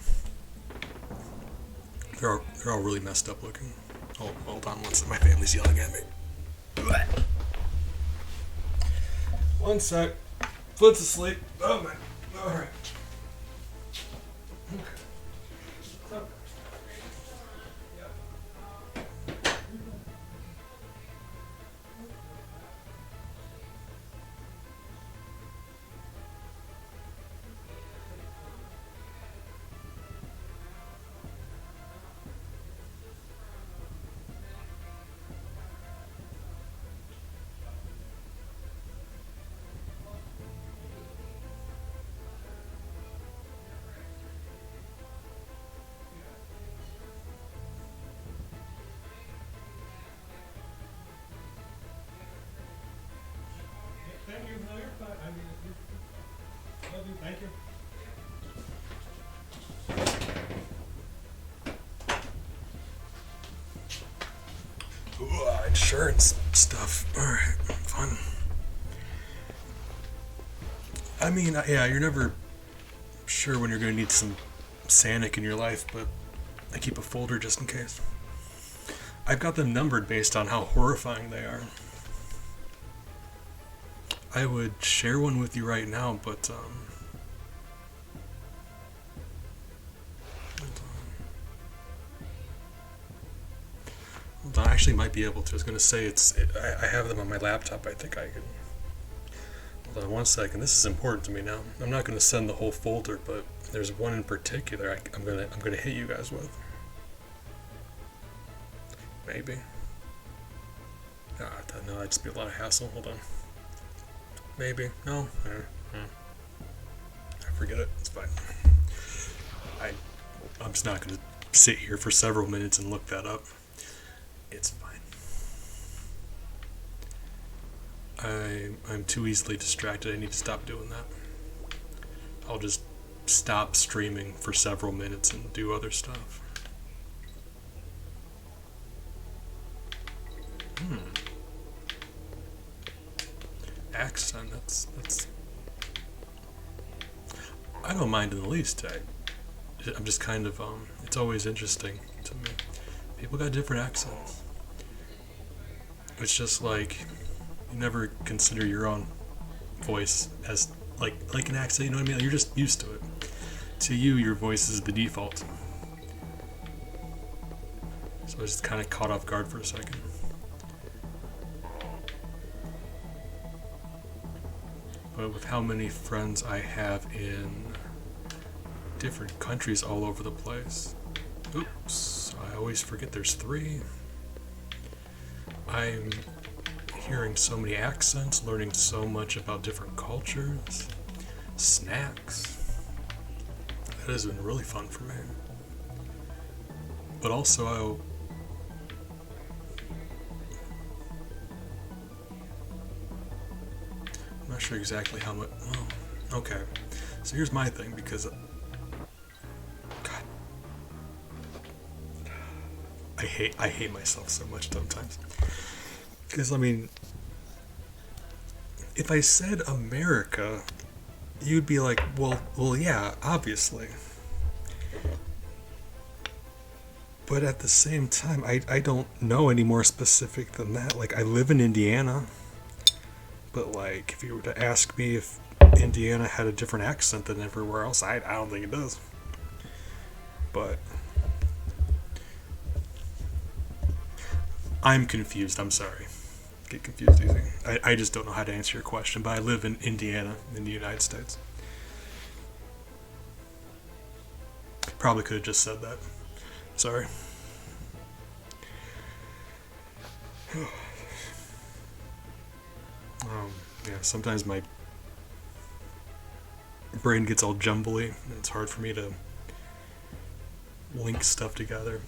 They're all really messed up looking. Oh, hold on one second. My family's yelling at me. One sec. Foot's asleep. Oh my. Alright. Okay. Thank you. No, you're fine. I mean, love you. Thank you. Ooh, insurance stuff. Alright, fun. I mean, yeah, you're never sure when you're going to need some Sanic in your life, but I keep a folder just in case. I've got them numbered based on how horrifying they are. I would share one with you right now, but I actually might be able to. I was going to say I have them on my laptop. I think I can. Hold on one second. This is important to me now. I'm not going to send the whole folder, but there's one in particular I'm gonna hit you guys with. Maybe. No, that'd just be a lot of hassle. Hold on. Maybe. No. I forget it. It's fine. I'm just not going to sit here for several minutes and look that up. It's fine. I'm too easily distracted. I need to stop doing that. I'll just stop streaming for several minutes and do other stuff. Accent, that's I don't mind in the least. I'm just kind of it's always interesting to me. People got different accents. It's just like you never consider your own voice as like an accent, you know what I mean? You're just used to it. To you, your voice is the default. So I was just kind of caught off guard for a second. But with how many friends I have in different countries all over the place. Oops, I always forget there's 3. I'm hearing so many accents, learning so much about different cultures, snacks. That has been really fun for me. But also, I'm not sure exactly how much. Well, okay. So here's my thing, because God, I hate myself so much sometimes. Because I mean, if I said America, you'd be like, well, yeah, obviously. But at the same time, I don't know any more specific than that. Like, I live in Indiana. But, like, if you were to ask me if Indiana had a different accent than everywhere else, I don't think it does. But I'm confused. I'm sorry. Get confused easy. I just don't know how to answer your question. But I live in Indiana, in the United States. Probably could have just said that. Sorry. Yeah, sometimes my brain gets all jumbly, and it's hard for me to link stuff together,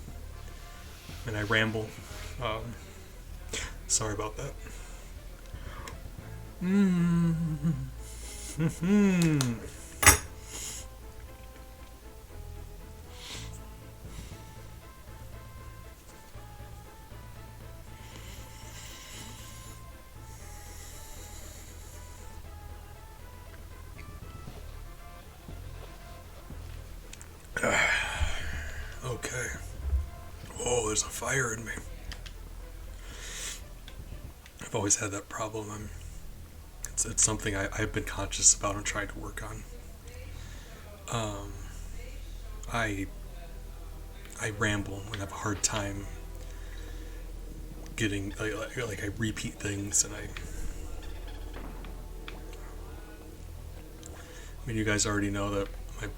and I ramble. Sorry about that. Okay. Oh, there's a fire in me. I've always had that problem. It's something I've been conscious about and trying to work on. I ramble and have a hard time getting like I repeat things, and I mean, you guys already know that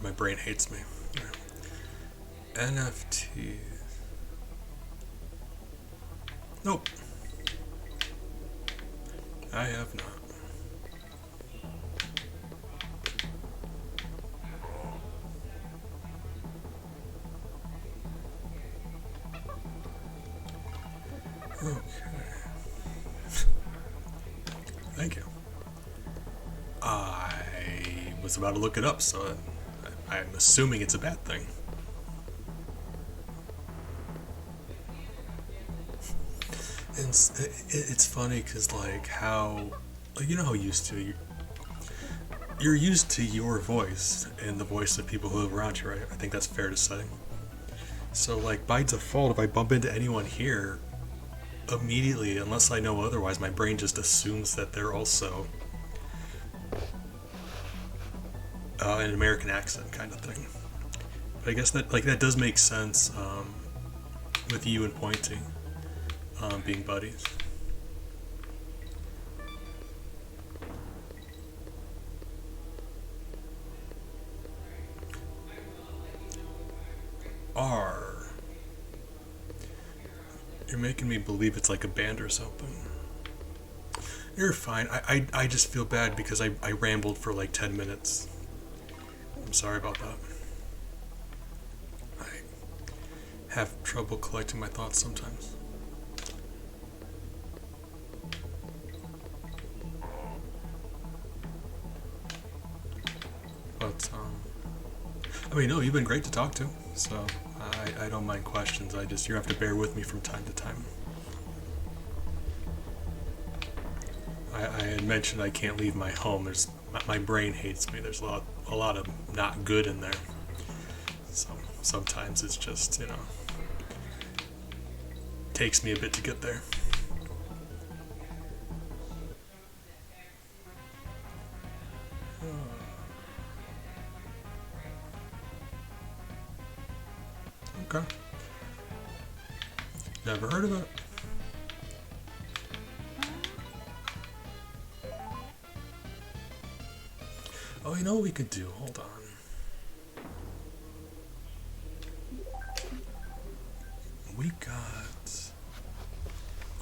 my brain hates me. NFT. Nope. I have not. Okay. Thank you. I was about to look it up, so I'm assuming it's a bad thing. And it's funny because, like, how, like, you know how you're used to your voice and the voice of people who live around you, right? I think that's fair to say. So, like, by default, if I bump into anyone here, immediately, unless I know otherwise, my brain just assumes that they're also an American accent kind of thing. But I guess that does make sense with you and Pointy being buddies. You're making me believe it's like a band or something. You're fine. I just feel bad because I rambled for like 10 minutes. I'm sorry about that. I have trouble collecting my thoughts sometimes. But, I mean, no, you've been great to talk to, so I don't mind questions. You have to bear with me from time to time. I had mentioned I can't leave my home. My brain hates me. There's a lot of not good in there. So sometimes it's just, takes me a bit to get there. Okay. Never heard of it. Oh, you know what we could do? Hold on. We got...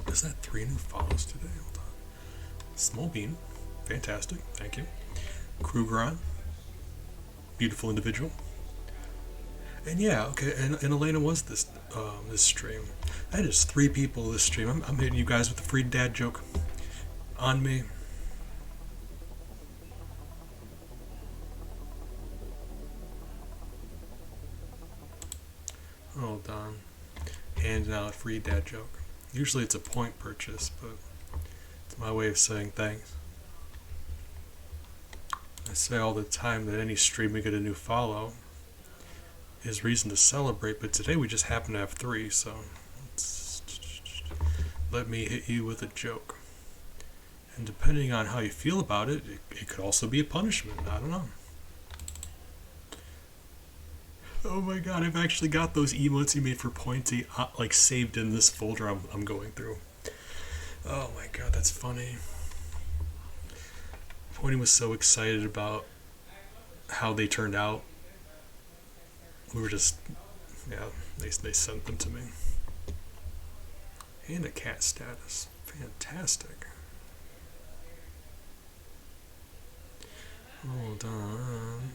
Is that 3 new follows today? Hold on. Small Bean. Fantastic. Thank you. Krugeron. Beautiful individual. And yeah, okay, and Elena was this stream. That is 3 people this stream. I'm hitting you guys with a free dad joke. On me. Hold on. Handing out a free dad joke. Usually it's a point purchase, but it's my way of saying thanks. I say all the time that any stream we get a new follow is reason to celebrate, but today we just happen to have 3, so let me hit you with a joke. And depending on how you feel about it, it could also be a punishment. I don't know. Oh my god, I've actually got those emotes you made for Pointy like saved in this folder I'm going through. Oh my god, that's funny. Pointy was so excited about how they turned out. We were just, yeah, they sent them to me. And a cat status. Fantastic. Hold on.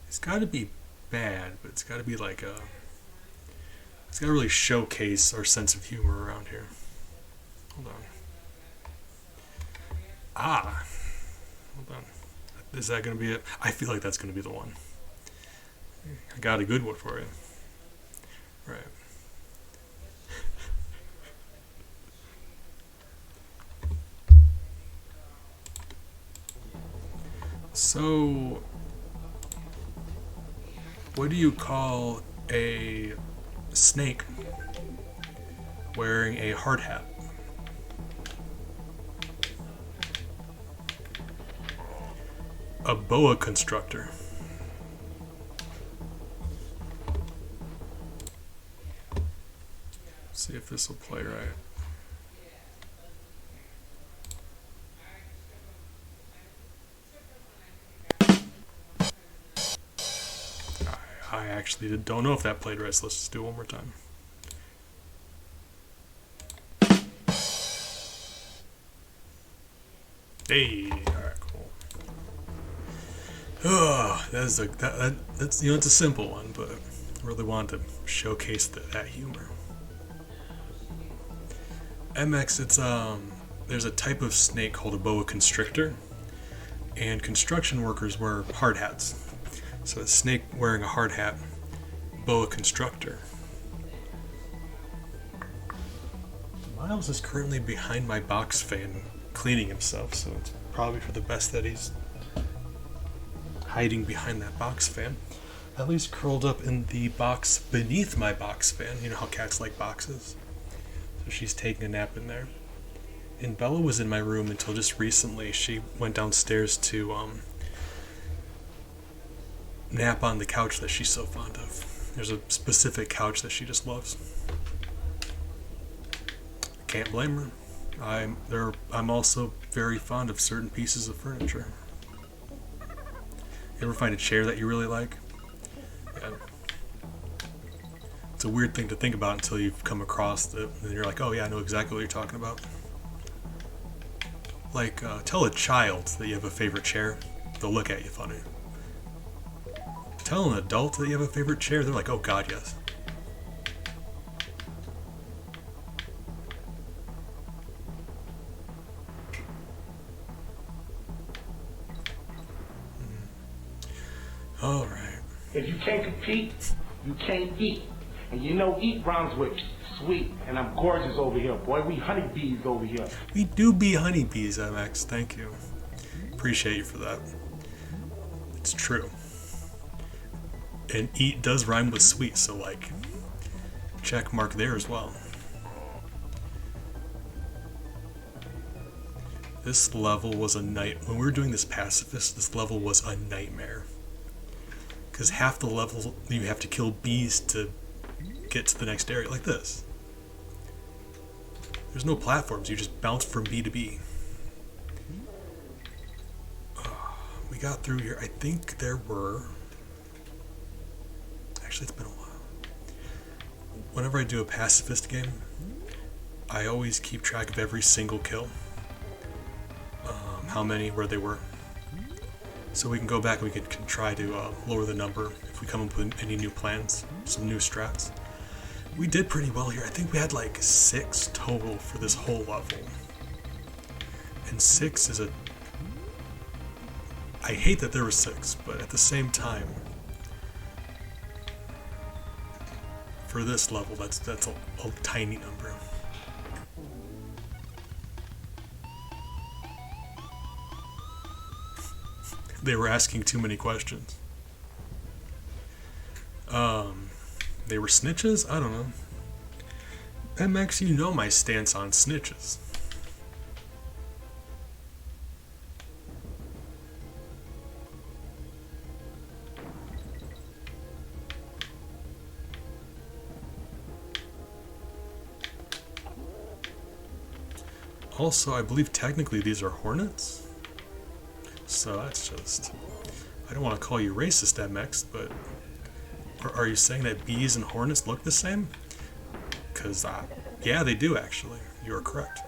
It's got to be bad, but it's got to be like a... It's got to really showcase our sense of humor around here. Hold on. Ah! Hold on. Is that going to be it? I feel like that's going to be the one. I got a good one for you. Right. So... What do you call a snake wearing a hard hat? A boa constrictor. See if this will play right. I actually don't know if that played right, so let's just do it one more time. Hey, alright, cool. Oh, that's you know, it's a simple one, but I really wanted to showcase that humor. MX, it's there's a type of snake called a boa constrictor, and construction workers wear hard hats. So a snake wearing a hard hat, boa constrictor. Miles is currently behind my box fan cleaning himself, so it's probably for the best that he's hiding behind that box fan. At least curled up in the box beneath my box fan. You know how cats like boxes. So she's taking a nap in there. And Bella was in my room until just recently. She went downstairs to nap on the couch that she's so fond of. There's a specific couch that she just loves. Can't blame her. I'm also very fond of certain pieces of furniture. You ever find a chair that you really like? Yeah. It's a weird thing to think about until you've come across it, and you're like, oh yeah, I know exactly what you're talking about. Like, tell a child that you have a favorite chair, they'll look at you funny. Tell an adult that you have a favorite chair, they're like, oh god, yes. All right. If you can't compete, you can't eat. And you know eat rhymes with sweet. And I'm gorgeous over here, boy. We honeybees over here. We do be honeybees, MX. Thank you. Appreciate you for that. It's true. And eat does rhyme with sweet, so like, check mark there as well. This level was a when we were doing this pacifist, this level was a nightmare. Because half the level you have to kill bees to get to the next area, like this. There's no platforms, you just bounce from B to B. We got through here. I think there were... Actually, it's been a while. Whenever I do a pacifist game, I always keep track of every single kill. How many, where they were. So we can go back and we can try to lower the number if we come up with any new plans, some new strats. We did pretty well here. I think we had like 6 total for this whole level. And 6 is a... I hate that there were 6, but at the same time, for this level, that's a tiny number. They were asking too many questions. They were snitches? I don't know. MX, you know my stance on snitches. Also, I believe technically these are hornets. So that's just... I don't want to call you racist, MX, but... Are you saying that bees and hornets look the same? Because, yeah, they do, actually. You are correct.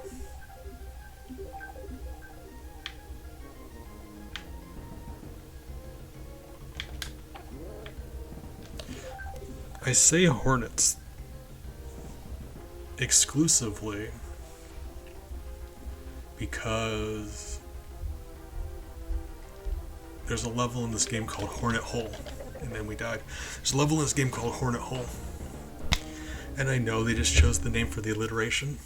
I say hornets exclusively because there's a level in this game called Hornet Hole, and then we died. There's a level in this game called Hornet Hole, and I know they just chose the name for the alliteration.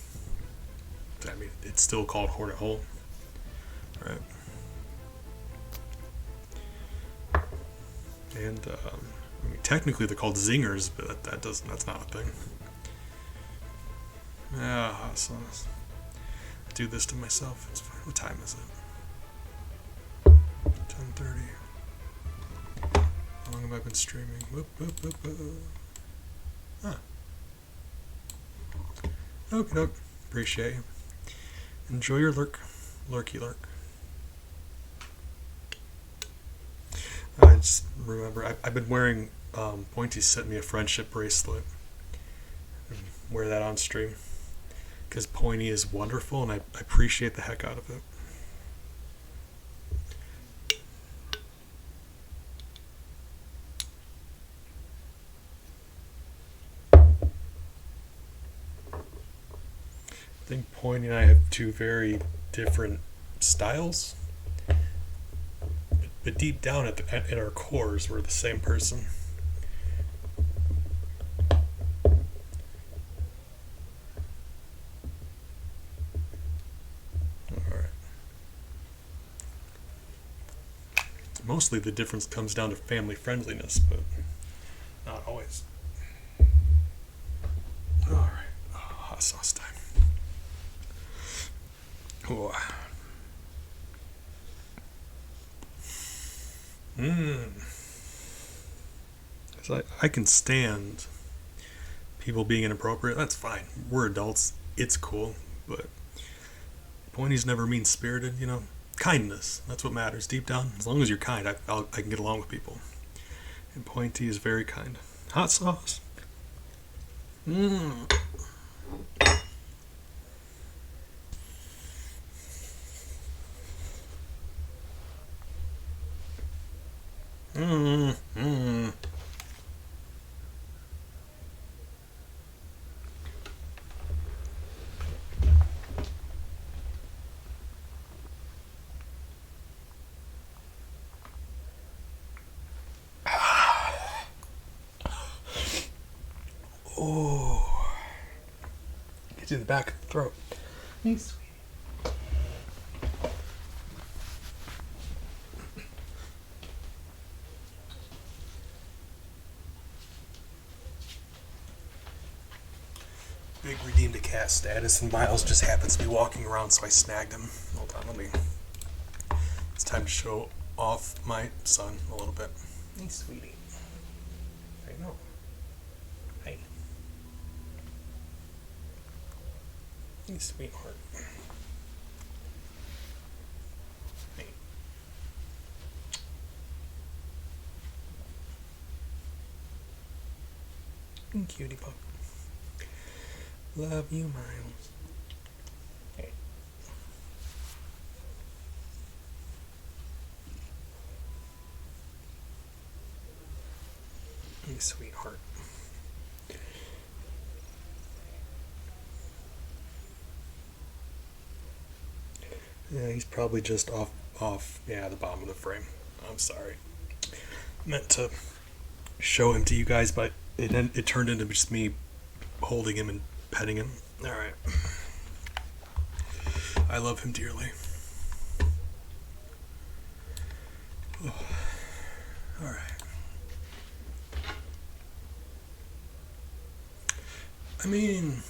I mean, it's still called Hornet Hole, right? And I mean, technically they're called zingers, but that's not a thing. Ah, hot sauce. I do this to myself. It's fine. What time is it? 10:30. How long have I been streaming? Whoop, whoop, whoop, whoop. Ah. Okie doke. Appreciate you. Enjoy your lurky lurk. I just remember I've been wearing Pointy sent me a friendship bracelet. Wear that on stream because Pointy is wonderful and I appreciate the heck out of it. I think Pointy and I have two very different styles, but deep down at our cores, we're the same person. Alright. Mostly the difference comes down to family friendliness, but not always. Alright, hot sauce time. Ooh. I can stand people being inappropriate. That's fine. We're adults. It's cool. But Pointy's never mean-spirited, you know. Kindness. That's what matters. Deep down, as long as you're kind, I can get along with people. And Pointy is very kind. Hot sauce. Mmm. Mmm. Mmm. Oh. Gets in the back of the throat. Thanks, sweetie. Big redeemed a cat status, and Miles just happens to be walking around, so I snagged him. Hold on, it's time to show off my son a little bit. Hey, sweetie. I know. Hey. You sweetheart. Hey. Cutie pup. Love you, Miles. Hey. You sweetheart. Yeah, he's probably just off, the bottom of the frame. I'm sorry. Meant to show him to you guys, but it turned into just me holding him and petting him. Alright. I love him dearly. Oh. Alright. I mean,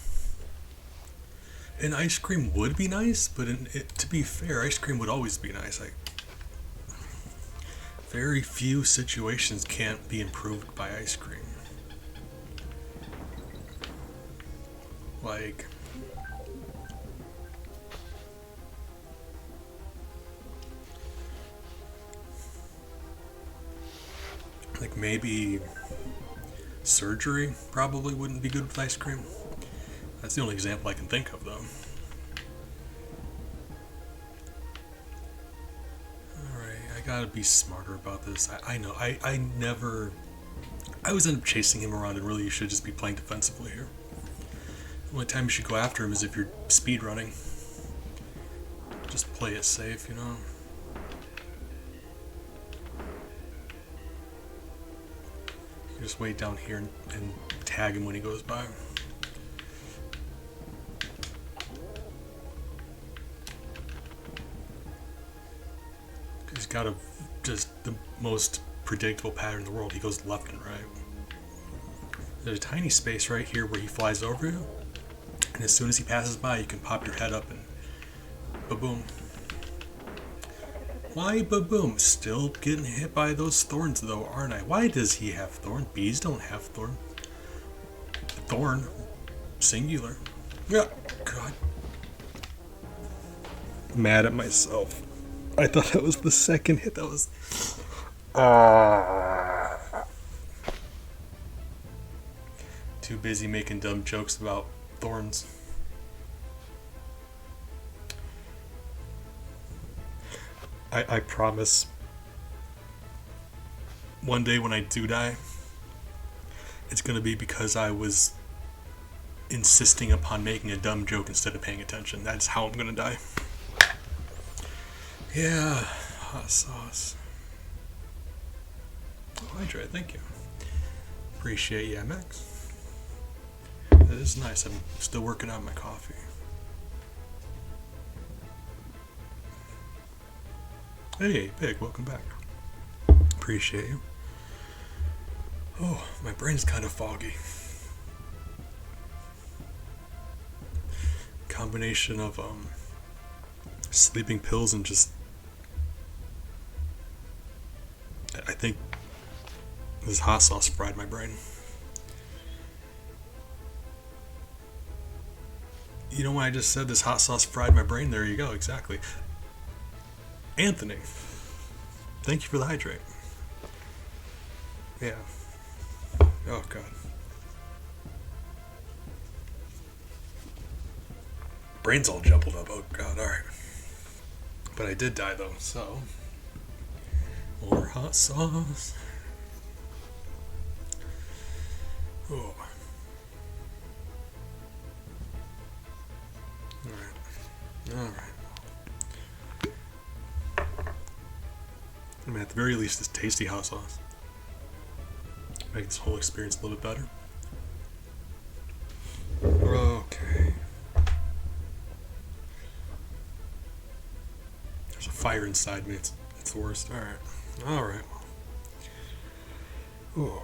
an ice cream would be nice, but to be fair, ice cream would always be nice. Like, very few situations can't be improved by ice cream. Like, maybe surgery probably wouldn't be good with ice cream. That's the only example I can think of, though. Alright, I gotta be smarter about this. I know, I always end up chasing him around, and really you should just be playing defensively here. The only time you should go after him is if you're speed running. Just play it safe, you know? You just wait down here and tag him when he goes by. He's got just the most predictable pattern in the world. He goes left and right. There's a tiny space right here where he flies over you, and as soon as he passes by, you can pop your head up and ba-boom. Why ba-boom? Still getting hit by those thorns though, aren't I? Why does he have thorn? Bees don't have thorn. Thorn. Singular. Yeah. God. Mad at myself. I thought that was the second hit. That was... Too busy making dumb jokes about thorns. I promise one day when I do die, it's going to be because I was insisting upon making a dumb joke instead of paying attention. That's how I'm going to die. Yeah, hot sauce. Oh, hydrate, thank you. Appreciate you, MX. That is nice. I'm still working on my coffee. Hey, Pig, welcome back. Appreciate you. Oh, my brain's kind of foggy. Combination of sleeping pills and just... I think this hot sauce fried my brain. You know when I just said this hot sauce fried my brain? There you go, exactly. Anthony, thank you for the hydrate. Yeah. Oh, God. Brain's all jumbled up. Oh, God, alright. But I did die, though, so... More hot sauce. Oh. Alright. I mean, at the very least, it's tasty hot sauce. Make this whole experience a little bit better. Okay. There's a fire inside me. It's the worst. Alright. Ooh.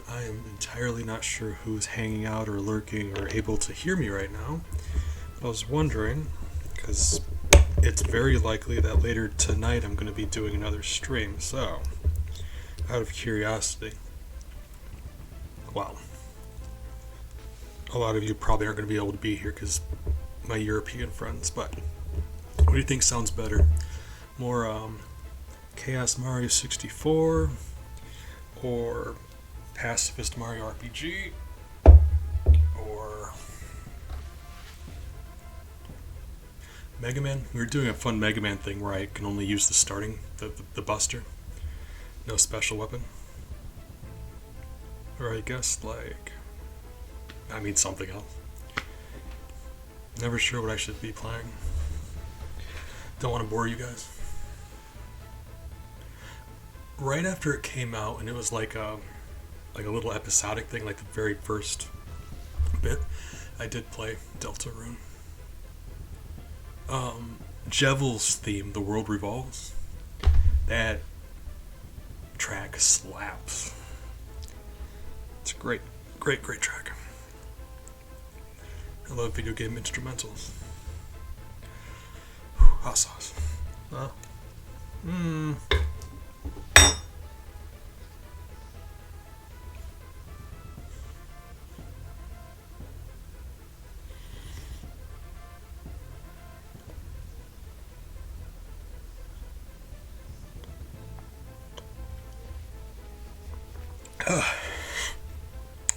I am entirely not sure who's hanging out or lurking or able to hear me right now. But I was wondering, because it's very likely that later tonight I'm going to be doing another stream, so out of curiosity, well, a lot of you probably aren't going to be able to be here because my European friends, but what do you think sounds better? More Chaos Mario 64 or Pacifist Mario RPG or Mega Man? We were doing a fun Mega Man thing where I can only use the starting, the buster. No special weapon. Or I guess something else. Never sure what I should be playing. Don't want to bore you guys. Right after it came out, and it was like a little episodic thing, like the very first bit, I did play Deltarune. Jevel's theme, The World Revolves, that track slaps. It's a great track. I love video game instrumentals. Hot sauce. I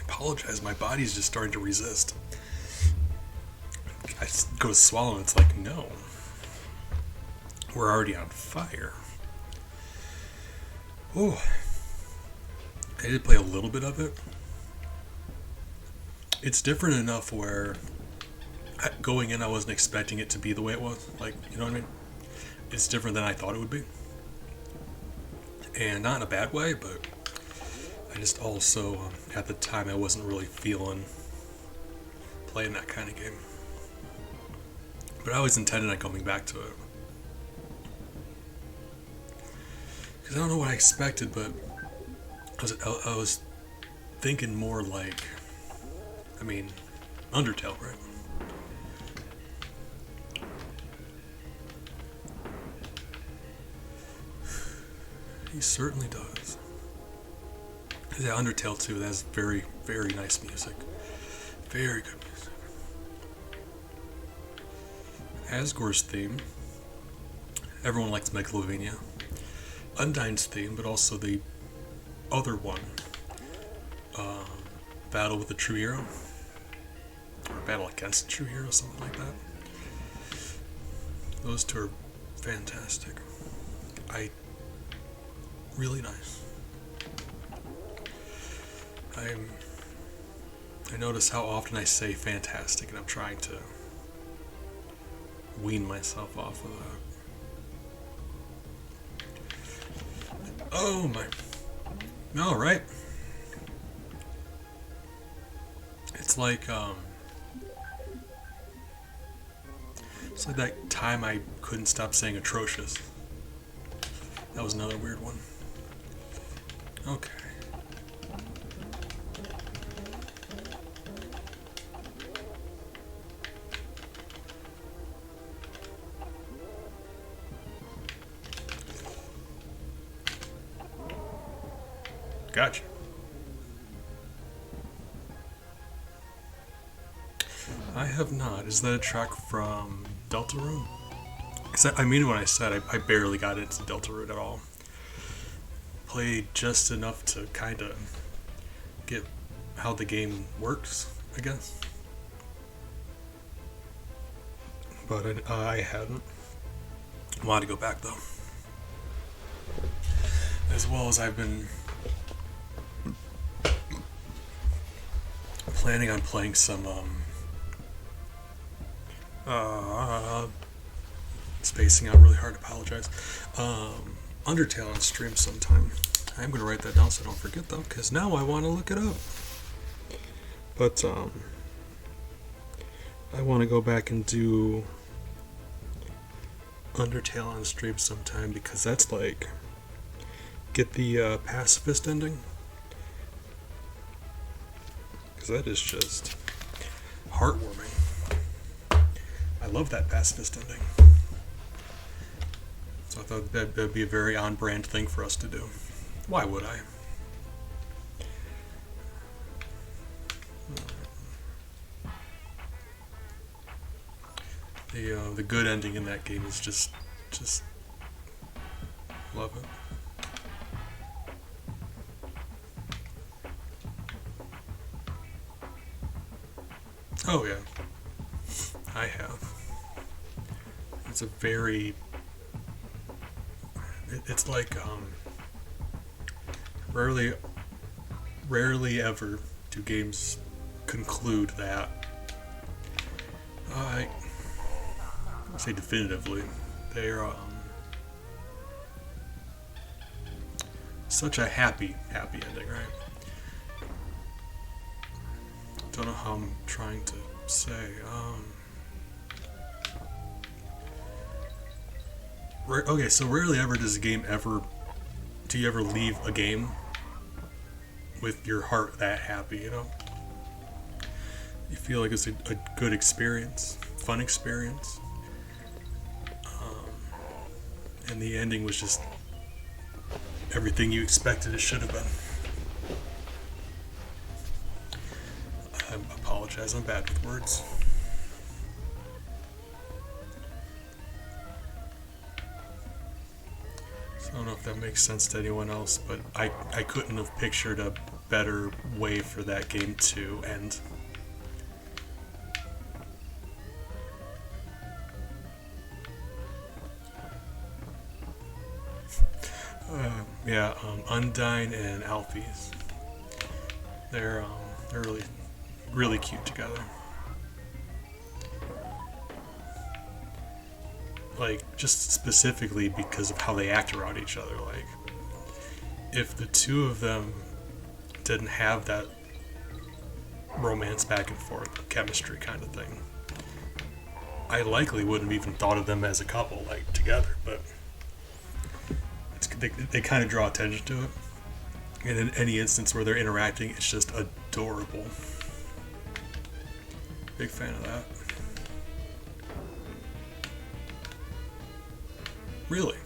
apologize, my body's just starting to resist. I just go to swallow and it's like, no. We're already on fire. Oh. I did play a little bit of it. It's different enough where going in I wasn't expecting it to be the way it was. Like, you know what I mean? It's different than I thought it would be. And not in a bad way, but I just also, at the time, I wasn't really feeling playing that kind of game. But I always intended on coming back to it. Because I don't know what I expected, but I was thinking more like, Undertale, right? He certainly does. Yeah, Undertale 2, that's very, very nice music. Very good music. Asgore's theme. Everyone likes Megalovania. Undyne's theme, but also the other one. Battle with the True Hero. Or Battle Against the True Hero, something like that. Those two are fantastic. Really nice. I notice how often I say fantastic, and I'm trying to wean myself off of that. Oh my. Alright. It's like that time I couldn't stop saying atrocious. That was another weird one. Okay. Gotcha. I have not. Is that a track from Deltarune? I mean, when I said I barely got into Deltarune at all. Played just enough to kind of get how the game works, I guess. But I hadn't. I wanted to go back though. As well as I've been planning on playing some spacing out really hard, apologize. Undertale on stream sometime. I'm gonna write that down so I don't forget though, because now I want to look it up. But I want to go back and do Undertale on stream sometime, because that's like get the pacifist ending, because that is just heartwarming. I love that pacifist ending. So I thought that'd be a very on-brand thing for us to do. Why would I? The good ending in that game is just love it. Oh yeah, I have. It's a very. It's like rarely ever do games conclude that. I won't say definitively. They're such a happy ending, right? Don't know how I'm trying to say. Okay, so rarely ever does a game ever. Do you ever leave a game with your heart that happy? You know, you feel like it's a good experience, fun experience, and the ending was just everything you expected it should have been. I apologize, I'm bad with words. So I don't know if that makes sense to anyone else, but I couldn't have pictured a better way for that game to end. Undyne and Alfie's. They're really cute together. Like, just specifically because of how they act around each other. Like, if the two of them didn't have that romance back and forth, chemistry kind of thing, I likely wouldn't have even thought of them as a couple, like, together, but they kind of draw attention to it. And in any instance where they're interacting, it's just adorable. Big fan of that. Really?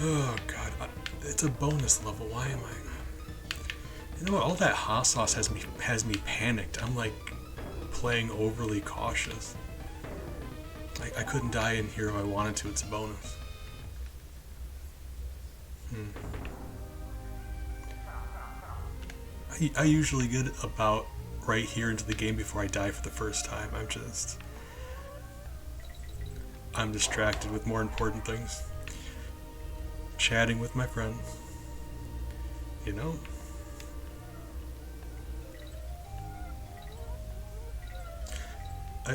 Oh god, it's a bonus level. Why am I? You know what? All that hot sauce has me panicked. I'm like playing overly cautious. I couldn't die in here if I wanted to. It's a bonus. I usually get about right here into the game before I die for the first time. I'm distracted with more important things. Chatting with my friends. You know?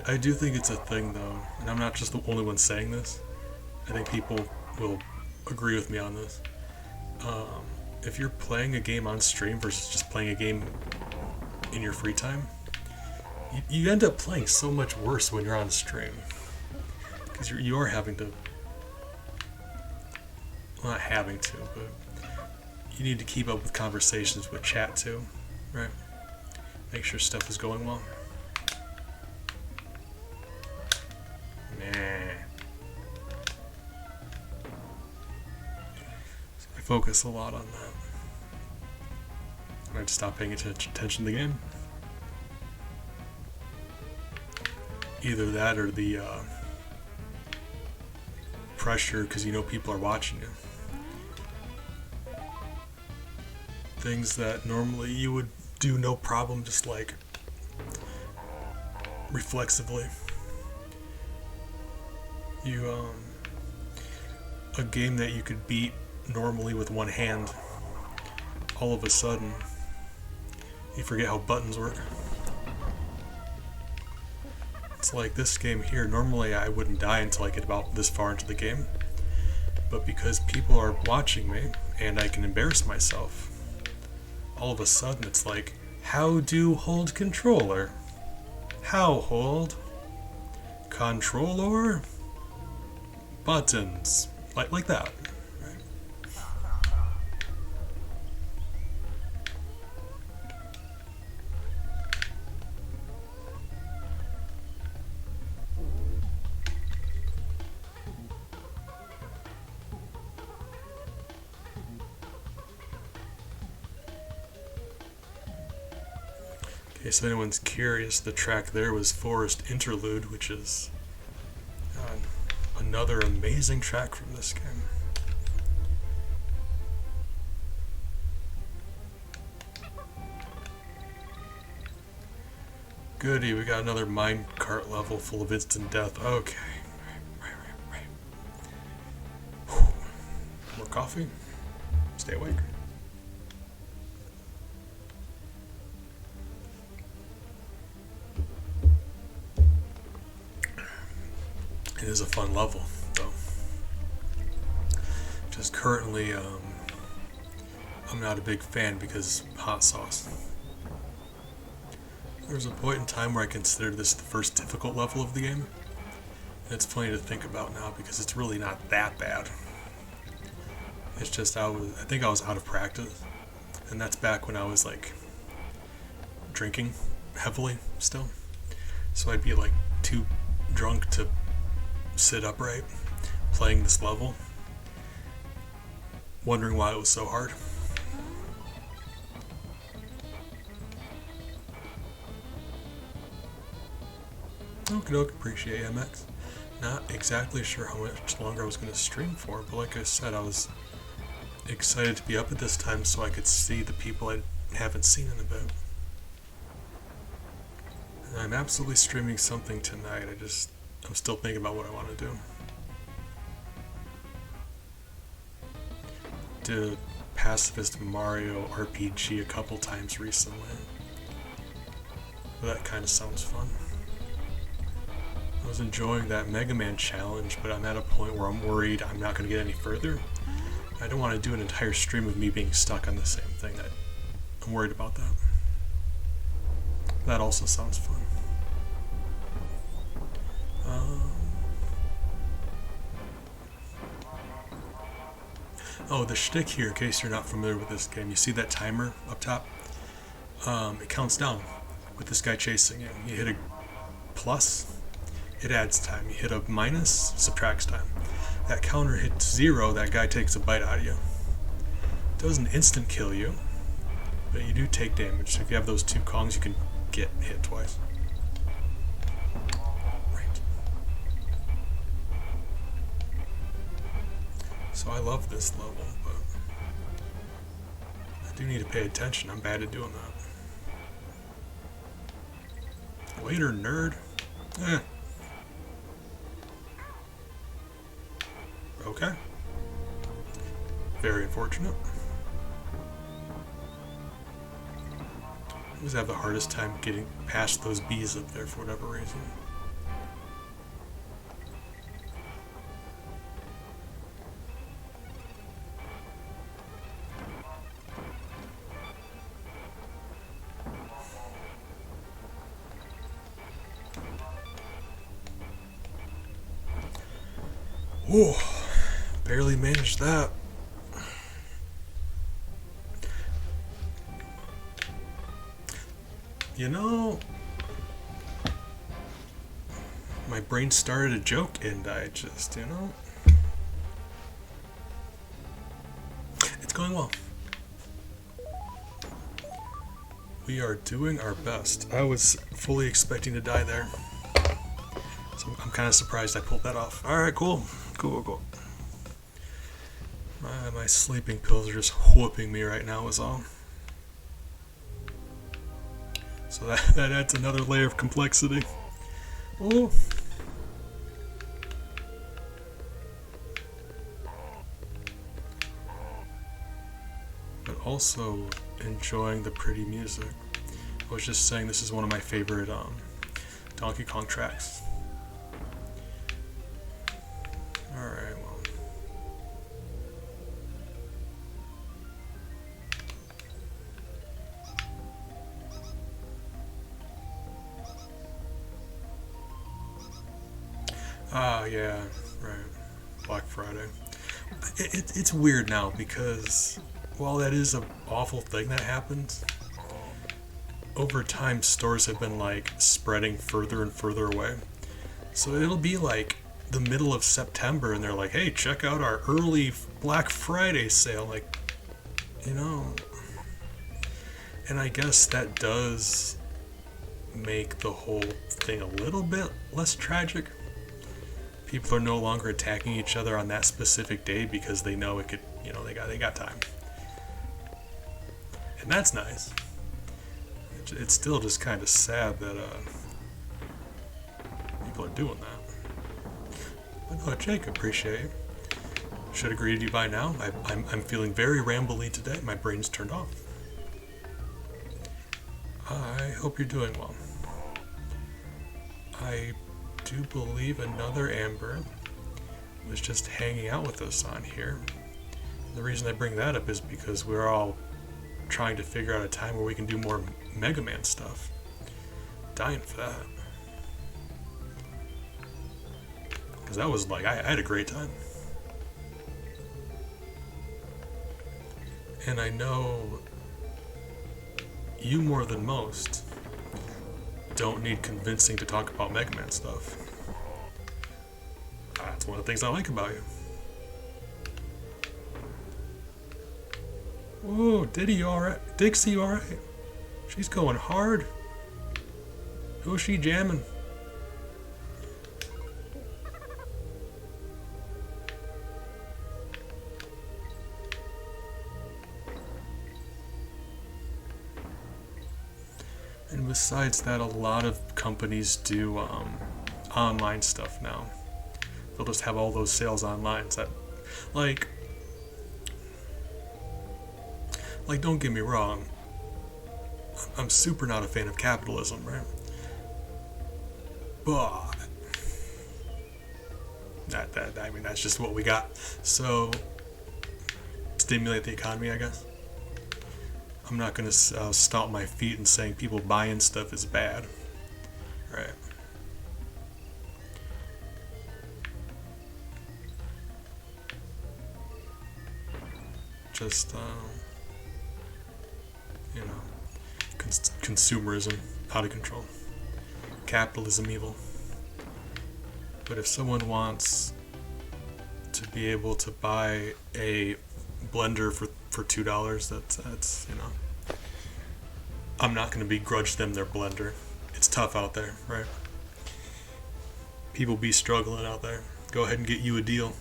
I do think it's a thing though, and I'm not just the only one saying this. I think people will agree with me on this. If you're playing a game on stream versus just playing a game in your free time, you end up playing so much worse when you're on stream. Because you are having to, well, not having to, but you need to keep up with conversations with chat too, right? Make sure stuff is going well. So I focus a lot on that. I just stop paying attention to the game. Either that or the pressure because you know people are watching you. Things that normally you would do no problem, just like reflexively. A game that you could beat normally with one hand, all of a sudden you forget how buttons work. It's like this game here, normally I wouldn't die until I get about this far into the game, but because people are watching me and I can embarrass myself, all of a sudden it's like, how do hold controller? How hold? Controller? Buttons. Like that. Okay, so anyone's curious, the track there was Forest Interlude, which is another amazing track from this game. Goody, we got another minecart level full of instant death. Okay. Right. Whew. More coffee. Stay awake. It is a fun level, though. Just currently, I'm not a big fan because hot sauce. There was a point in time where I considered this the first difficult level of the game. And it's funny to think about now because it's really not that bad. It's just I think I was out of practice. And that's back when I was like drinking heavily still. So I'd be like too drunk to sit upright playing this level, wondering why it was so hard. Okie doke, appreciate MX. Not exactly sure how much longer I was going to stream for, but like I said, I was excited to be up at this time so I could see the people I haven't seen in a bit. And I'm absolutely streaming something tonight. I'm still thinking about what I want to do. Did a pacifist Mario RPG a couple times recently. That kind of sounds fun. I was enjoying that Mega Man challenge, but I'm at a point where I'm worried I'm not going to get any further. I don't want to do an entire stream of me being stuck on the same thing. I'm worried about that. That also sounds fun. Oh, the shtick here, in case you're not familiar with this game, you see that timer up top? It counts down with this guy chasing you. You hit a plus, it adds time. You hit a minus, subtracts time. That counter hits 0, that guy takes a bite out of you. It doesn't instant kill you, but you do take damage. So if you have those 2 Kongs, you can get hit twice. Right. So I love this level, but I do need to pay attention. I'm bad at doing that. Later, nerd. Okay. Very unfortunate. I always have the hardest time getting past those bees up there for whatever reason. Whoa, barely managed that. You know, my brain started a joke and I just, it's going well. We are doing our best. I was fully expecting to die there. So I'm kind of surprised I pulled that off. Alright, cool. Cool. My sleeping pills are just whooping me right now is all. So that adds another layer of complexity. Oh. But also enjoying the pretty music. I was just saying this is one of my favorite Donkey Kong tracks. Alright, well. Ah, yeah, right. Black Friday. It's weird now because while that is an awful thing that happens, over time stores have been like spreading further and further away. So it'll be like the middle of September and they're like, hey, check out our early Black Friday sale. Like, and I guess that does make the whole thing a little bit less tragic. People are no longer attacking each other on that specific day because they know it could, they got time. And that's nice. It's still just kind of sad that people are doing that. But no, Jake, appreciate you. Should have greeted you by now. I'm feeling very rambly today. My brain's turned off. I hope you're doing well. I do believe another Amber was just hanging out with us on here. The reason I bring that up is because we're all trying to figure out a time where we can do more Mega Man stuff. Dying for that. Because that was like, I had a great time. And I know you more than most don't need convincing to talk about Mega Man stuff. That's one of the things I like about you. Whoa, Diddy, you alright? Dixie, you alright? She's going hard. Who's she jamming? And besides that, a lot of companies do online stuff now. They'll just have all those sales online. So that, like, don't get me wrong. I'm super not a fan of capitalism, right? But that's just what we got. So stimulate the economy, I guess. I'm not gonna stomp my feet and saying people buying stuff is bad, right? Just consumerism out of control, capitalism evil. But if someone wants to be able to buy a blender for $2, that's I'm not going to begrudge them their blender. It's tough out there, right? People be struggling out there. Go ahead and get you a deal.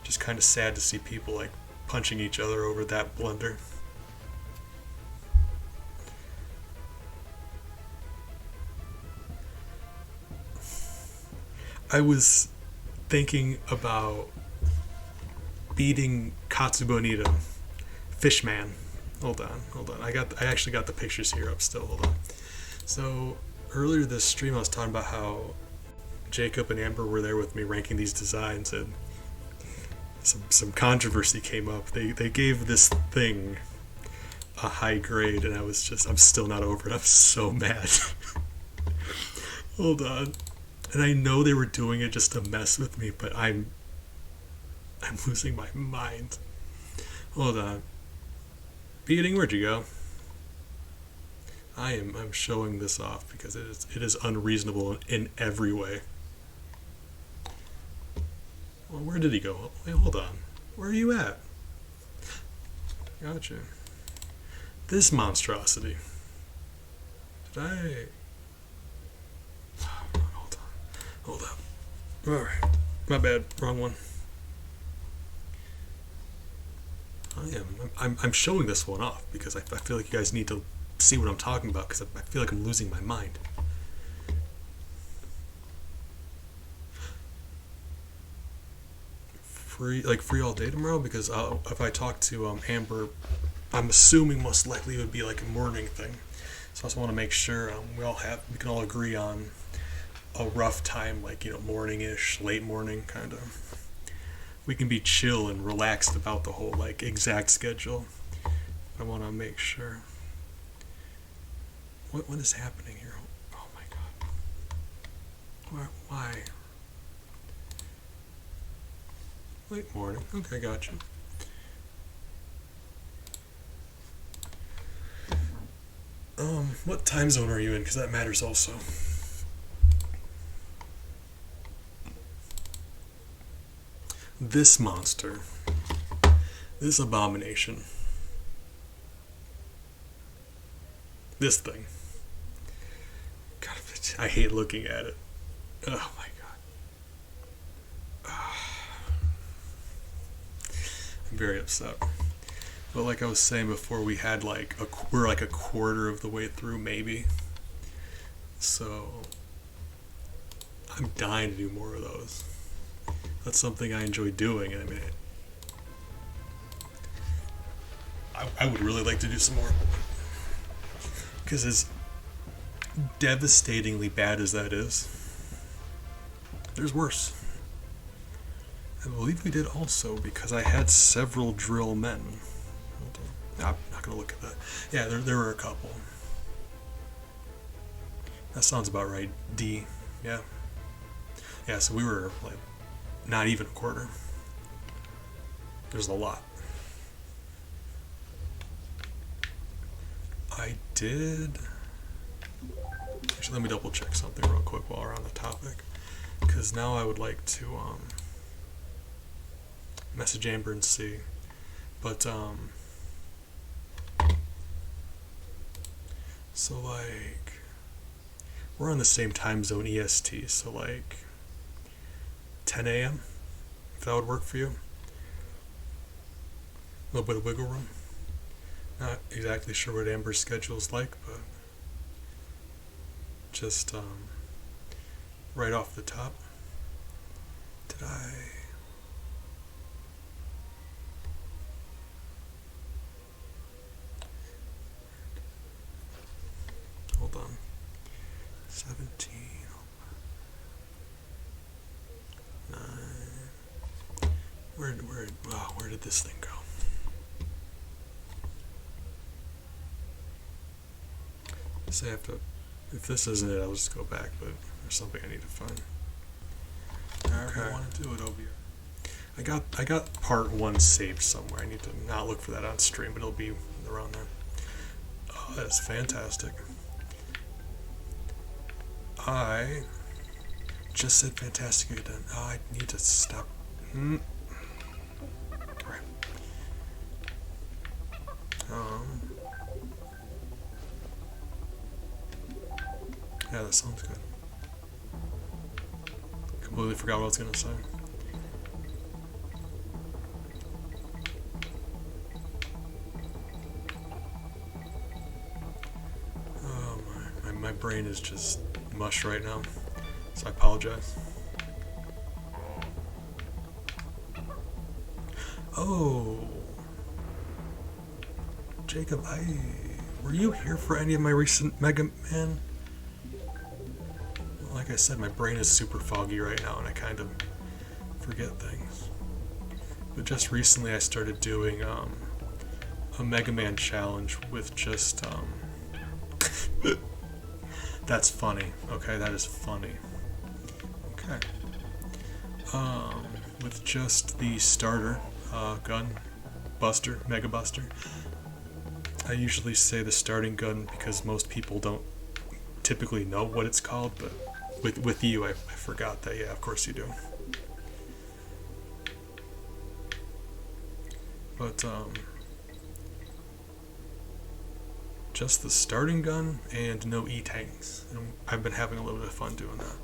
Just kind of sad to see people like punching each other over that blender. I was thinking about beating Katsubonito, Fishman. Hold on. I actually got the pictures here up still. Hold on. So earlier this stream, I was talking about how Jacob and Amber were there with me ranking these designs, and some controversy came up. They gave this thing a high grade, and I'm still not over it. I'm so mad. Hold on. And I know they were doing it just to mess with me, but I'm losing my mind. Hold on. Beating, where'd you go? I'm showing this off because it is unreasonable in every way. Well, where did he go? Wait, hold on. Where are you at? Gotcha. This monstrosity. Did I... Hold up. Alright. My bad. Wrong one. I'm showing this one off because I feel like you guys need to see what I'm talking about because I feel like I'm losing my mind. Free all day tomorrow because if I talk to Amber, I'm assuming most likely it would be like a morning thing. So I just want to make sure we can all agree on a rough time, like morning-ish, late morning kind of. We can be chill and relaxed about the whole like exact schedule. I want to make sure. What is happening here? Oh my god. Why? Late morning. Okay, gotcha. What time zone are you in? Because that matters also. This monster. This abomination. This thing. I hate looking at it. Oh my god. I'm very upset. But like I was saying before, we had we're like a quarter of the way through, maybe. So I'm dying to do more of those. That's something I enjoy doing. I mean, I would really like to do some more. Because as devastatingly bad as that is, there's worse. I believe we did also because I had several drill men. No, I'm not going to look at that. Yeah, there were a couple. That sounds about right. D. Yeah. Yeah, so we were like not even a quarter. There's a lot. I did... Actually, let me double check something real quick while we're on the topic. Because now I would like to message Amber and see. But, so like, we're on the same time zone EST, so like 10 a.m., if that would work for you. A little bit of wiggle room. Not exactly sure what Amber's schedule is like, but just right off the top, did I... Hold on. 17, 9. Where did this thing go? So I have to, if this isn't it, I'll just go back, but there's something I need to find. However you want to do it over here. I got part 1 saved somewhere. I need to not look for that on stream, but it'll be around there. Oh, that's fantastic. I just said fantastic again. Oh, I need to stop. Right. Yeah, that sounds good. Completely forgot what I was gonna say. Oh my brain is just mush right now, so I apologize. Oh, Jacob, were you here for any of my recent Mega Man? Like I said, my brain is super foggy right now and I kind of forget things. But just recently I started doing a Mega Man challenge with just that's funny. Okay, that is funny. Okay. With just the starter gun, Buster, Mega Buster. I usually say the starting gun because most people don't typically know what it's called, but with you, I forgot that. Yeah, of course you do. But just the starting gun and no E-tanks. And I've been having a little bit of fun doing that.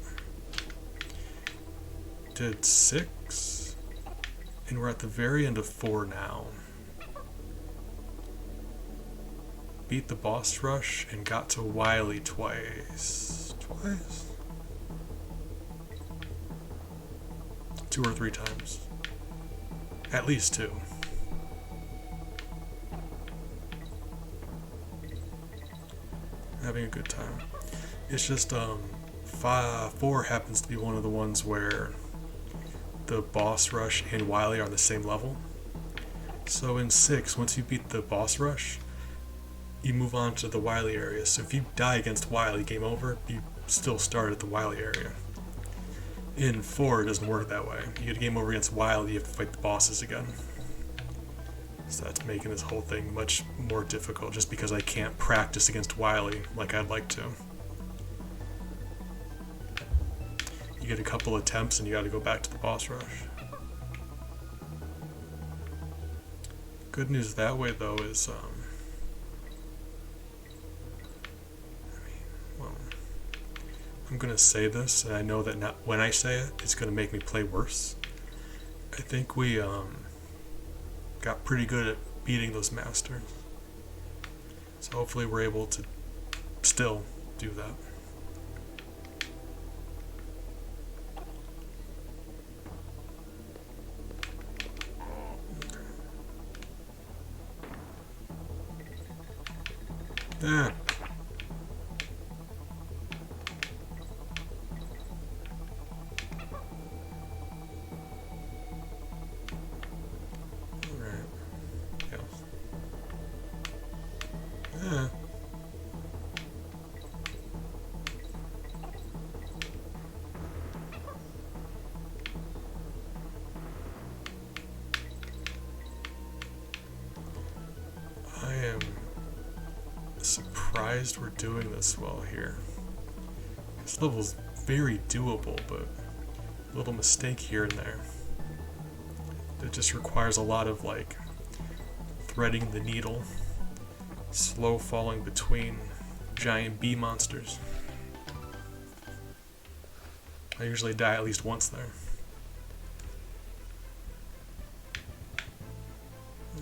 Did 6, and we're at the very end of 4 now. Beat the boss rush and got to Wily twice. 2 or 3 times. At least 2. Having a good time. It's just 4 happens to be one of the ones where the boss rush and Wily are on the same level. So in 6, once you beat the boss rush, you move on to the Wily area. So if you die against Wily, game over, you still start at the Wily area. In 4, it doesn't work that way. You get a game over against Wily, you have to fight the bosses again. So that's making this whole thing much more difficult, just because I can't practice against Wily like I'd like to. You get a couple attempts and you gotta go back to the boss rush. Good news that way though is, I'm gonna say this, and I know that not when I say it, it's gonna make me play worse. I think we got pretty good at beating those masters, so hopefully we're able to still do that. Ah. Alright. Yeah. Ah. I am surprised we're doing this well here. This level's very doable, but a little mistake here and there. It just requires a lot of like threading the needle, slow falling between giant bee monsters. I usually die at least once there.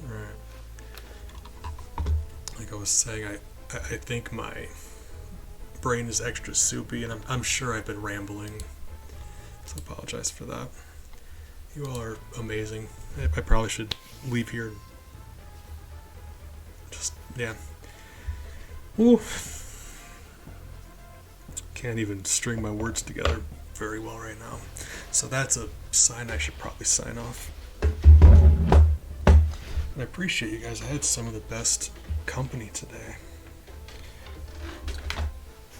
Alright. Like I was saying, I think my brain is extra soupy, and I'm sure I've been rambling, so I apologize for that. You all are amazing. I probably should leave here. Just, yeah. Ooh. Can't even string my words together very well right now. So that's a sign I should probably sign off. And I appreciate you guys. I had some of the best company today.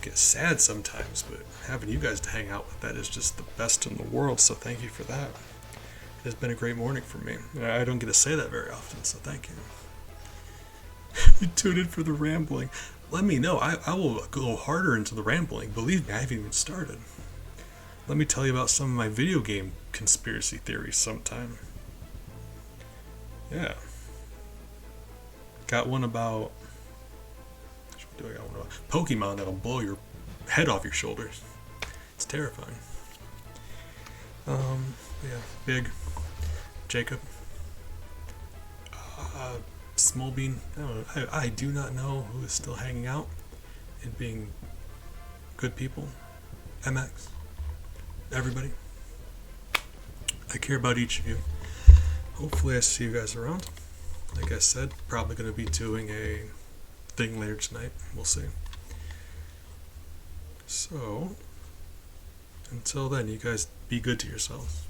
Get sad sometimes, but having you guys to hang out with, that is just the best in the world, so thank you for that. It has been a great morning for me. I don't get to say that very often, so thank you. You tuned in for the rambling. Let me know. I will go harder into the rambling. Believe me, I haven't even started. Let me tell you about some of my video game conspiracy theories sometime. Yeah. Got one about... I got one about Pokemon that'll blow your head off your shoulders. It's terrifying. Yeah, Big, Jacob, Smallbean. I do not know who is still hanging out and being good people. MX, everybody. I care about each of you. Hopefully I see you guys around. Like I said, probably going to be doing a thing later tonight. We'll see. So, until then, you guys be good to yourselves.